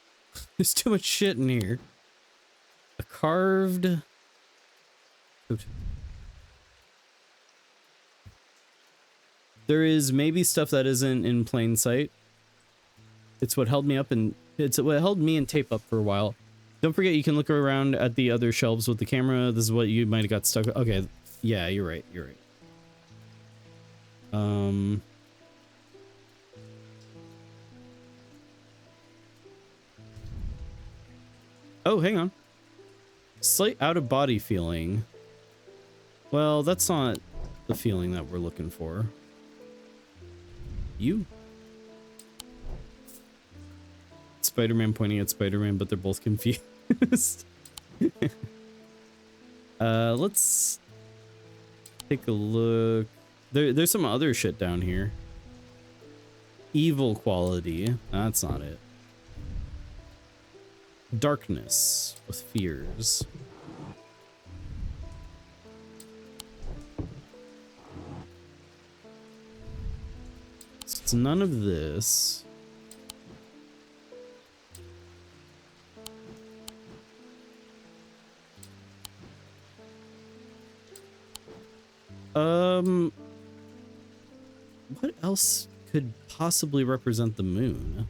There's too much shit in here. A carved totem. There is maybe stuff that isn't in plain sight. It's what held me up and it's what held me in tape up for a while. Don't forget you can look around at the other shelves with the camera. This is what you might have got stuck. Okay, yeah, you're right. Oh, hang on. Slight out-of-body feeling. Well, that's not the feeling that we're looking for. You? Spider-Man pointing at Spider-Man, but they're both confused. Let's take a look. There's some other shit down here. Evil quality. That's not it. Darkness with fears. So it's none of this. What else could possibly represent the moon?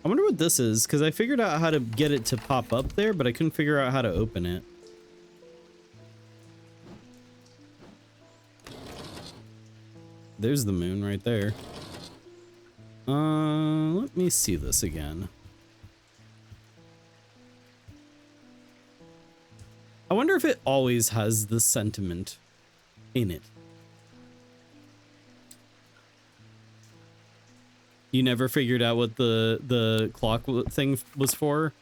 I wonder what this is, because I figured out how to get it to pop up there, but I couldn't figure out how to open it. There's the moon right there. Let me see this again. I wonder if it always has the sentiment in it. You never figured out what the clock thing was for?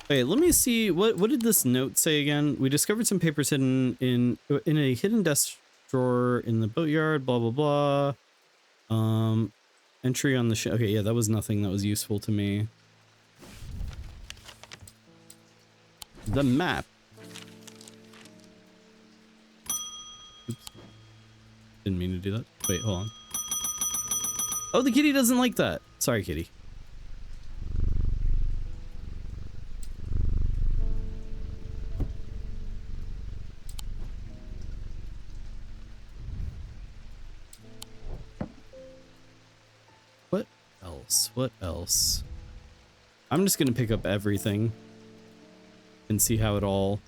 Wait, let me see. What did this note say again? We discovered some papers hidden in a hidden desk drawer in the boatyard. Blah blah blah. Entry on the ship. Okay, yeah, that was nothing that was useful to me. The map. Oops. Didn't mean to do that. Wait, hold on. Oh, the kitty doesn't like that. Sorry, kitty. What else? I'm just gonna pick up everything and see how it all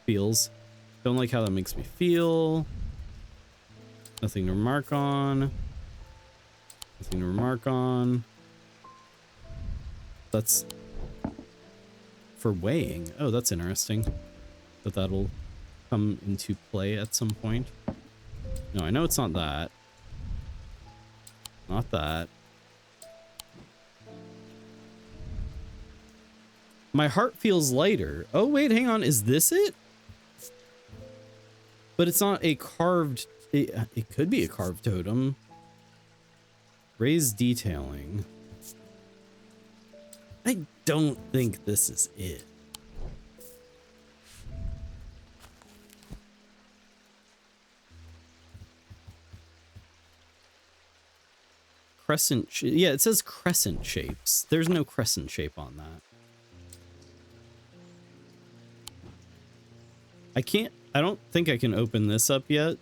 feels. Don't like how that makes me feel. Nothing to remark on. Nothing to remark on. That's for weighing. Oh, that's interesting. That'll come into play at some point. No, I know it's not that. Not that. My heart feels lighter. Oh, wait, hang on. Is this it? But it's not a carved... It could be a carved totem. Raised detailing. I don't think this is it. Crescent... Yeah, it says crescent shapes. There's no crescent shape on that. I don't think I can open this up yet,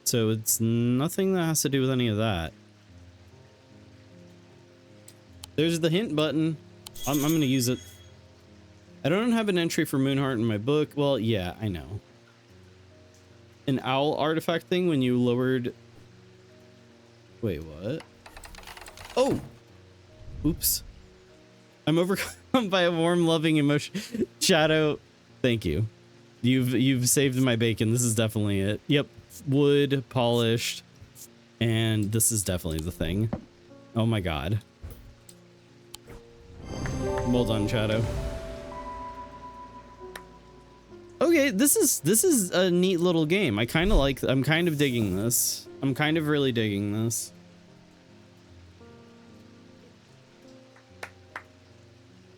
so it's nothing that has to do with any of that. There's the hint button. I'm gonna use it. I don't have an entry for Moonheart in my book. Well, yeah, I know. An owl artifact thing when you lowered... Wait, what? Oh! Oops. I'm overcome by a warm, loving emotion. Shadow, thank you. You've saved my bacon. This is definitely it. Yep. Wood, polished. And this is definitely the thing. Oh my god. Well done, Shadow. Okay, this is a neat little game. I'm kind of digging this. I'm kind of really digging this.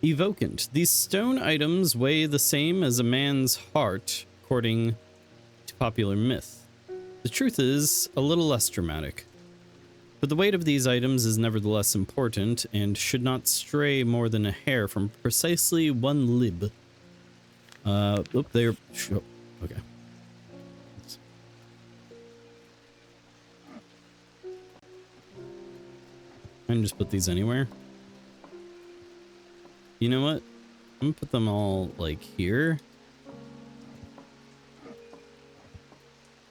Evocant. These stone items weigh the same as a man's heart, according to popular myth. The truth is a little less dramatic. But the weight of these items is nevertheless important and should not stray more than a hair from precisely one lib. They're... Okay. I can just put these anywhere. You know what? I'm gonna put them all like here.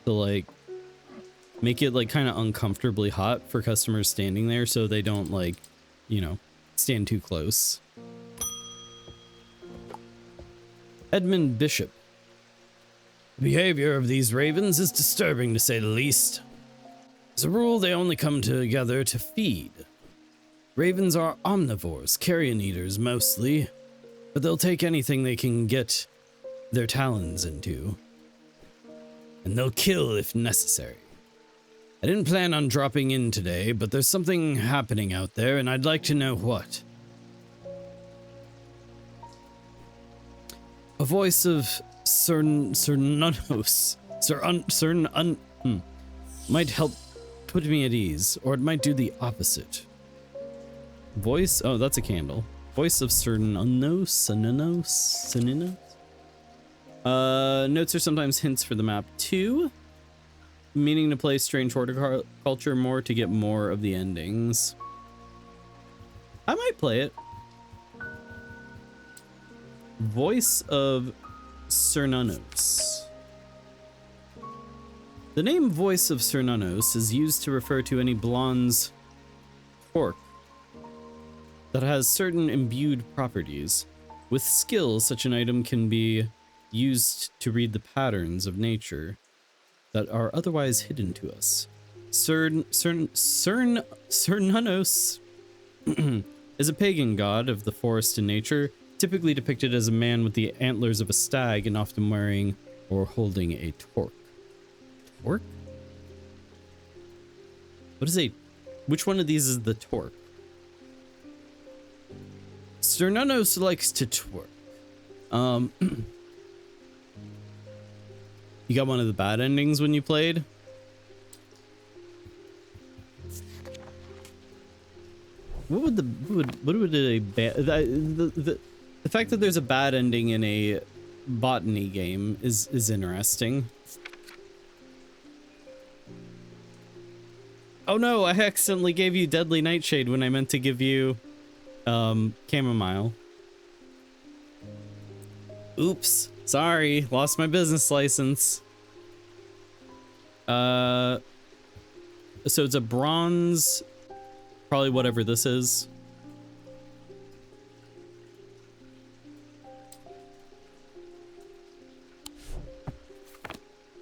To like make it like kind of uncomfortably hot for customers standing there so they don't like, you know, stand too close. Edmund Bishop. The behavior of these ravens is disturbing to say the least. As a rule, they only come together to feed. Ravens are omnivores, carrion eaters mostly, but they'll take anything they can get their talons into. And they'll kill if necessary. I didn't plan on dropping in today, but there's something happening out there, and I'd like to know what. A voice of Cernunos might help put me at ease, or it might do the opposite. Voice? Oh, that's a candle. Voice of Cernunos. Notes are sometimes hints for the map too. Meaning to play strange horticulture more to get more of the endings. I might play it. Voice of Cernunos. The name Voice of Cernunos is used to refer to any bronze torque that has certain imbued properties. With skill, such an item can be used to read the patterns of nature that are otherwise hidden to us. Cernunos is a pagan god of the forest and nature, typically depicted as a man with the antlers of a stag and often wearing or holding a torque. Torque? What is a... Which one of these is the torque? Cernunos likes to twerk. You got one of the bad endings when you played? What would a bad... The fact that there's a bad ending in a botany game is interesting. Oh no, I accidentally gave you Deadly Nightshade when I meant to give you Chamomile. Oops, sorry, lost my business license. So it's a bronze, probably whatever this is.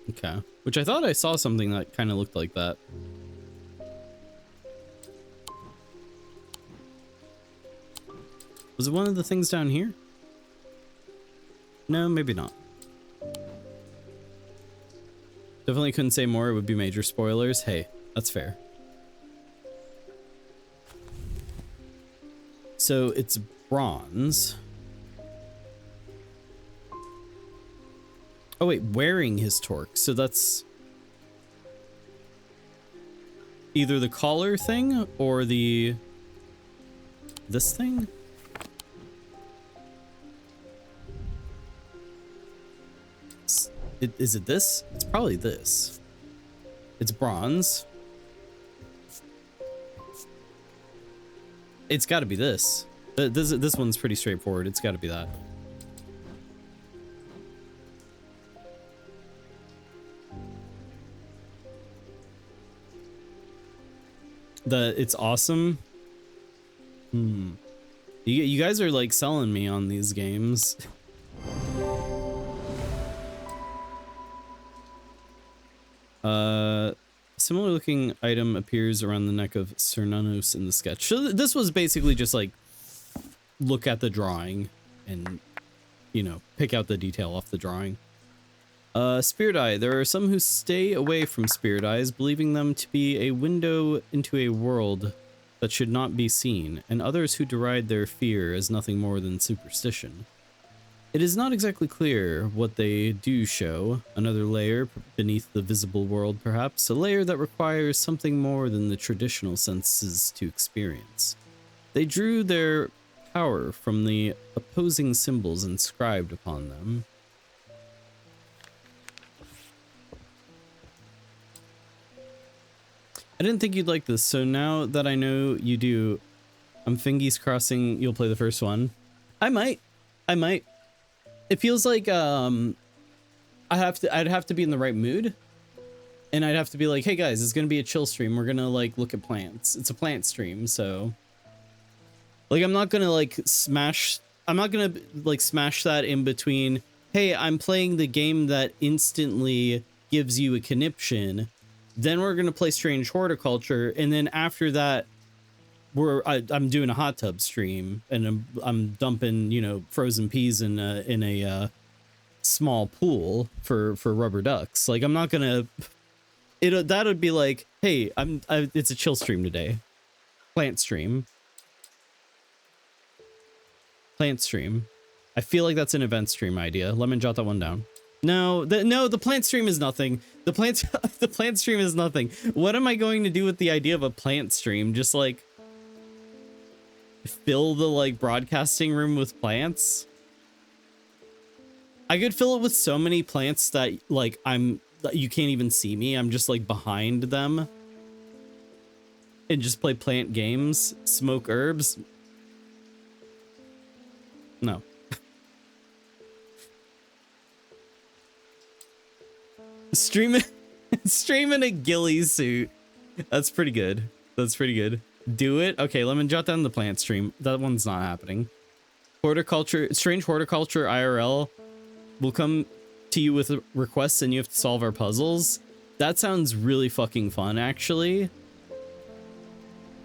Okay, which I thought I saw something that kind of looked like that. Was it one of the things down here? No, maybe not. Definitely couldn't say more, it would be major spoilers. Hey, that's fair. So it's bronze. Oh wait, wearing his torque. So that's either the collar thing or this thing? Is it this? It's probably this. It's bronze. It's got to be this. This one's pretty straightforward. It's got to be that. It's awesome. You guys are like selling me on these games. Similar looking item appears around the neck of Cernunos in the sketch. So this was basically just like look at the drawing and, you know, pick out the detail off the drawing. Spirit Eye. There are some who stay away from Spirit Eyes, believing them to be a window into a world that should not be seen, and others who deride their fear as nothing more than superstition. It is not exactly clear what they do show, another layer beneath the visible world perhaps, a layer that requires something more than the traditional senses to experience. They drew their power from the opposing symbols inscribed upon them. I didn't think you'd like this, so now that I know you do, I'm fingers crossing you'll play the first one. I might. It feels like I'd have to be in the right mood, and I'd have to be like, hey guys, it's gonna be a chill stream. We're gonna like look at plants. It's a plant stream, so like I'm not gonna like smash that in between. Hey, I'm playing the game that instantly gives you a conniption. Then we're gonna play Strange Horticulture, and then after that, I'm doing a hot tub stream, and I'm dumping, you know, frozen peas in a small pool for rubber ducks. Like I'm not gonna. That would be like, hey, it's a chill stream today, plant stream. Plant stream. I feel like that's an event stream idea. Let me jot that one down. No, the plant stream is nothing. The plant stream is nothing. What am I going to do with the idea of a plant stream? Just like fill the like broadcasting room with plants? I could fill it with so many plants that like you can't even see me. I'm just like behind them. And just play plant games, smoke herbs. No. Streaming a ghillie suit. That's pretty good. That's pretty good. Do it. Okay, let me jot down the plant stream. That one's not happening. Horticulture, Strange Horticulture IRL will come to you with requests and you have to solve our puzzles. That sounds really fucking fun, actually.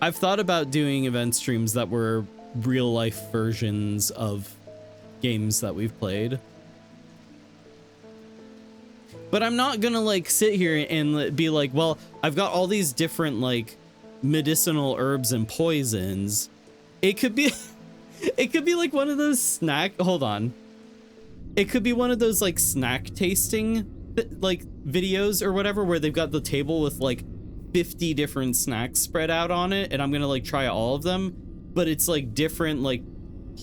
I've thought about doing event streams that were real life versions of games that we've played. But I'm not gonna like sit here and be like, well, I've got all these different like medicinal herbs and poisons. It could be like one of those hold on. It could be one of those like snack tasting like videos or whatever, where they've got the table with like 50 different snacks spread out on it, and I'm gonna like try all of them, but it's like different like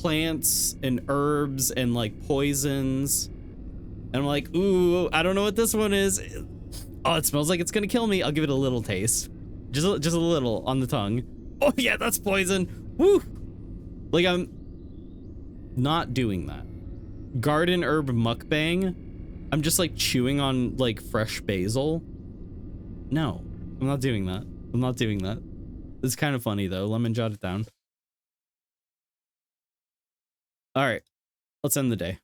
plants and herbs and like poisons. And I'm like, ooh, I don't know what this one is. Oh, it smells like it's gonna kill me. I'll give it a little taste. Just a little on the tongue. Oh yeah, that's poison. Woo! Like I'm not doing that. Garden herb mukbang. I'm just like chewing on like fresh basil. No, I'm not doing that. I'm not doing that. It's kind of funny though. Let me jot it down. All right, let's end the day.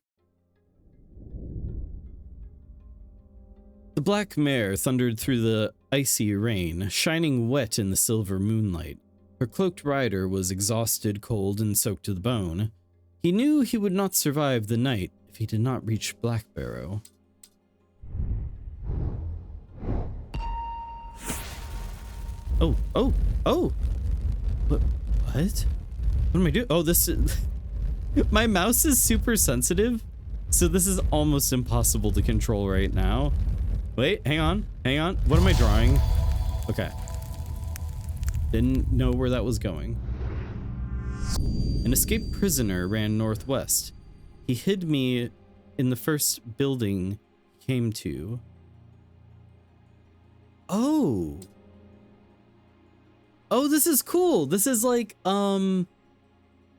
The black mare thundered through the icy rain, shining wet in the silver moonlight. Her cloaked rider was exhausted, cold, and soaked to the bone. He knew he would not survive the night if he did not reach Blackbarrow. Oh! What? What am I doing? Oh, this is... My mouse is super sensitive, so this is almost impossible to control right now. Wait, hang on. What am I drawing? Okay. Didn't know where that was going. An escaped prisoner ran northwest. He hid me in the first building he came to. Oh, this is cool. This is like, so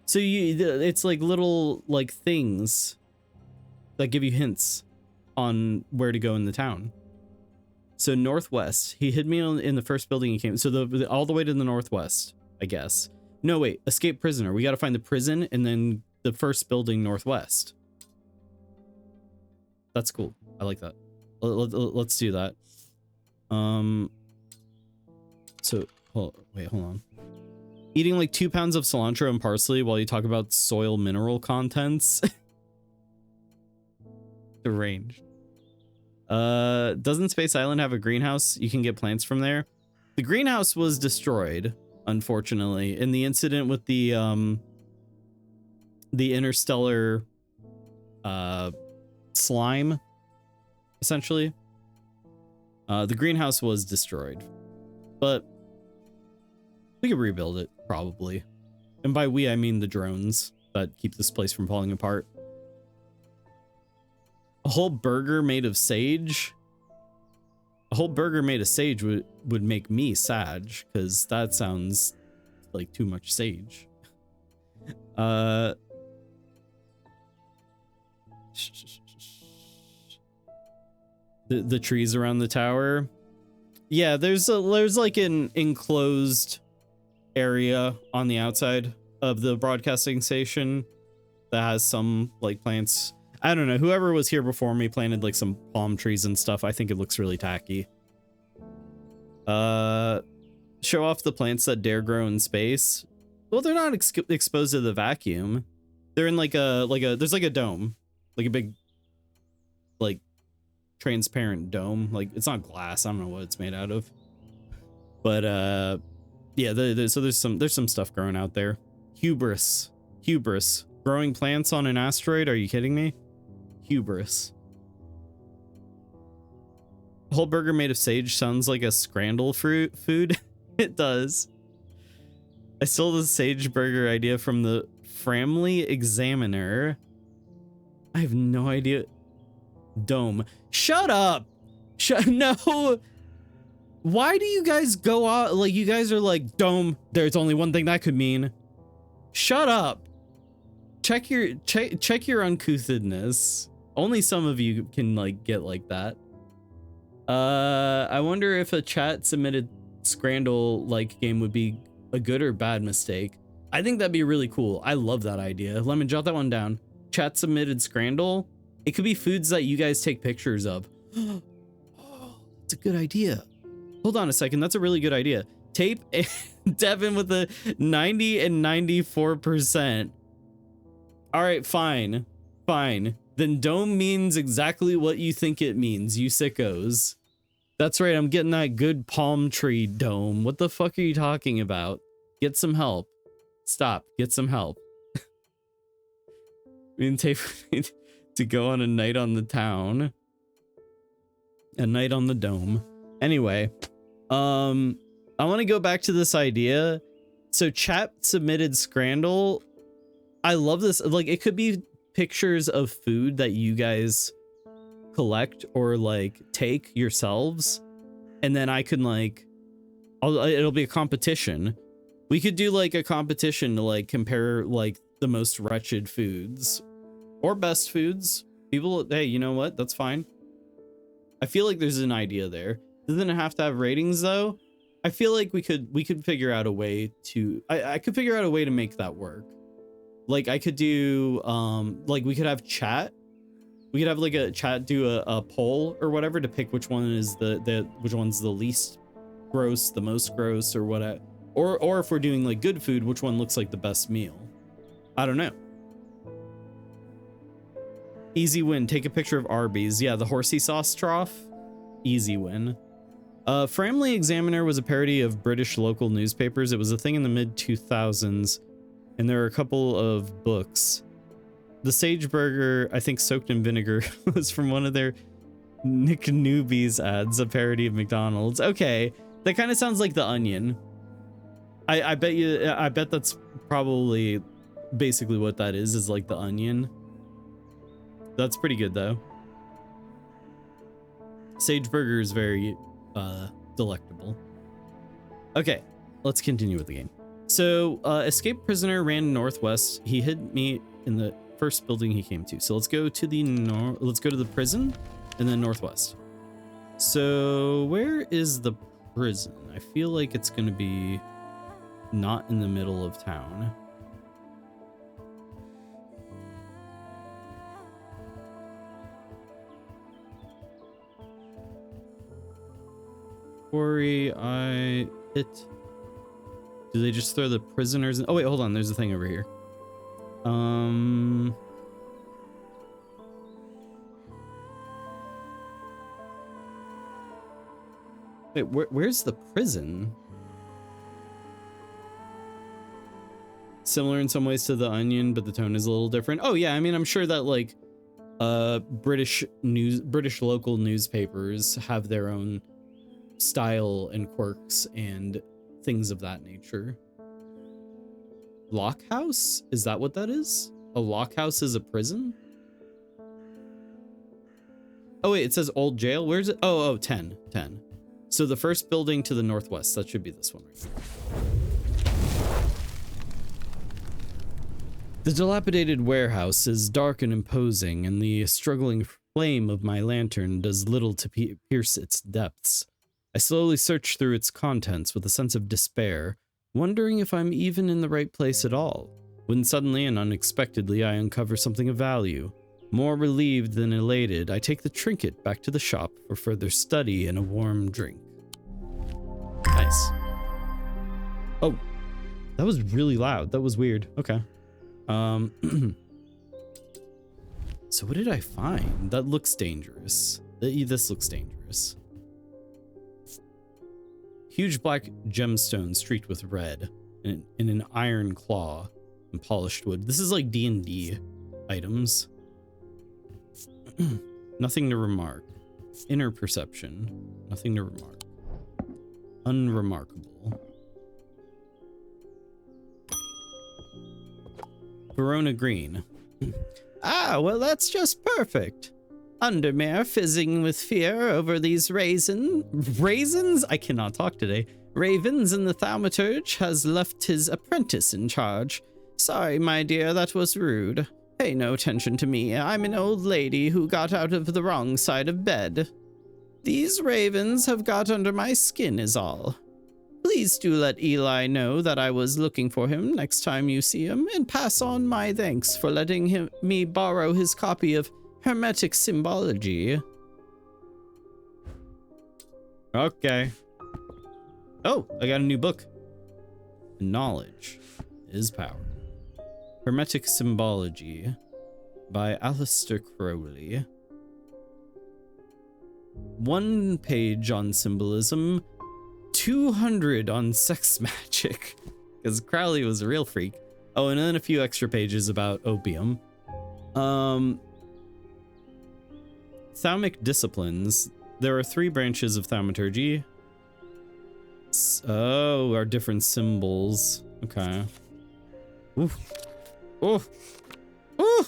it's like little like things that give you hints on where to go in the town. So northwest, he hid me in the first building he came. So all the way to the northwest, I guess. No, wait, escaped prisoner. We got to find the prison and then the first building northwest. That's cool. I like that. Let's do that. So wait, hold on. Eating like 2 pounds of cilantro and parsley while you talk about soil mineral contents. Deranged. Doesn't Space Island have a greenhouse? You can get plants from there. The greenhouse was destroyed, unfortunately, in the incident with the interstellar slime, essentially. The greenhouse was destroyed, but we could rebuild it, probably. And by we, I mean the drones that keep this place from falling apart. A whole burger made of sage? A whole burger made of sage would make me sad, because that sounds like too much sage. The trees around the tower. Yeah, there's like an enclosed area on the outside of the broadcasting station that has some like plants. I don't know, whoever was here before me planted like some palm trees and stuff. I think it looks really tacky. Show off the plants that dare grow in space. Well, they're not exposed to the vacuum. They're in like a there's like a dome, like a big like transparent dome. Like it's not glass. I don't know what it's made out of, but yeah, so there's some stuff growing out there. Hubris growing plants on an asteroid. Are you kidding me? Hubris. Whole burger made of sage sounds like a scrandle fruit food. It does. I stole the sage burger idea from the Family Examiner. I have no idea. Dome. Shut up. No. Why do you guys go out? Like, you guys are like, dome. There's only one thing that could mean. Shut up. Check your uncouthedness. Only some of you can like get like that. I wonder if a chat submitted Scrandle like game would be a good or bad mistake. I think that'd be really cool. I love that idea. Let me jot that one down. Chat submitted Scrandle. It could be foods that you guys take pictures of. Oh, that's a good idea. Hold on a second. That's a really good idea. Tape Devin with the 90 and 94%. All right, fine. Then dome means exactly what you think it means, you sickos. That's right, I'm getting that good palm tree dome. What the fuck are you talking about? Get some help. Stop, get some help. We can take to go on a night on the town. A night on the dome. Anyway, I want to go back to this idea. So chat submitted Scrandle. I love this. Like, it could be pictures of food that you guys collect or like take yourselves, and then I can like it'll be a competition. We could do like a competition to like compare like the most wretched foods or best foods. People, hey, you know what, that's fine. I feel like there's an idea there. Doesn't have to have ratings though. I feel like we could figure out a way to I could figure out a way to make that work. Like I could do like we could have chat. We could have like a chat do a poll or whatever to pick which one is which one's the least gross, the most gross, or what. Or if we're doing like good food, which one looks like the best meal. I don't know. Easy win. Take a picture of Arby's. Yeah, the horsey sauce trough. Easy win. Family Examiner was a parody of British local newspapers. It was a thing in the mid-2000s, and there are a couple of books. The Sage Burger, I think soaked in vinegar, was from one of their Nick Newbies ads, a parody of McDonald's. Okay, that kind of sounds like The Onion. I bet that's probably basically what that is like The Onion. That's pretty good though. Sage Burger is very delectable. Okay, let's continue with the game. So escaped prisoner ran northwest. He hid me in the first building he came to. So let's go to the prison and then northwest. So where is the prison? I feel like it's going to be not in the middle of town. Quarry, do they just throw the prisoners in? Oh wait, hold on, there's a thing over here. Wait, where's the prison? Similar in some ways to The Onion, but the tone is a little different. Oh yeah, I mean, I'm sure that like British local newspapers have their own style and quirks and things of that nature. Lockhouse? Is that what that is? A lockhouse is a prison? Oh wait, it says old jail. Where's it? Oh, 10. So the first building to the northwest, that should be this one right here. The dilapidated warehouse is dark and imposing, and the struggling flame of my lantern does little to pierce its depths. I slowly search through its contents with a sense of despair, wondering if I'm even in the right place at all, when suddenly and unexpectedly I uncover something of value. More relieved than elated, I take the trinket back to the shop for further study and a warm drink. Nice. Oh, that was really loud. That was weird. Okay. So what did I find? That looks dangerous. This looks dangerous. Huge black gemstone streaked with red in an iron claw and polished wood. This is like D&D items. Nothing to remark. Inner perception. Nothing to remark. Unremarkable. Verona Green. Ah, well, that's just perfect. Undermare fizzing with fear over these raisins? I cannot talk today. Ravens, and the thaumaturge has left his apprentice in charge. Sorry, my dear, that was rude. Pay no attention to me. I'm an old lady who got out of the wrong side of bed. These ravens have got under my skin is all. Please do let Eli know that I was looking for him next time you see him, and pass on my thanks for letting me borrow his copy of Hermetic Symbology. Okay. Oh, I got a new book. Knowledge is power. Hermetic Symbology by Aleister Crowley. 1 page on symbolism, 200 on sex magic, because Crowley was a real freak. Oh, and then a few extra pages about opium. Thaumic disciplines. There are 3 branches of thaumaturgy. Oh, are different symbols. Okay. Ooh. Oh. Oh.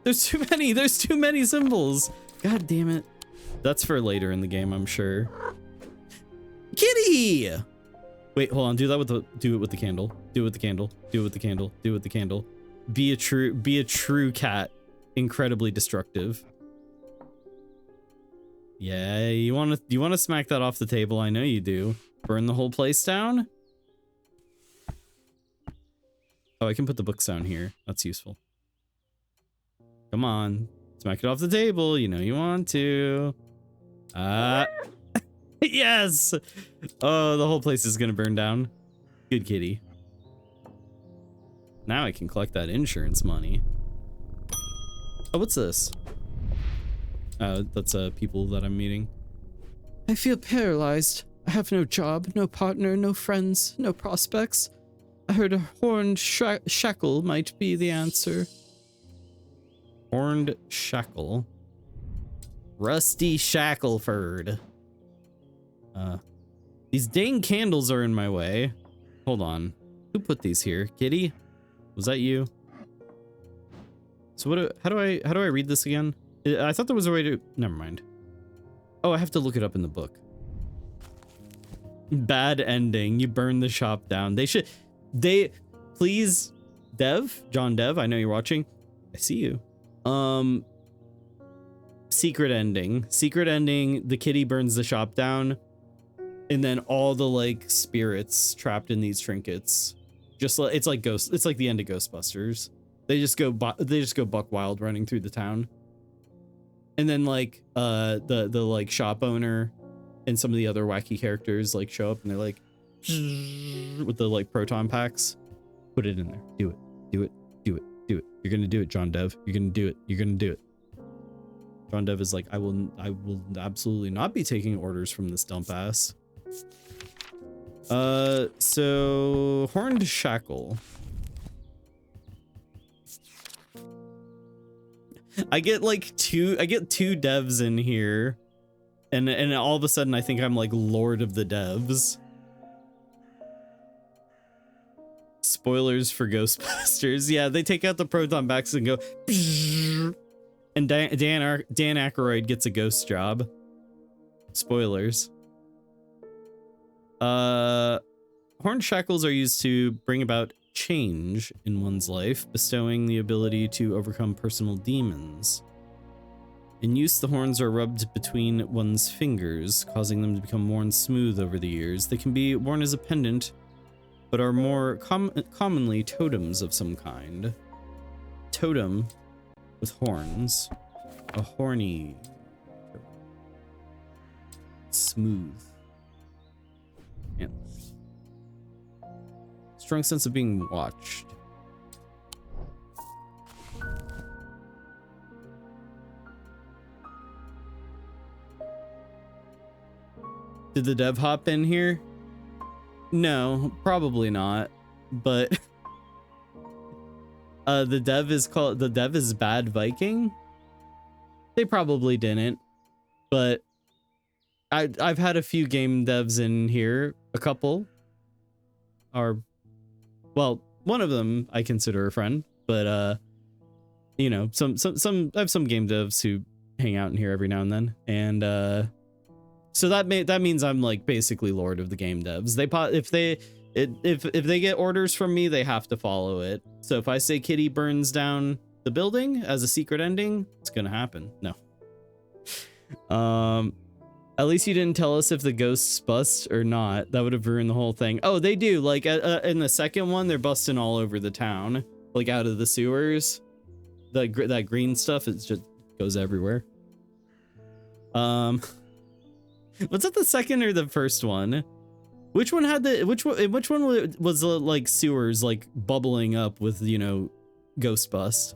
There's too many. There's too many symbols. God damn it. That's for later in the game, I'm sure. Kitty! Wait, hold on. Do it with the candle. Do it with the candle. Do it with the candle. Do it with the candle. Be a true cat. Incredibly destructive. Yeah, you want to smack that off the table. I know you do. Burn the whole place down. Oh, I can put the books down here. That's useful. Come on. Smack it off the table. You know you want to. Yes! Oh, the whole place is gonna burn down. Good kitty. Now I can collect that insurance money. Oh, what's this? That's people that I'm meeting. I feel paralyzed. I have no job, no partner, no friends, no prospects. I heard a horned shackle might be the answer. Horned shackle. Rusty Shackleford. These dang candles are in my way. Hold on. Who put these here? Kitty? Was that you? So how do I read this again? I thought there was a way to, never mind. Oh, I have to look it up in the book. Bad ending. You burn the shop down. Please, John Dev, I know you're watching. I see you. Secret ending. The kitty burns the shop down, and then all the like spirits trapped in these trinkets, just like it's like the end of Ghostbusters. They just go buck wild running through the town, and then like the like shop owner and some of the other wacky characters like show up, and they're like with the like proton packs. Put it in there. Do it. You're gonna do it, John Dev. You're gonna do it. John Dev is like, I will absolutely not be taking orders from this dump ass. So horned shackle. I get two devs in here, and all of a sudden I think I'm like Lord of the Devs. Spoilers for Ghostbusters. Yeah, they take out the proton packs and go, and Dan Aykroyd gets a ghost job. Spoilers. Horned shackles are used to bring about change in one's life, bestowing the ability to overcome personal demons. In use, the horns are rubbed between one's fingers, causing them to become worn smooth over the years. They can be worn as a pendant, but are more commonly totems of some kind. Totem with horns. A horny. Smooth. Antlers. Strong sense of being watched. Did the dev hop in here? No, probably not. But the dev is Bad Viking. They probably didn't, but I've had a few game devs in here. A couple are, well, one of them I consider a friend, but you know, some I have some game devs who hang out in here every now and then, and so that means I'm like basically lord of the game devs. If they get orders from me, they have to follow it. So if I say Kitty burns down the building as a secret ending, it's gonna happen. No. At least you didn't tell us if the ghosts bust or not. That would have ruined the whole thing. Oh, they do. Like in the second one, they're busting all over the town, like out of the sewers. That green stuff, it just goes everywhere. Was that the second or the first one? Which one had the which one was like sewers like bubbling up with, you know, ghost bust?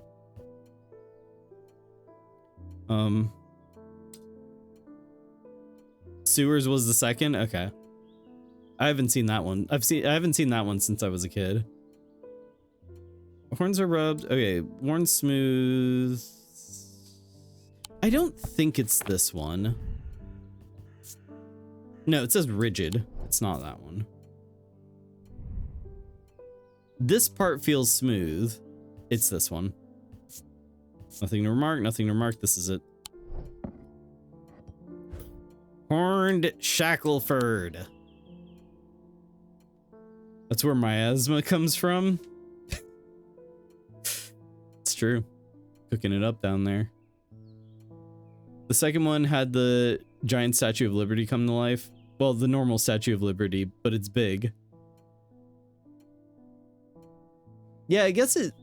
Sewers was the second. Okay, I haven't seen that one. I haven't seen that one since I was a kid. Horns are rubbed. Okay, worn smooth. I don't think it's this one. No, it says rigid. It's not that one. This part feels smooth. It's this one. Nothing to remark, nothing to remark. This is it. Horned Shackleford. That's where miasma comes from. It's true. Cooking it up down there. The second one had the giant Statue of Liberty come to life. Well, the normal Statue of Liberty, but it's big. Yeah, I guess it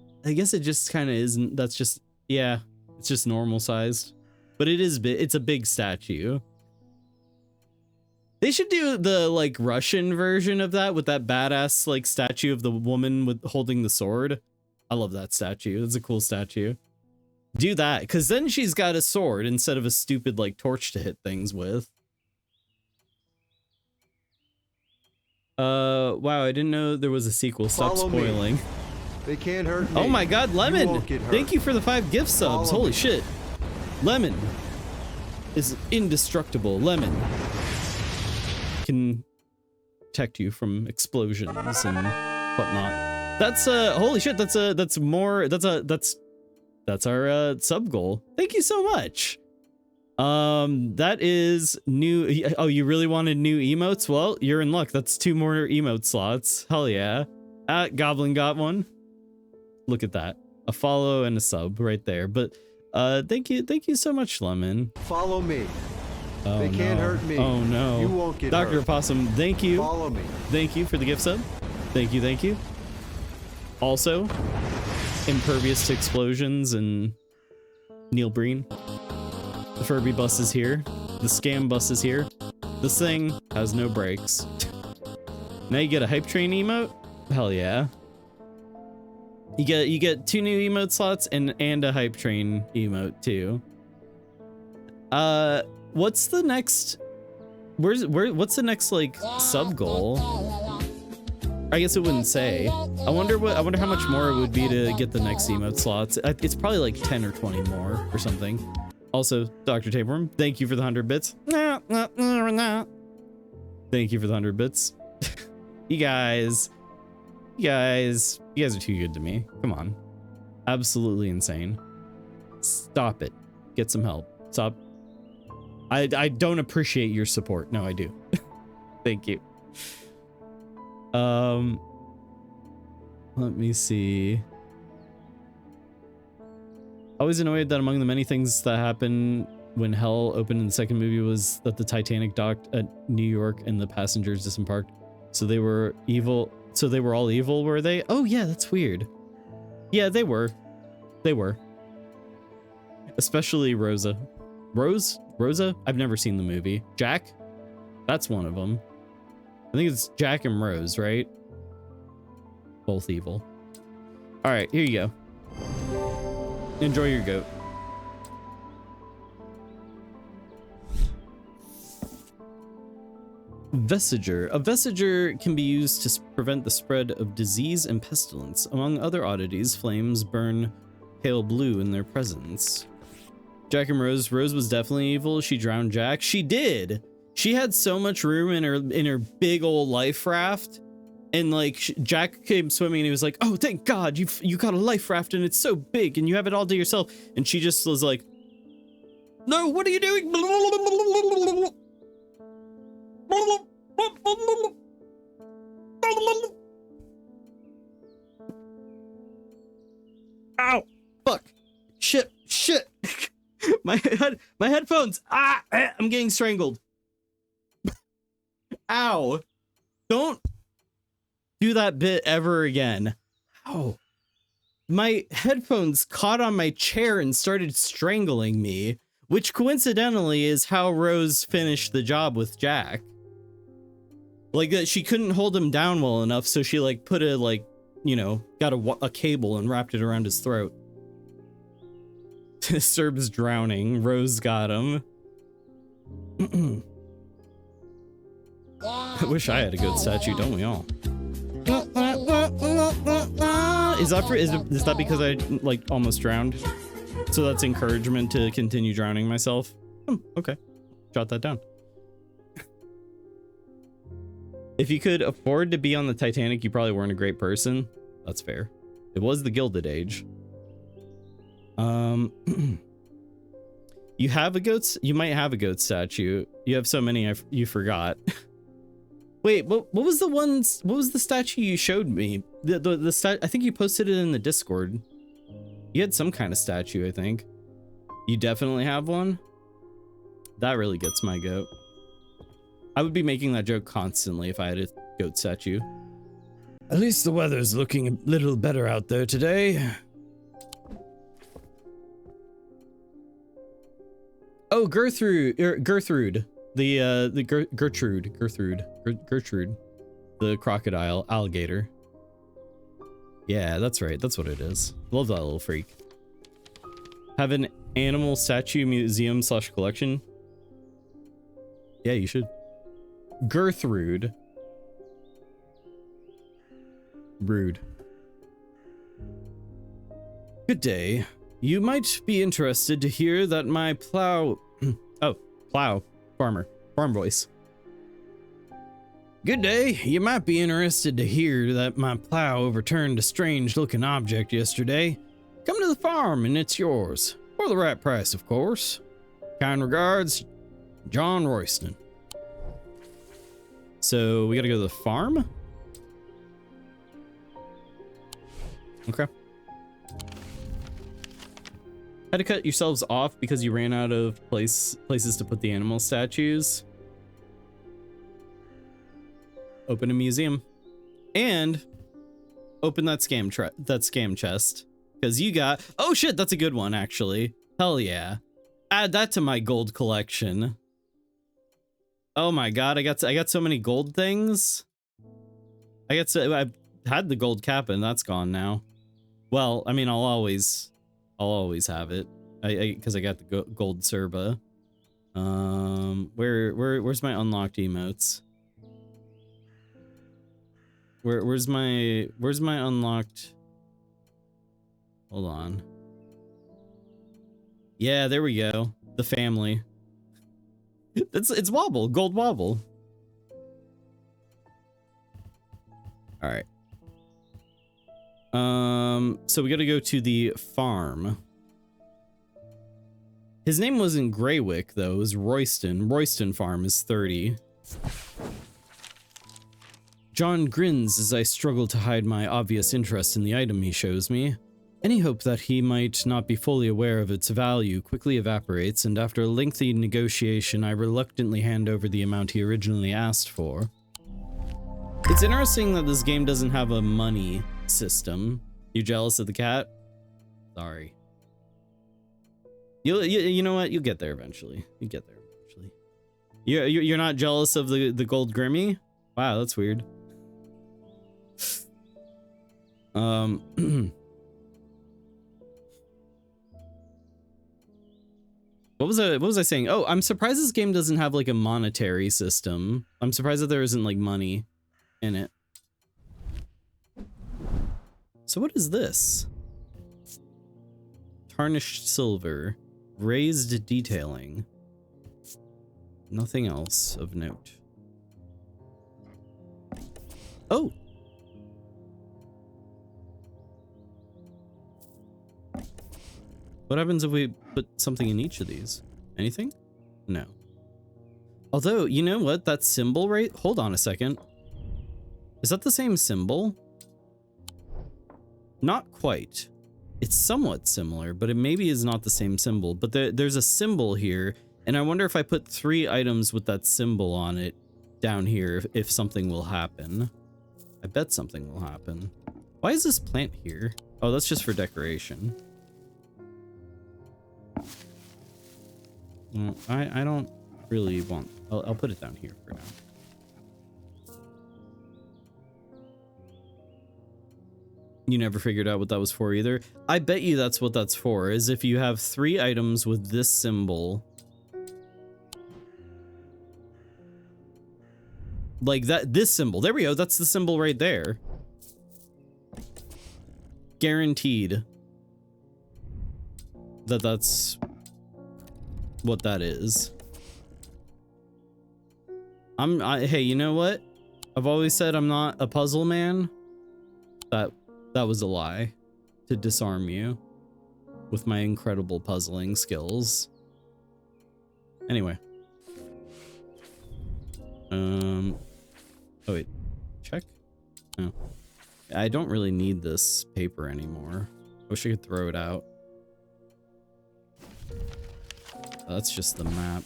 just kind of isn't. That's just, yeah, it's just normal sized, but it is big. It's a big statue. They should do the like Russian version of that with that badass like statue of the woman with holding the sword. I love that statue. It's a cool statue. Do that, because then she's got a sword instead of a stupid like torch to hit things with. Wow, I didn't know there was a sequel. Stop spoiling. Me. They can't hurt me. Oh my god, Lemon! Thank you for the 5 gift subs. Holy shit. Lemon is indestructible. Lemon can protect you from explosions and whatnot. That's holy shit, that's our sub goal. Thank you so much. That is new. Oh, you really wanted new emotes? Well, you're in luck. That's 2 more emote slots. Hell yeah. Goblin got one. Look at that. A follow and a sub right there. But thank you so much, Lemon. Follow me. Oh, they can't hurt me. Oh no. You won't get Dr. hurt. Opossum, thank you. Follow me. Thank you for the gift sub. Thank you. Also, impervious to explosions and Neil Breen. The Furby bus is here. The scam bus is here. This thing has no brakes. Now you get a hype train emote? Hell yeah. You get 2 new emote slots and a hype train emote too. What's the next what's the next like sub goal? I guess it wouldn't say. I wonder how much more it would be to get the next emote slots. It's probably like 10 or 20 more or something. Also, Dr. Tapeworm, thank you for the 100 bits. Thank you for the 100 bits. You guys are too good to me. Come on. Absolutely insane. Stop it. Get some help. Stop. I don't appreciate your support. No, I do. Thank you. Let me see. Always annoyed that among the many things that happened when Hell opened in the second movie was that the Titanic docked at New York and the passengers disembarked. So they were evil. So they were all evil, were they? Oh yeah, that's weird. Yeah, they were. They were. Especially Rosa. Rosa? I've never seen the movie. Jack? That's one of them. I think it's Jack and Rose, right? Both evil. All right, here you go. Enjoy your goat. Vesiger. A vesiger can be used to prevent the spread of disease and pestilence. Among other oddities, flames burn pale blue in their presence. Jack and Rose. Rose was definitely evil. She drowned Jack. She did. She had so much room in her big old life raft. And like Jack came swimming and he was like, "Oh, thank God you got a life raft and it's so big and you have it all to yourself." And she just was like, "No, what are you doing?" Ow! Fuck! Shit! my headphones! Ah! I'm getting strangled. Ow! Don't do that bit ever again. Ow! My headphones caught on my chair and started strangling me, which coincidentally is how Rose finished the job with Jack. Like that, she couldn't hold him down well enough, so she like put a like, you know, got a cable and wrapped it around his throat. Cerb's drowning. Rose got him. I wish I had a good statue, don't we all? Is that because I like almost drowned? So that's encouragement to continue drowning myself? Okay. Jot that down. If you could afford to be on the Titanic, you probably weren't a great person. That's fair. It was the Gilded Age. You have a goat? You might have a goat statue. You have so many you forgot. Wait, what was the statue you showed me? I think you posted it in the Discord. You had some kind of statue, I think. You definitely have one? That really gets my goat. I would be making that joke constantly if I had a goat statue. At least the weather's looking a little better out there today. Oh, Gertrude. Gertrude, the crocodile alligator. Yeah, that's right. That's what it is. Love that little freak. Have an animal statue museum / collection. Yeah, you should. Gertrude. Rude. Good day. You might be interested to hear that my plow... oh, plow. Farmer. Farm voice. Good day. You might be interested to hear that my plow overturned a strange-looking object yesterday. Come to the farm and it's yours. For the right price, of course. Kind regards, John Royston. So, we gotta go to the farm? Okay. Had to cut yourselves off because you ran out of places to put the animal statues. Open a museum. And open that scam chest. Because you got... Oh shit, that's a good one, actually. Hell yeah. Add that to my gold collection. Oh my god, I got so many gold things. I had the gold cap and that's gone now. Well, I mean, I'll always have it. Because I got the gold Cerba. Where's my unlocked emotes? Where's my unlocked? Hold on. Yeah, there we go. The family. It's Wobble, gold Wobble. All right. So we got to go to the farm. His name wasn't Greywick though, it was Royston. Royston Farm is 30. John grins as I struggle to hide my obvious interest in the item he shows me. Any hope that he might not be fully aware of its value quickly evaporates, and after a lengthy negotiation, I reluctantly hand over the amount he originally asked for. It's interesting that this game doesn't have a money system. You jealous of the cat? Sorry. You know what? You'll get there eventually. You get there eventually. You're not jealous of the gold Grimmy? Wow, that's weird. What was I saying? Oh, I'm surprised this game doesn't have like a monetary system. I'm surprised that there isn't like money in it. So what is this? Tarnished silver, raised detailing. Nothing else of note. Oh. What happens if we put something in each of these? Anything? No. Although, you know what? That symbol right? Hold on a second. Is that the same symbol? Not quite. It's somewhat similar, but it maybe is not the same symbol. But there's a symbol here, and I wonder if I put 3 items with that symbol on it down here, if something will happen. I bet something will happen. Why is this plant here? Oh, that's just for decoration. Well, I don't really want... I'll put it down here for now. You never figured out what that was for either? I bet you that's what that's for, is if you have 3 items with this symbol. Like that, this symbol. There we go, that's the symbol right there. Guaranteed that that's what that is. Hey, you know what? I've always said I'm not a puzzle man. That was a lie to disarm you with my incredible puzzling skills. Anyway. Oh wait, check? No. I don't really need this paper anymore. I wish I could throw it out. That's just the map.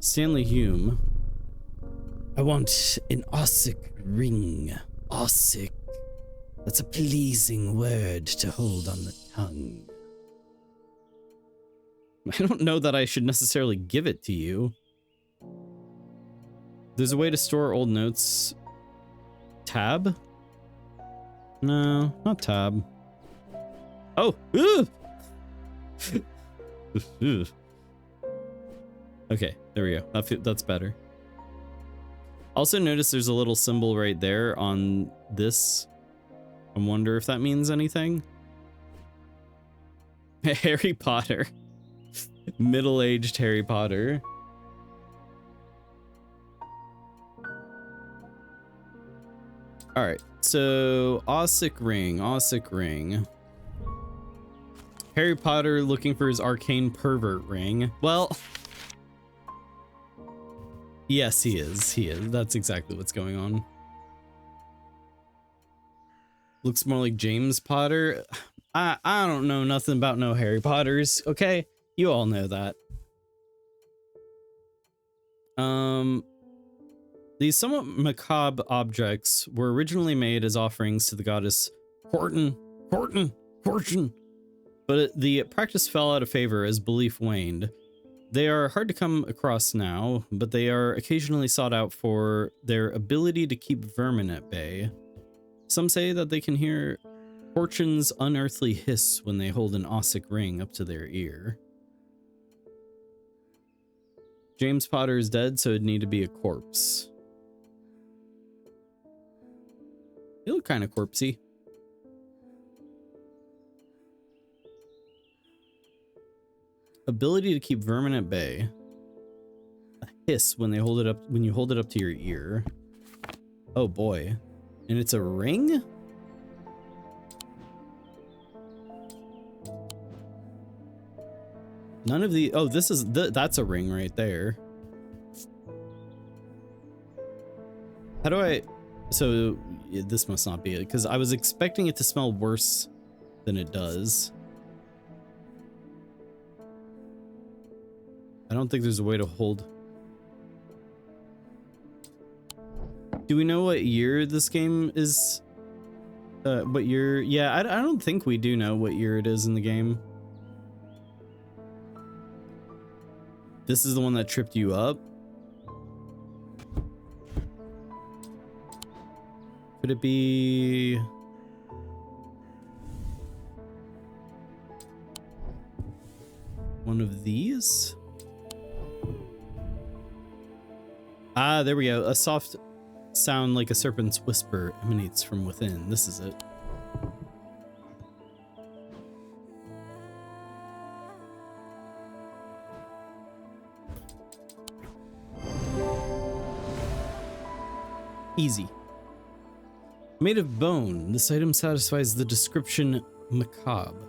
Stanley Hume. I want an Ossic ring. Ossic. That's a pleasing word to hold on the tongue. I don't know that I should necessarily give it to you. There's a way to store old notes. Tab? No, not tab. Oh! Okay, there we go. That's better. Also notice there's a little symbol right there on this. I wonder if that means anything. Harry Potter. Middle-aged Harry Potter. Alright, so Ossic ring. Harry Potter looking for his arcane pervert ring. Well... yes, he is. That's exactly what's going on. Looks more like James Potter. I don't know nothing about no Harry Potters, okay? You all know that. These somewhat macabre objects were originally made as offerings to the goddess Fortune. But the practice fell out of favor as belief waned. They are hard to come across now, but they are occasionally sought out for their ability to keep vermin at bay. Some say that they can hear Fortune's unearthly hiss when they hold an Ossic ring up to their ear. James Potter is dead, so it'd need to be a corpse. You look kind of corpsey. Ability to keep vermin at bay. A hiss when they hold it up, when you hold it up to your ear. Oh boy. And it's a ring? None of the... oh, this is... that's a ring right there. How do I... So, this must not be it, because I was expecting it to smell worse than it does. I don't think there's a way to hold... Do we know what year this game is? What year? Yeah, I don't think we do know what year it is in the game. This is the one that tripped you up? Could it be... one of these? Ah, there we go. A soft sound like a serpent's whisper emanates from within. This is it. Easy. Made of bone, this item satisfies the description macabre.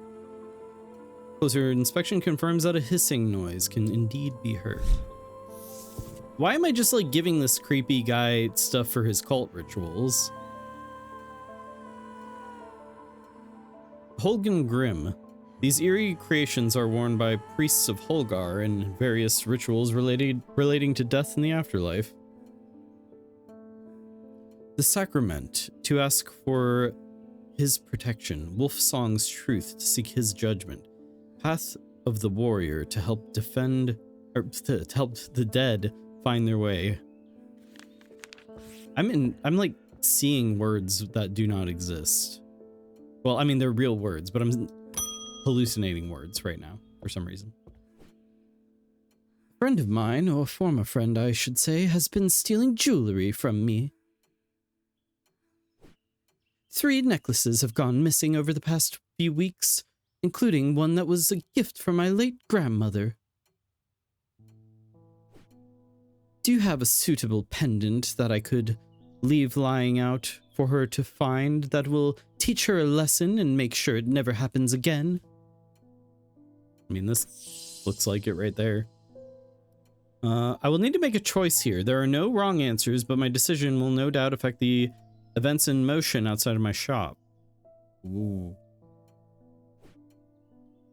Closer inspection confirms that a hissing noise can indeed be heard. Why am I just like giving this creepy guy stuff for his cult rituals? Holgen Grim. These eerie creations are worn by priests of Holgar in various rituals relating to death and the afterlife. The Sacrament, to ask for his protection. Wolfsong's truth, to seek his judgment. Path of the warrior, to help defend, or to help the dead find their way. I'm like seeing words that do not exist. Well, I mean, they're real words, but I'm hallucinating words right now for some reason. A friend of mine, or former friend I should say, has been stealing jewelry from me. 3 necklaces have gone missing over the past few weeks, including one that was a gift from my late grandmother. Do you have a suitable pendant that I could leave lying out for her to find that will teach her a lesson and make sure it never happens again? I mean, this looks like it right there. I will need to make a choice here. There are no wrong answers, but my decision will no doubt affect the events in motion outside of my shop. Ooh.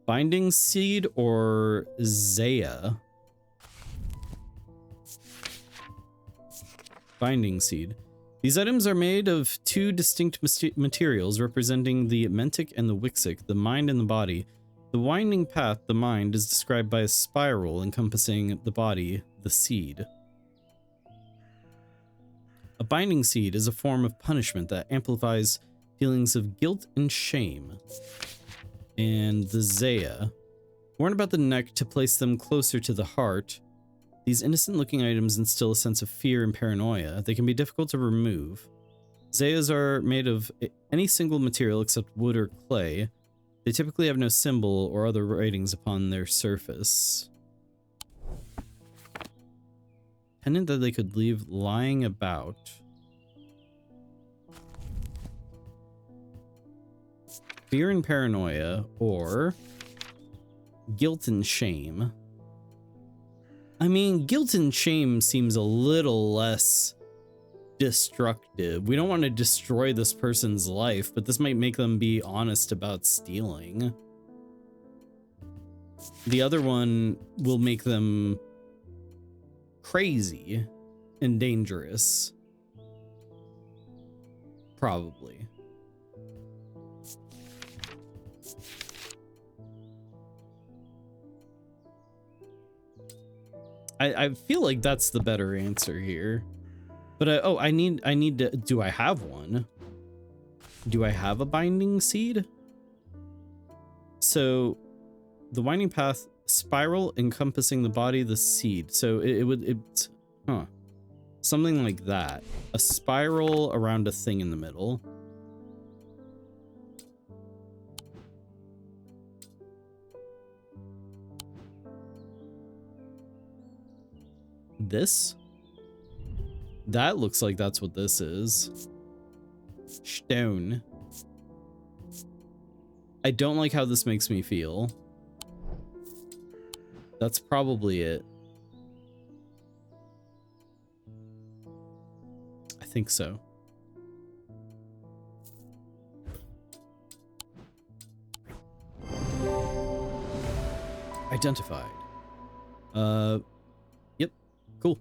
Binding Seed or Zaya? Binding Seed. These items are made of 2 distinct materials representing the Mentic and the Wixic, the mind and the body. The winding path, the mind, is described by a spiral encompassing the body, the seed. A binding seed is a form of punishment that amplifies feelings of guilt and shame. And the Zaya, worn about the neck to place them closer to the heart. These innocent-looking items instill a sense of fear and paranoia. They can be difficult to remove. Zayas are made of any single material except wood or clay. They typically have no symbol or other writings upon their surface. Pendant that they could leave lying about. Fear and paranoia, or guilt and shame. I mean, guilt and shame seems a little less destructive. We don't want to destroy this person's life, but this might make them be honest about stealing. The other one will make them crazy and dangerous. Probably. I feel like that's the better answer here. But I need to, do I have one? Do I have a binding seed? So the winding path, spiral encompassing the body, the seed. So it's something like that. A spiral around a thing in the middle. This? That looks like that's what this is. Stone. I don't like how this makes me feel. That's probably it. I think so. Identified. Yep. Cool.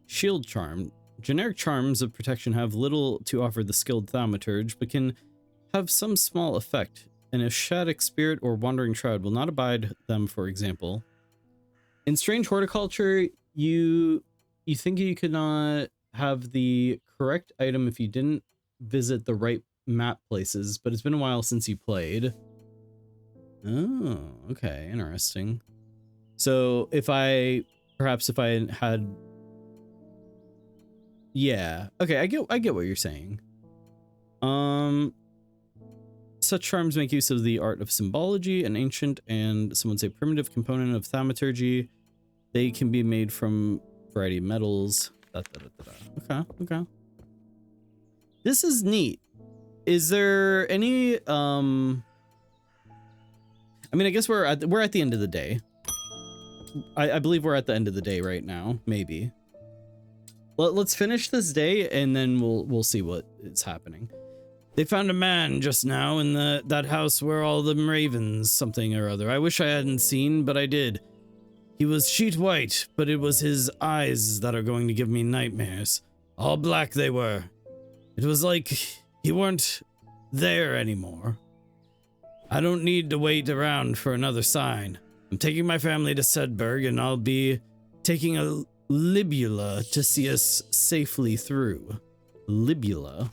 Shield charm. Generic charms of protection have little to offer the skilled thaumaturge, but can have some small effect. An Ashatic spirit or wandering shroud will not abide them, for example. In strange horticulture, you think you could not have the correct item if you didn't visit the right map places, but it's been a while since you played. Oh, okay, interesting. So if I had, yeah, okay, I get what you're saying. Such charms make use of the art of symbology, an ancient and some would say primitive component of thaumaturgy. They can be made from a variety of metals. Okay. This is neat. Is there any I mean, I guess we're at the end of the day. I believe we're at the end of the day right now, maybe. Let's finish this day and then we'll see what is happening. They found a man just now in that house where all the ravens something or other. I wish I hadn't seen, but I did. He was sheet white, but it was his eyes that are going to give me nightmares. All black they were. It was like he weren't there anymore. I don't need to wait around for another sign. I'm taking my family to Sedberg, and I'll be taking a libula to see us safely through. Libula?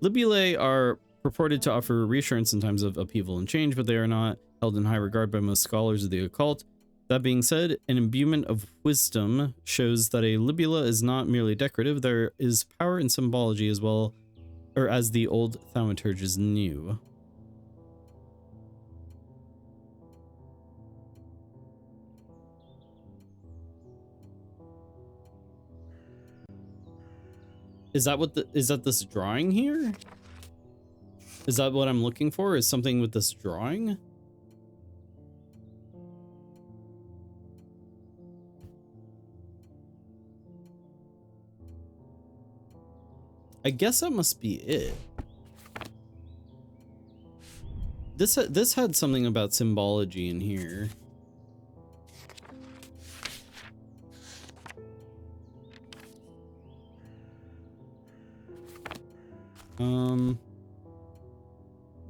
Libulae are purported to offer reassurance in times of upheaval and change, but they are not held in high regard by most scholars of the occult. That being said, an imbuement of wisdom shows that a libula is not merely decorative. There is power in symbology as well, or as the old thaumaturges knew. Is that this drawing here? Is that what I'm looking for? Is something with this drawing? I guess that must be it. This had something about symbology in here.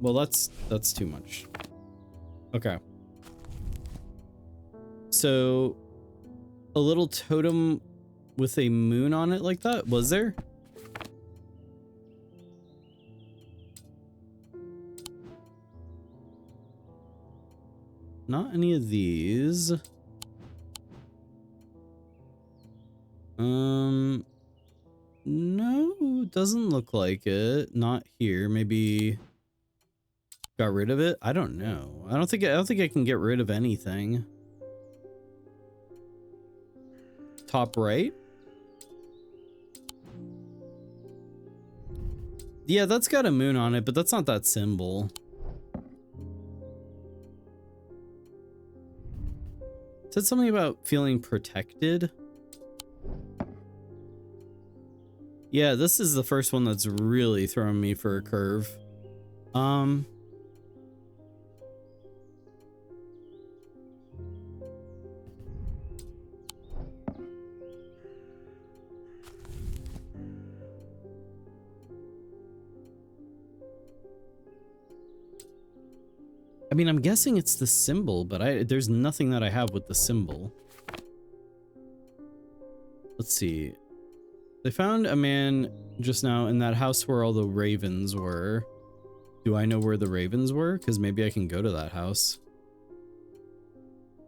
Well, that's too much. Okay. So, a little totem with a moon on it like that, was there? Not any of these. No, doesn't look like it. Not here. Maybe got rid of it. I don't know. I don't think I can get rid of anything. Top right. Yeah, that's got a moon on it, but that's not that symbol. It said something about feeling protected. Yeah, this is the first one that's really throwing me for a curve. I mean, I'm guessing it's the symbol, but there's nothing that I have with the symbol. Let's see. They found a man just now in that house where all the ravens were. Do I know where the ravens were? Because maybe I can go to that house.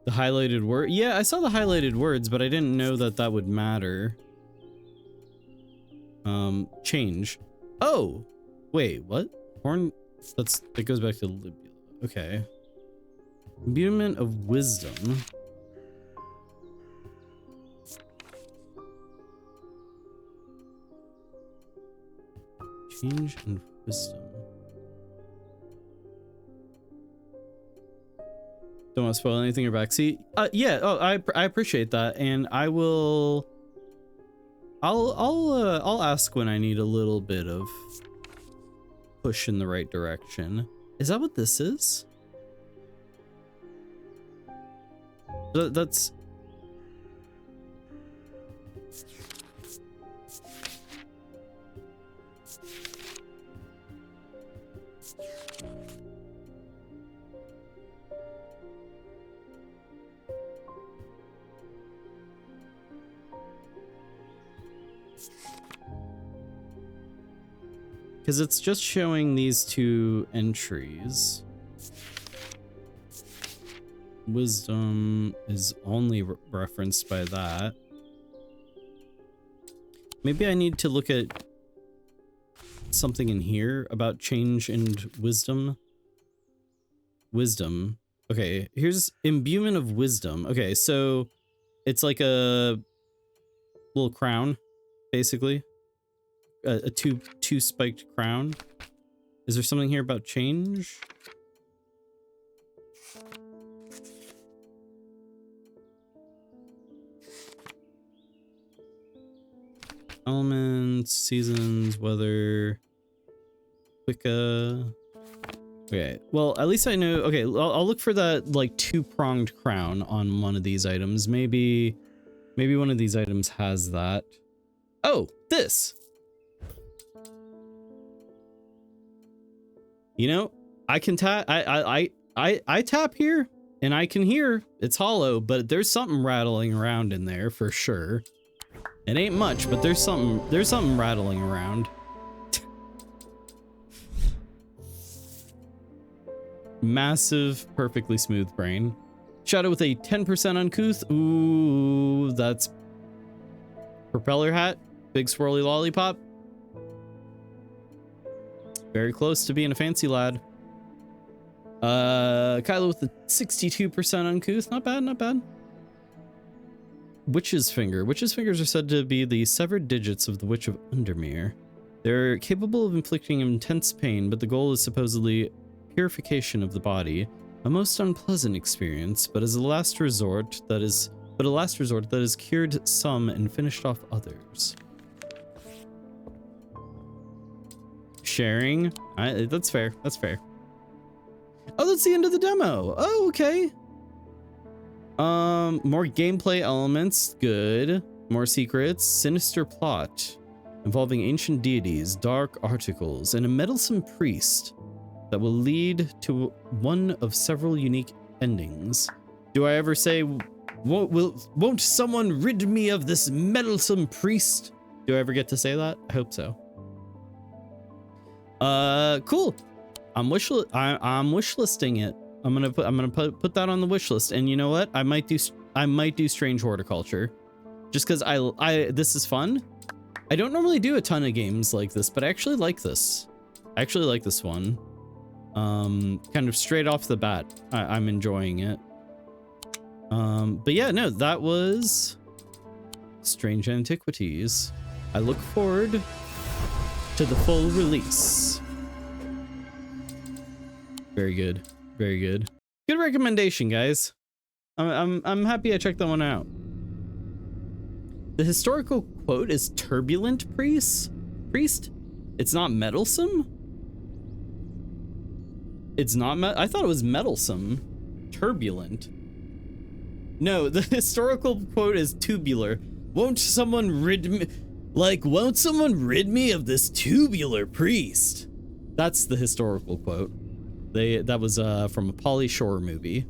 The highlighted word. Yeah, I saw the highlighted words, but I didn't know that that would matter. Change. Oh, wait, what? Horn. That goes back to libula. Okay. Imbuement of wisdom. Change and wisdom. Don't want to spoil anything or backseat. Yeah. Oh, I appreciate that, and I will. I'll ask when I need a little bit of push in the right direction. Is that what this is? That's. Because it's just showing these two entries. Wisdom is only referenced by that. Maybe I need to look at something in here about change and wisdom. Wisdom. Okay, here's imbuement of wisdom. Okay, so it's like a little crown, basically. A two spiked crown. Is there something here about change? Elements, seasons, weather, Wicca. Okay, well, at least I know. Okay, I'll look for that like two-pronged crown on one of these items. Maybe one of these items has that. Oh, this. You know, I can tap. I tap here, and I can hear it's hollow, but there's something rattling around in there for sure. It ain't much, but there's something rattling around. Massive, perfectly smooth brain. Shadow with a 10% uncouth. Ooh, that's propeller hat. Big swirly lollipop. Very close to being a fancy lad. Kylo with the 62% uncouth. Not bad, not bad. Witch's finger. Witch's fingers are said to be the severed digits of the Witch of Undermere. They're capable of inflicting intense pain, but the goal is supposedly purification of the body. A most unpleasant experience, but as a last resort that is cured some and finished off others. Sharing. That's fair. That's fair. Oh, that's the end of the demo. Oh, okay. More gameplay elements. Good. More secrets. Sinister plot involving ancient deities, dark articles, and a meddlesome priest that will lead to one of several unique endings. Do I ever say, won't someone rid me of this meddlesome priest? Do I ever get to say that? I hope so. Cool. I'm wishlisting it. I'm gonna put that on the wish list. And you know what? I might do strange horticulture, just because this is fun. I don't normally do a ton of games like this, but I actually like this. I actually like this one. Kind of straight off the bat, I'm enjoying it. But yeah, no, that was Strange Antiquities. I look forward to the full release. Very good. Very good. Good recommendation, guys. I'm happy I checked that one out. The historical quote is turbulent priest? It's not meddlesome? It's not I thought it was meddlesome. Turbulent. No, the historical quote is tubular. Won't someone rid me of this tubular priest? That's the historical quote. That was from a Pauly Shore movie.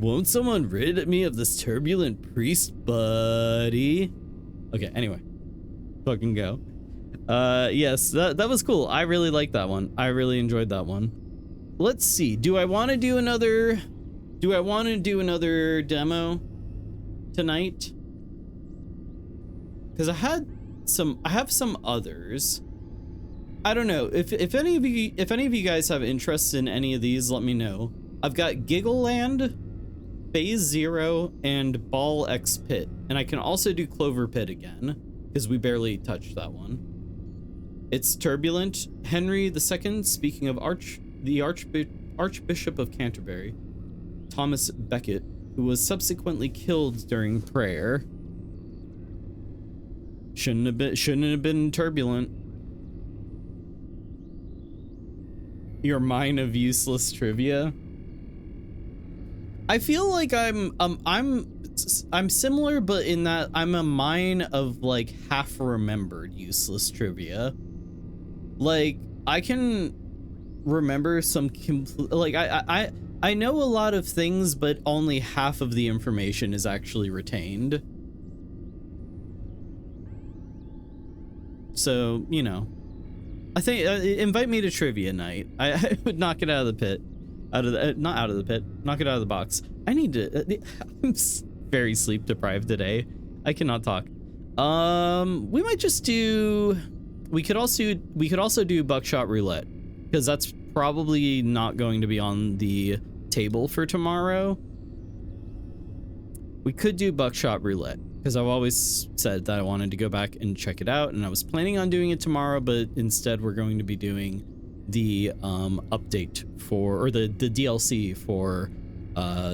Won't someone rid me of this turbulent priest, buddy? Okay, anyway. Fucking go. Yes, that was cool. I really liked that one. I really enjoyed that one. Let's see. Do I want to do another demo tonight? Because I have some others. I don't know. If any of you guys have interest in any of these, let me know. I've got Giggleland, Phase 0, and Ball X Pit. And I can also do Clover Pit again, because we barely touched that one. It's Turbulent. Henry II, speaking of the Archbishop of Canterbury, Thomas Becket, who was subsequently killed during prayer. Shouldn't have been turbulent. Your mine of useless trivia. I feel like I'm similar, but in that I'm a mine of like half remembered useless trivia. Like I can remember some like I know a lot of things, but only half of the information is actually retained. So, you know, I think invite me to trivia night. I would knock it out of the pit. Not out of the pit, knock it out of the box. I need to, I'm very sleep deprived today. I cannot talk. We might just do, we could also do Buckshot Roulette, because that's probably not going to be on the table for tomorrow. We could do Buckshot Roulette, because I've always said that I wanted to go back and check it out, and I was planning on doing it tomorrow, but instead we're going to be doing the update for, or the DLC for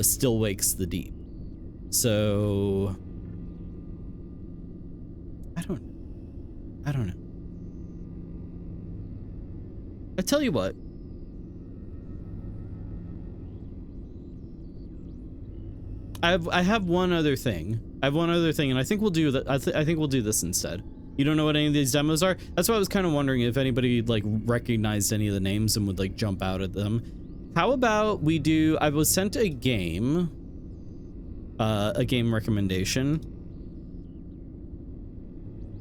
Still Wakes the Deep. So I don't know. I tell you what, I have one other thing. And I think we'll do that. I think we'll do this instead. You don't know what any of these demos are? That's why I was kind of wondering if anybody like recognized any of the names and would like jump out at them. How about we do, I was sent a game recommendation.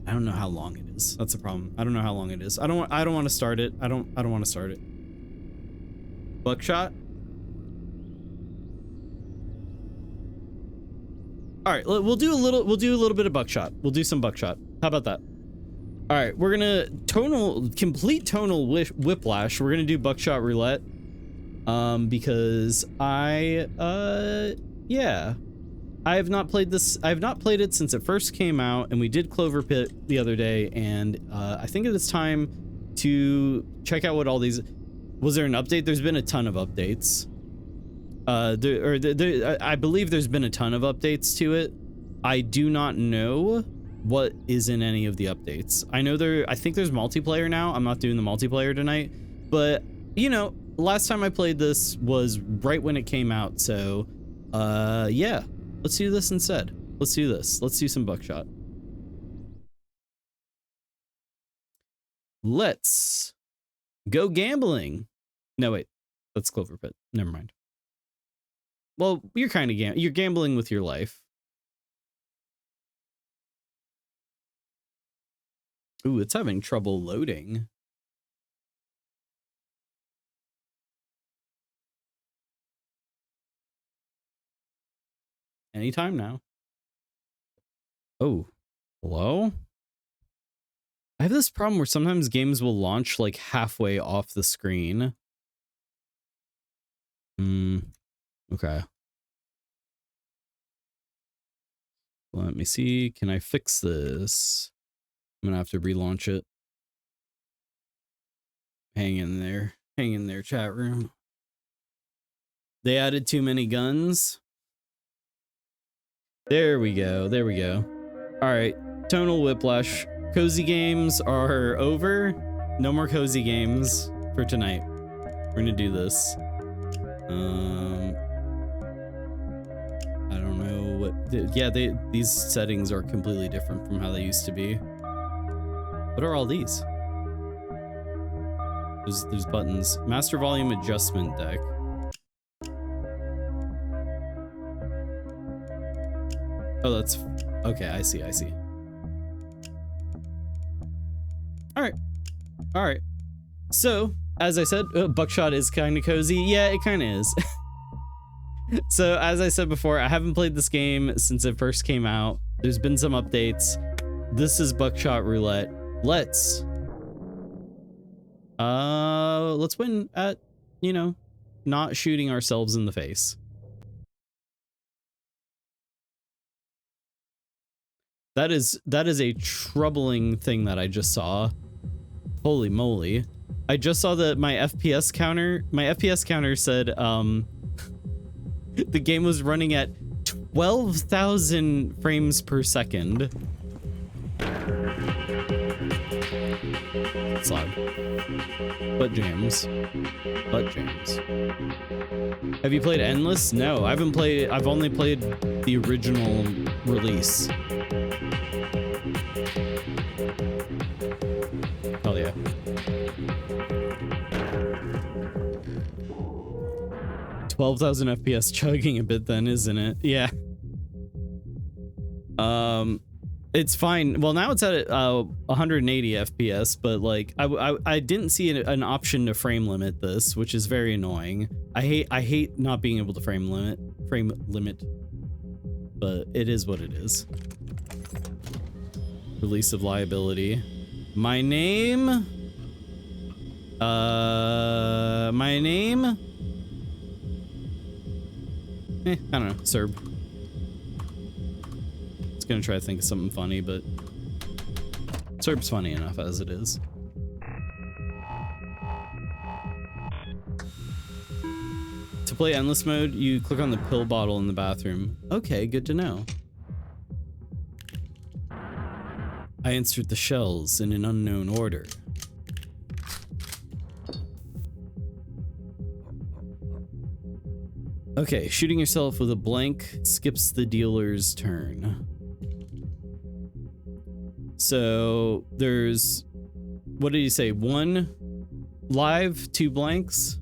I don't know how long it is. That's the problem. I don't know how long it is. I don't want to start it. I don't want to start it. Buckshot. All right, we'll do a little bit of Buckshot. We'll do some Buckshot. How about that? All right, we're gonna complete tonal whiplash. We're gonna do Buckshot Roulette, because yeah, I have not played this. I have not played it since it first came out, and we did Clover Pit the other day, and I think it is time to check out what all these. Was there an update? There's been a ton of updates. I believe there's been a ton of updates to it. I do not know what is in any of the updates. I know I think there's multiplayer now. I'm not doing the multiplayer tonight, but you know, last time I played this was right when it came out. So, yeah, let's do this instead. Let's do this. Let's do some Buckshot. Let's go gambling. No, wait, that's Clover Pit. Never mind. Well, you're kind of you're gambling with your life. Ooh, it's having trouble loading. Anytime now. Oh, hello? I have this problem where sometimes games will launch like halfway off the screen. Okay. Let me see. Can I fix this? I'm gonna have to relaunch it. Hang in there. Hang in there, chat room. They added too many guns. There we go. There we go. All right. Tonal whiplash. Cozy games are over. No more cozy games for tonight. We're gonna do this. I don't know what. Yeah, these settings are completely different from how they used to be. What are all these? There's buttons. Master volume adjustment deck. Oh, that's okay. I see. All right. So, as I said, Buckshot is kind of cozy. Yeah, it kind of is. So, as I said before, I haven't played this game since it first came out. There's been some updates. This is Buckshot Roulette. Let's win at, you know, not shooting ourselves in the face. That is a troubling thing that I just saw. Holy moly. I just saw that my FPS counter said the game was running at 12,000 frames per second. It's loud. Butt jams. Butt jams. Have you played Endless? No, I haven't played. I've only played the original release. Hell yeah. $12,000 FPS chugging a bit then, isn't it? Yeah. It's fine. Well, now it's at 180 FPS, but like I didn't see an option to frame limit this, which is very annoying. I hate not being able to frame limit, but it is what it is. Release of liability. My name. I don't know. Cerb. Gonna try to think of something funny, but Cerb's funny enough as it is. To play endless mode, you click on the pill bottle in the bathroom. Okay, good to know. I answered the shells in an unknown order. Okay, shooting yourself with a blank skips the dealer's turn. So there's, what did he say? 1 live, 2 blanks?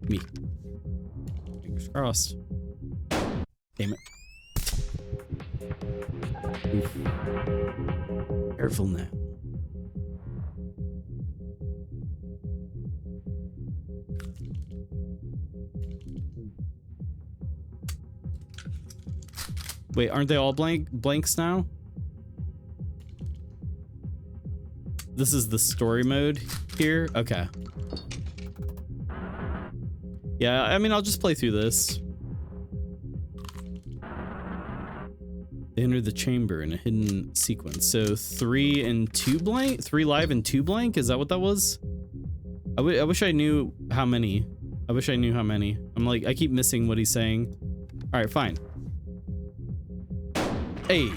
Me. Fingers crossed. Damn it. Oof. Careful now. Wait, aren't they all blanks now? This is the story mode here? Okay. Yeah, I mean, I'll just play through this. They enter the chamber in a hidden sequence. So 3 and 2 blank? 3 live and 2 blank? Is that what that was? I wish I knew how many. I wish I knew how many. I'm like, I keep missing what he's saying. All right, fine. Hey.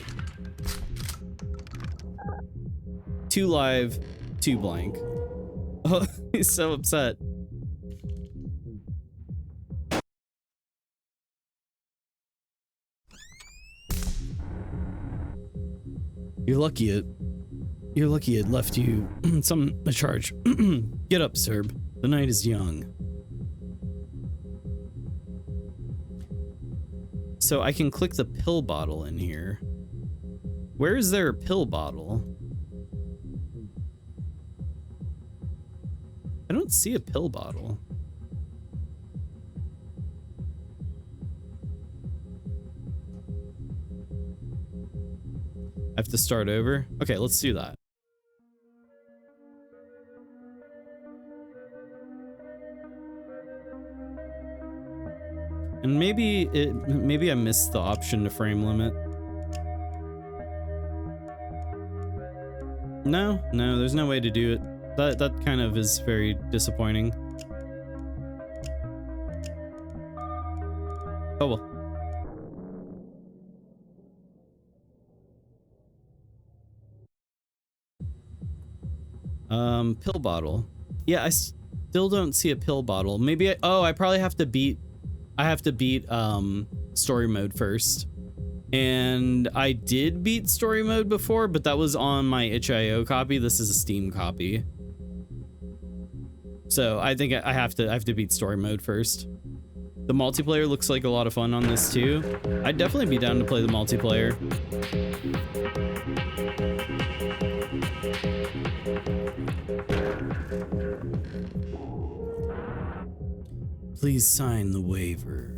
2 live, 2 blank. Oh, he's so upset. You're lucky it left you a charge. Get up, Cerb. The night is young. So I can click the pill bottle in here. Where is there a pill bottle? I don't see a pill bottle. I have to start over? Okay, let's do that. And maybe I missed the option to frame limit. No, there's no way to do it. That kind of is very disappointing. Oh well. Pill bottle. Yeah, I still don't see a pill bottle. Maybe I probably have to beat story mode first. And I did beat story mode before, but that was on my itch.io copy. This is a Steam copy. So I think I have to beat story mode first. The multiplayer looks like a lot of fun on this too. I'd definitely be down to play the multiplayer. Please sign the waiver.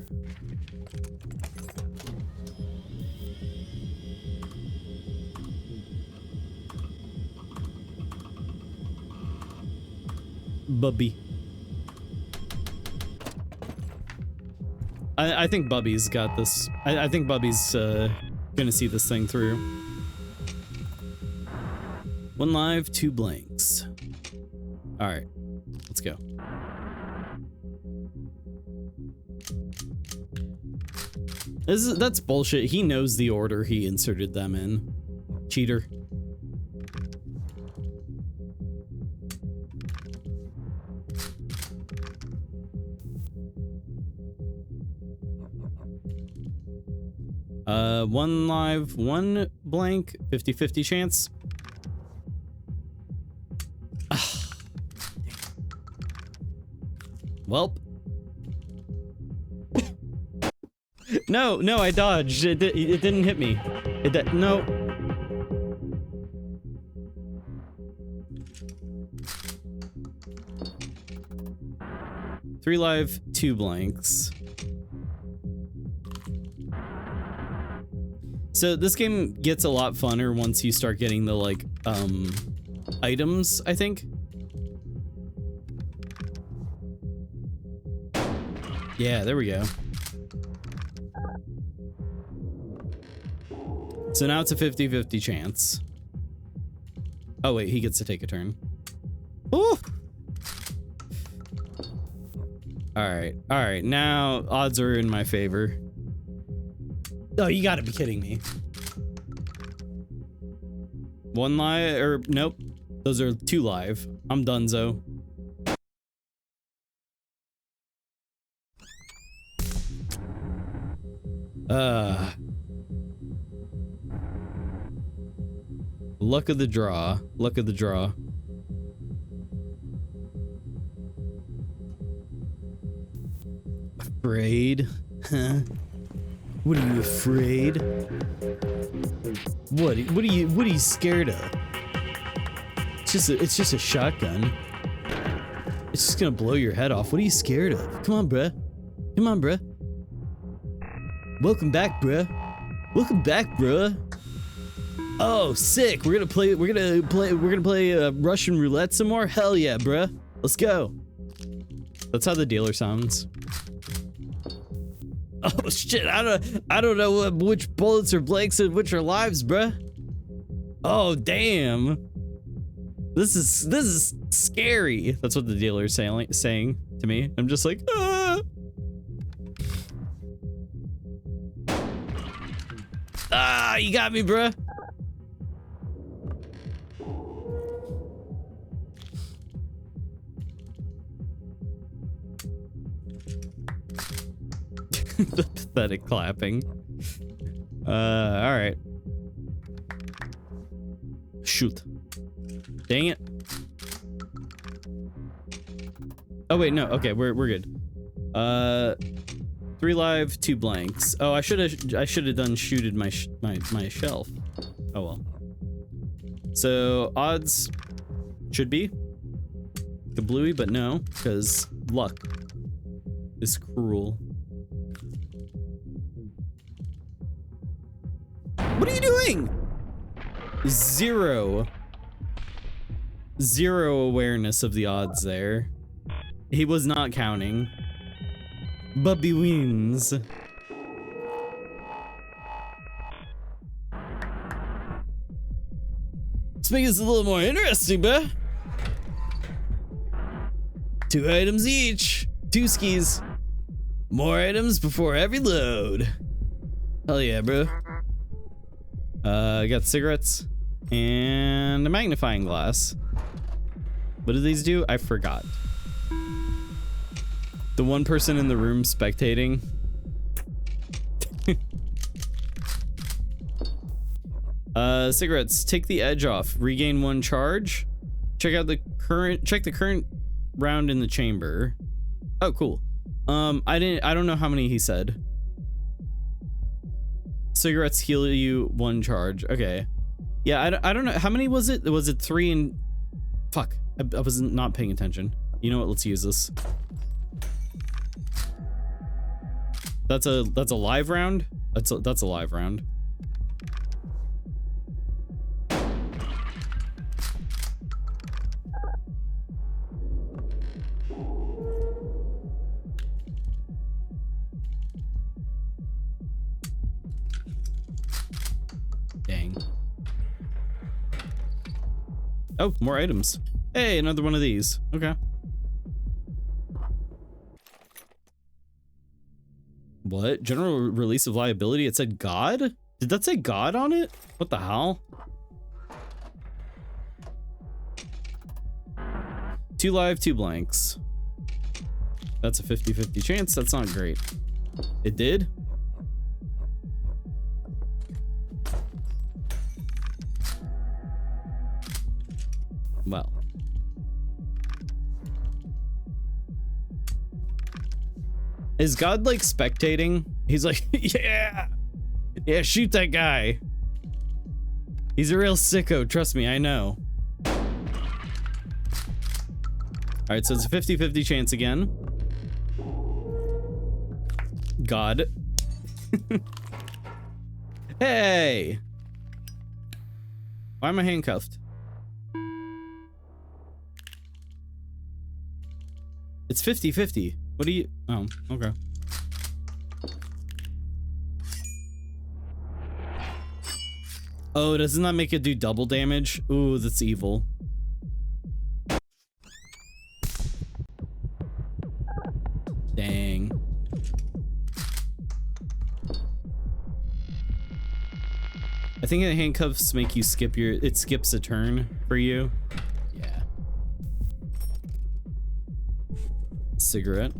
Bubby. I think Bubby's got this. I think Bubby's gonna see this thing through. 1 live, 2 blanks. All right, let's go. That's bullshit. He knows the order he inserted them in. Cheater. One live, 1 blank, 50-50 chance. Welp. No, I dodged. It didn't hit me. No. Three live, 2 blanks. So this game gets a lot funner once you start getting the like items, I think. Yeah, there we go. So now it's a 50-50 chance. Oh wait, he gets to take a turn. Ooh! Alright, now odds are in my favor. Oh, you gotta be kidding me. 1 live, or nope. Those are 2 live. I'm donezo. Luck of the draw. Luck of the draw. Afraid? Huh? What are you afraid? What are you scared of? It's just a shotgun. It's just gonna blow your head off. What are you scared of? Come on, bruh. Come on, bruh. Welcome back, bruh. Welcome back, bruh. Oh, sick. We're gonna play Russian roulette some more? Hell yeah, bruh. Let's go. That's how the dealer sounds. Oh shit, I don't know which bullets are blanks and which are lives, bruh. Oh damn. This is scary. That's what the dealer's saying to me. I'm just like, ah. Ah, you got me, bruh. The pathetic clapping. All right. Shoot. Dang it. Oh wait, no. Okay, we're good. 3 live, 2 blanks. Oh, I should have done shooted my shelf. Oh well. So odds should be the bluey, but no, because luck is cruel. What are you doing? Zero awareness of the odds there. He was not counting. Bubby wins. Let's make this a little more interesting, bruh. 2 items each. 2 skis. More items before every load. Hell yeah, bro. I got cigarettes and a magnifying glass. What do these do? I forgot. The one person in the room spectating. Cigarettes. Take the edge off. Regain 1 charge. Check the current round in the chamber. Oh, cool. I don't know how many he said. Cigarettes heal you 1 charge. Okay. Yeah, I don't know. How many was it? Was it 3 and... Fuck. I was not paying attention. You know what? Let's use this. That's a live round? That's a live round. Dang. Oh, more items. Hey, another one of these. Okay. What? General release of liability? It said God? Did that say God on it? What the hell? 2 live, 2 blanks. That's a 50-50 chance. That's not great. It did? Well. Is God like spectating? He's like, yeah, shoot that guy. He's a real sicko, trust me, I know. All right, so it's a 50-50 chance again. God. Hey! Why am I handcuffed? It's 50-50. What do you... Oh, okay. Oh, doesn't that make it do double damage? Ooh, that's evil. Dang. I think the handcuffs make you skip your... It skips a turn for you. Yeah. Cigarette.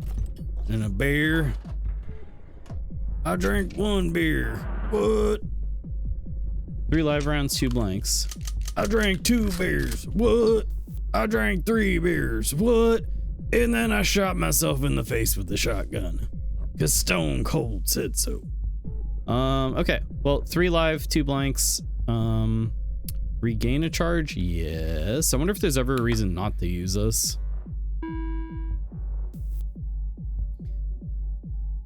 And a beer. I drank 1 beer. What? 3 live rounds, 2 blanks. I drank 2 beers. What? I drank 3 beers. What? And then I shot myself in the face with the shotgun. Cause Stone Cold said so. Okay. Well, 3 live, 2 blanks. Regain a charge? Yes. I wonder if there's ever a reason not to use this.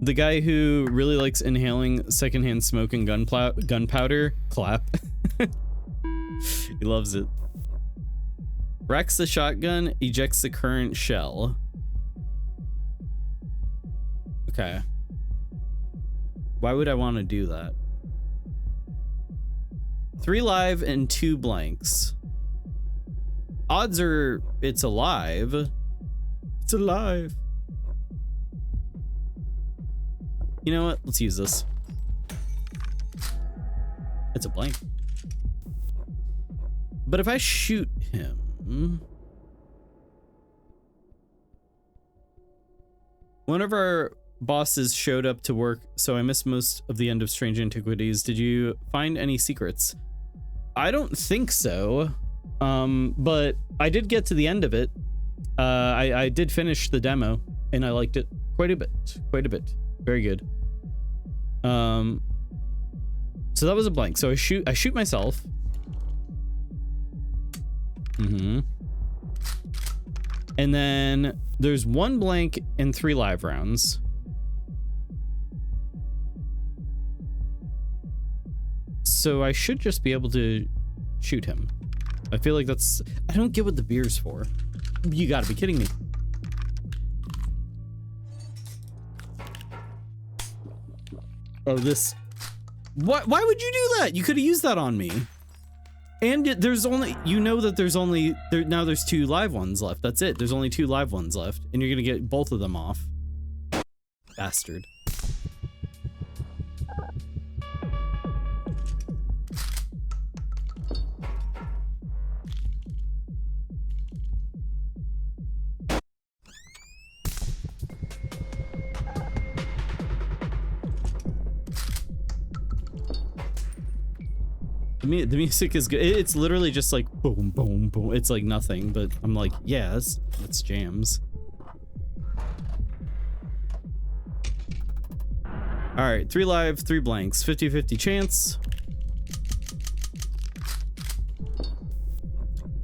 The guy who really likes inhaling secondhand smoke and gunpowder, clap. He loves it. Racks the shotgun, ejects the current shell. Okay. Why would I want to do that? 3 live and 2 blanks. Odds are it's alive. It's alive. You know what? Let's use this. It's a blank. But if I shoot him... One of our bosses showed up to work, so I missed most of the end of Strange Antiquities. Did you find any secrets? I don't think so. But I did get to the end of it. I did finish the demo, and I liked it quite a bit. Quite a bit. Very good. So that was a blank. So I shoot myself. And then there's 1 blank and 3 live rounds. So I should just be able to shoot him. I feel like that's... I don't get what the beer's for. You gotta be kidding me. Oh, this... Why would you do that? You could have used that on me. And there's only... You know that there's only... Now there's 2 live ones left. That's it. There's only 2 live ones left. And you're gonna get both of them off. Bastard. The music is good. It's literally just like boom, boom, boom. It's like nothing, but I'm like, yeah, that's jams. All right, 3 live, 3 blanks, 50-50 chance.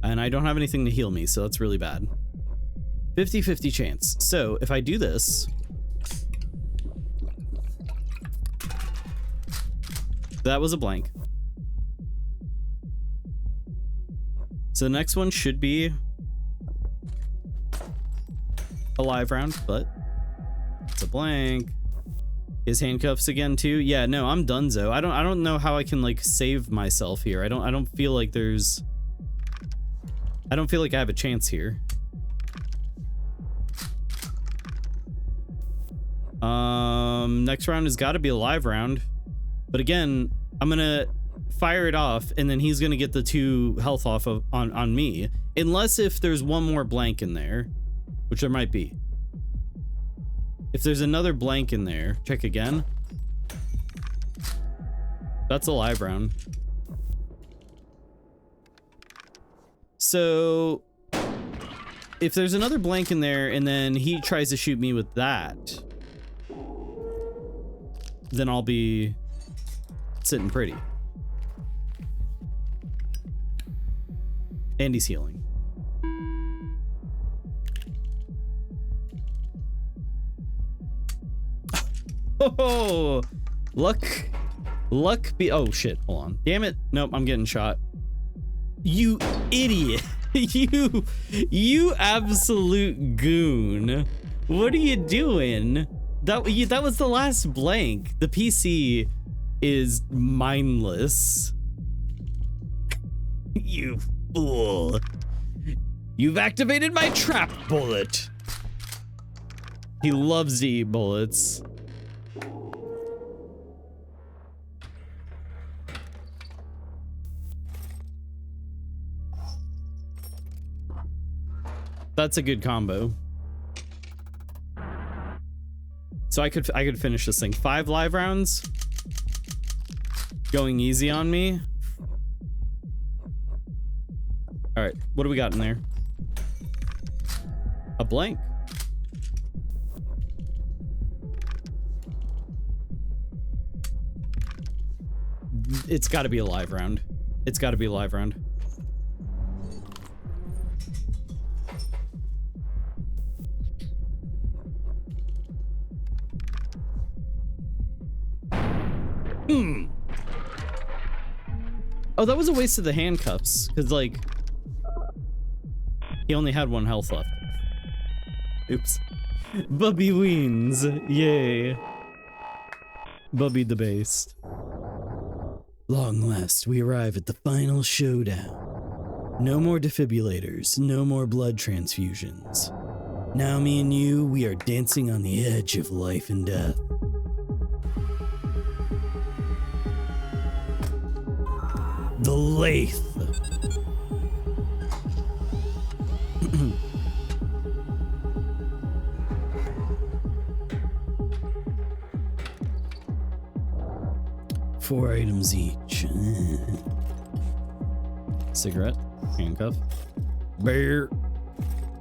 And I don't have anything to heal me, so that's really bad. 50-50 chance. So if I do this, that was a blank. So the next one should be a live round, but it's a blank. His handcuffs again too. Yeah, no, I'm donezo. I don't know how I can like save myself here. I don't feel like there's I don't feel like I have a chance here. Next round has got to be a live round. But again, I'm gonna fire it off, and then he's gonna get the 2 health off of on me. Unless if there's one more blank in there, which there might be. If there's another blank in there, check again. That's a live round. So if there's another blank in there and then he tries to shoot me with that, then I'll be sitting pretty. And he's healing. Oh, luck be, oh shit, hold on. Damn it. Nope, I'm getting shot. You idiot. You absolute goon. What are you doing? That was the last blank. The PC is mindless. You fool. You've activated my trap bullet. He loves to eat bullets. That's a good combo. So I could finish this thing. 5 live rounds. Going easy on me. All right, what do we got in there? A blank. It's got to be a live round. It's got to be a live round. Oh, that was a waste of the handcuffs, because, like, he only had 1 health left. Oops. Bubby wins. Yay. Bubby the best. Long last, we arrive at the final showdown. No more defibrillators, no more blood transfusions. Now me and you, we are dancing on the edge of life and death. The Lathe. Four items each. Cigarette, handcuff, bear,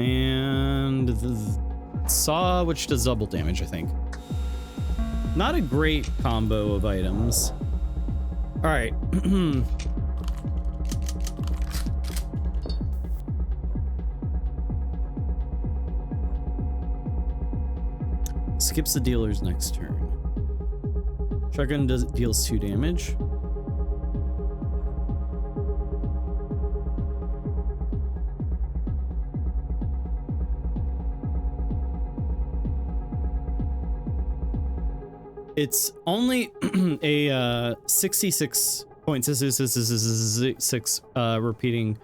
and the saw, which does double damage, I think. Not a great combo of items. All right. Skips the dealer's next turn. Shotgun deals 2 damage. It's only a 66.6 repeating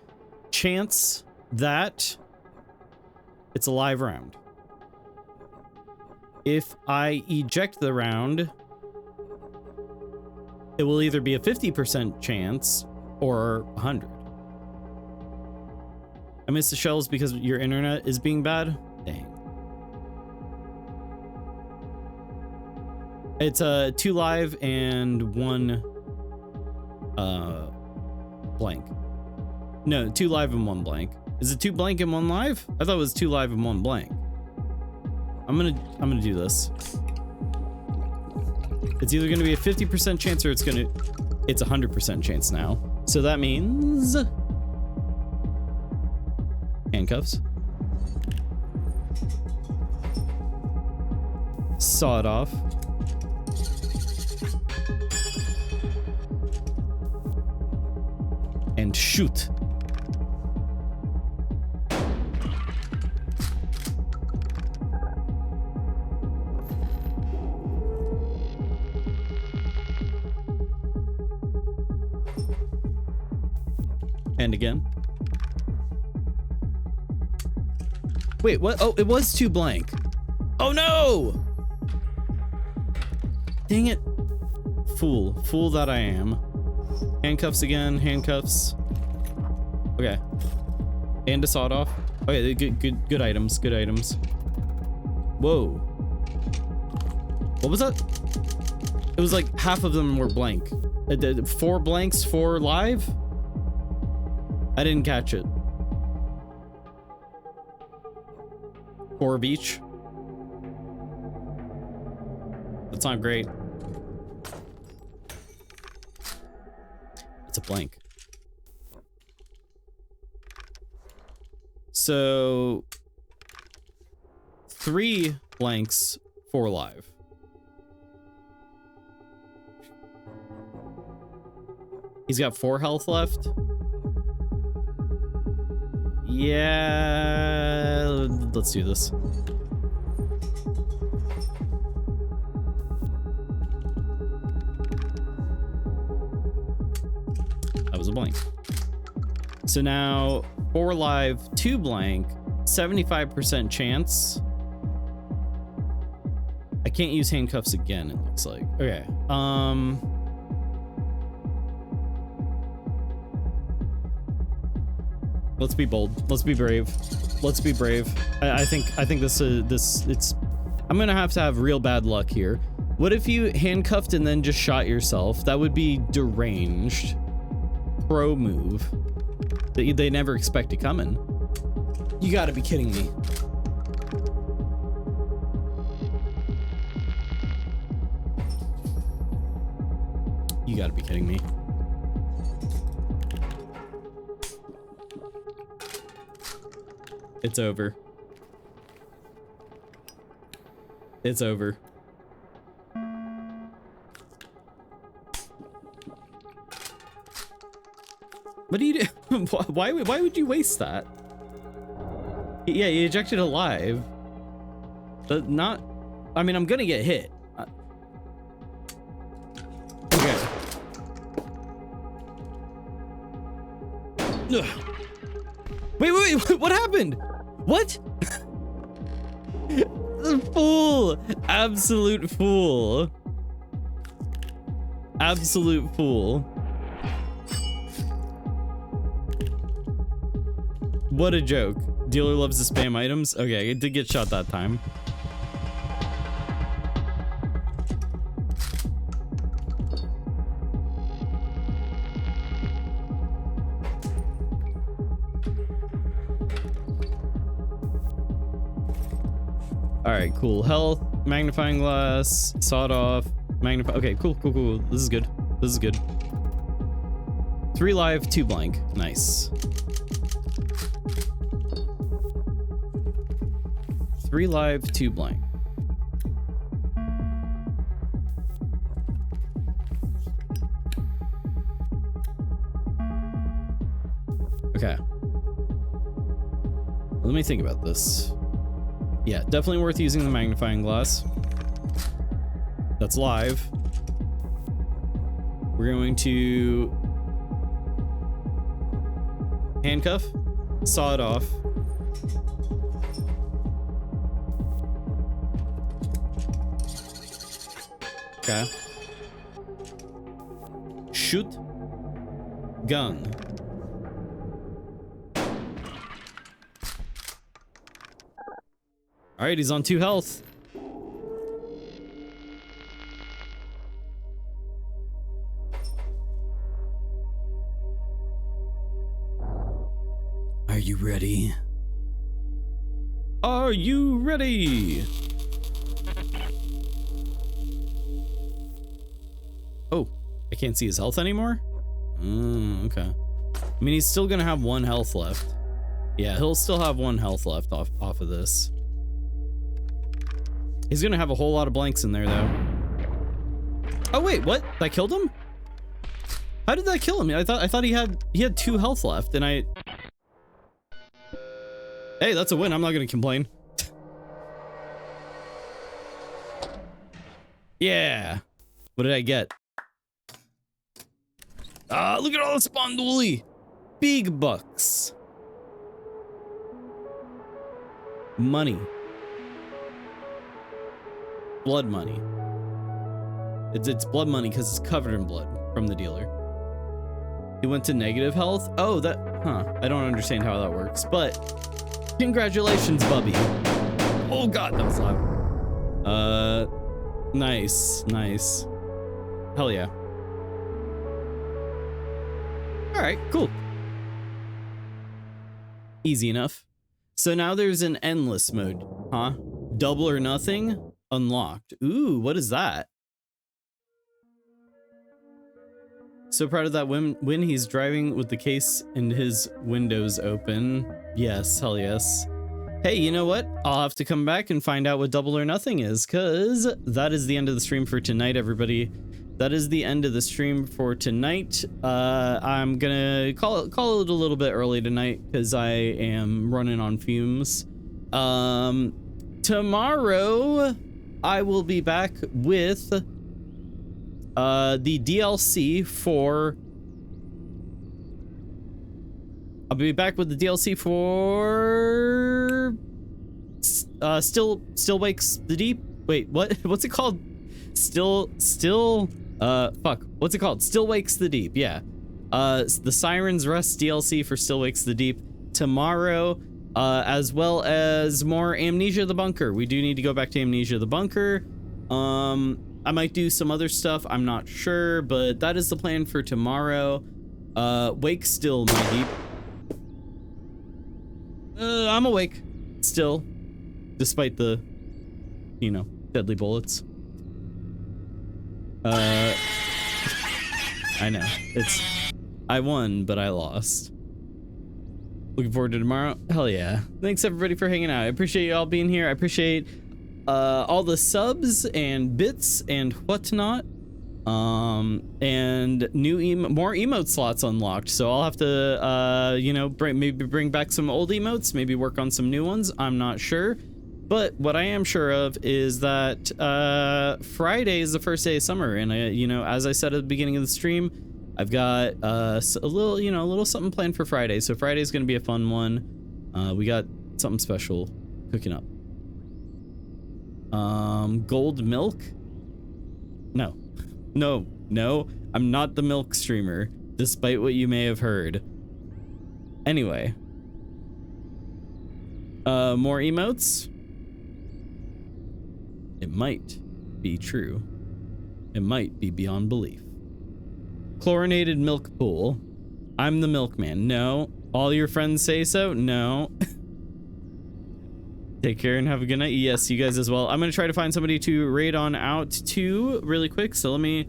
chance that it's a live round. If I eject the round, it will either be a 50% chance or 100. I missed the shells because your internet is being bad? Dang. It's 2 live and 1 blank. No, 2 live and 1 blank. Is it 2 blank and 1 live? I thought it was 2 live and 1 blank. I'm gonna do this. It's either gonna be a 50% chance or it's a 100% chance now. So that means handcuffs. Saw it off. And shoot. And again. Wait, what? Oh, it was 2 blank. Oh no! Dang it. Fool that I am. Handcuffs again, handcuffs. Okay. And a sawed off. Okay, good items, good items. Whoa. What was that? It was like half of them were blank. 4 blanks, 4 live? I didn't catch it. 4 of each. That's not great. It's a blank. So 3 blanks, 4 live. He's got 4 health left. Yeah, let's do this. That was a blank. So now 4 live, 2 blank, 75% chance. I can't use handcuffs again, it looks like. Okay. Let's be bold. Let's be brave. Let's be brave. I think this it's I'm gonna have to have real bad luck here. What if you handcuffed and then just shot yourself? That would be deranged. Pro move. They never expect it coming. You gotta be kidding me. You gotta be kidding me. It's over. It's over. What do you do? Why would you waste that? Yeah, you ejected alive. But not... I mean, I'm gonna get hit. Okay. Ugh. Wait, what happened? What? Fool! Absolute fool. Absolute fool. What a joke. Dealer loves to spam items. Okay, it did get shot that time. All right, cool. Health, magnifying glass, sawed off, magnify. Okay, cool. This is good. This is good. 3 live, 2 blank. Nice. 3 live, 2 blank. Okay. Let me think about this. Yeah, definitely worth using the magnifying glass. That's live. We're going to handcuff, saw it off. Okay. Shoot. Gun. All right, he's on 2 health. Are you ready? Are you ready? Oh, I can't see his health anymore? Okay. I mean, he's still gonna have 1 health left. Yeah, he'll still have 1 health left off of this. He's gonna have a whole lot of blanks in there, though. Oh wait, what? That killed him? How did that kill him? I thought he had 2 health left, and I... Hey, that's a win. I'm not gonna complain. Yeah. What did I get? Ah, look at all the sponduli. Big bucks. money. Blood money. It's blood money because it's covered in blood from the dealer. He went to negative health. Oh, that, I don't understand how that works, but congratulations, Bubby. Oh God, that was loud. Nice. Hell yeah. All right, cool. Easy enough. So now there's an endless mode, huh? Double or nothing unlocked. Ooh, what is that? So proud of that win. He's driving with the case and his windows open. Yes, hell yes. Hey, you know what? I'll have to come back and find out what double or nothing is, because that is the end of the stream for tonight, everybody. That is the end of the stream for tonight. I'm gonna call it a little bit early tonight because I am running on fumes. Tomorrow I will be back with the DLC for. I'll be back with the DLC for Still Wakes the Deep. Wait, what's it called? What's it called? Still Wakes the Deep. Yeah. The Siren's Rest DLC for Still Wakes the Deep tomorrow, as well as more Amnesia the Bunker. We do need to go back to Amnesia the Bunker. I might do some other stuff, I'm not sure, but that is the plan for tomorrow. Wake still, my deep. I'm awake still, despite the, deadly bullets. I know, I won, but I lost. Looking forward to tomorrow. Hell yeah. Thanks everybody for hanging out. I appreciate you all being here. I appreciate all the subs and bits and whatnot. And more emote slots unlocked. So I'll have to, maybe bring back some old emotes, maybe work on some new ones. I'm not sure. But what I am sure of is that Friday is the first day of summer, and as I said at the beginning of the stream, I've got a little something planned for Friday. So Friday's gonna be a fun one. We got something special cooking up. Gold milk? No, I'm not the milk streamer, despite what you may have heard. Anyway, more emotes. It might be true. It might be beyond belief. Chlorinated milk pool. I'm the milkman. No. All your friends say so? No. Take care and have a good night. Yes, you guys as well. I'm gonna try to find somebody to raid on out to really quick. So let me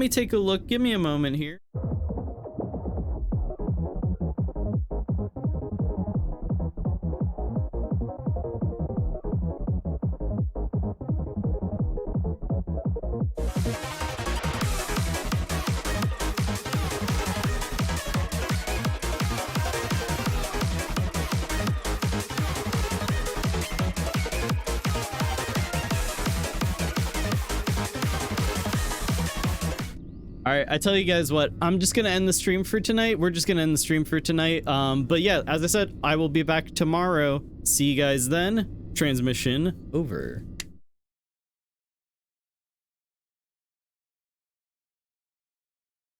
take a look. Give me a moment here. All right, I tell you guys what, I'm just gonna end the stream for tonight. We're just gonna end the stream for tonight. But yeah, as I said, I will be back tomorrow. See you guys then. Transmission over.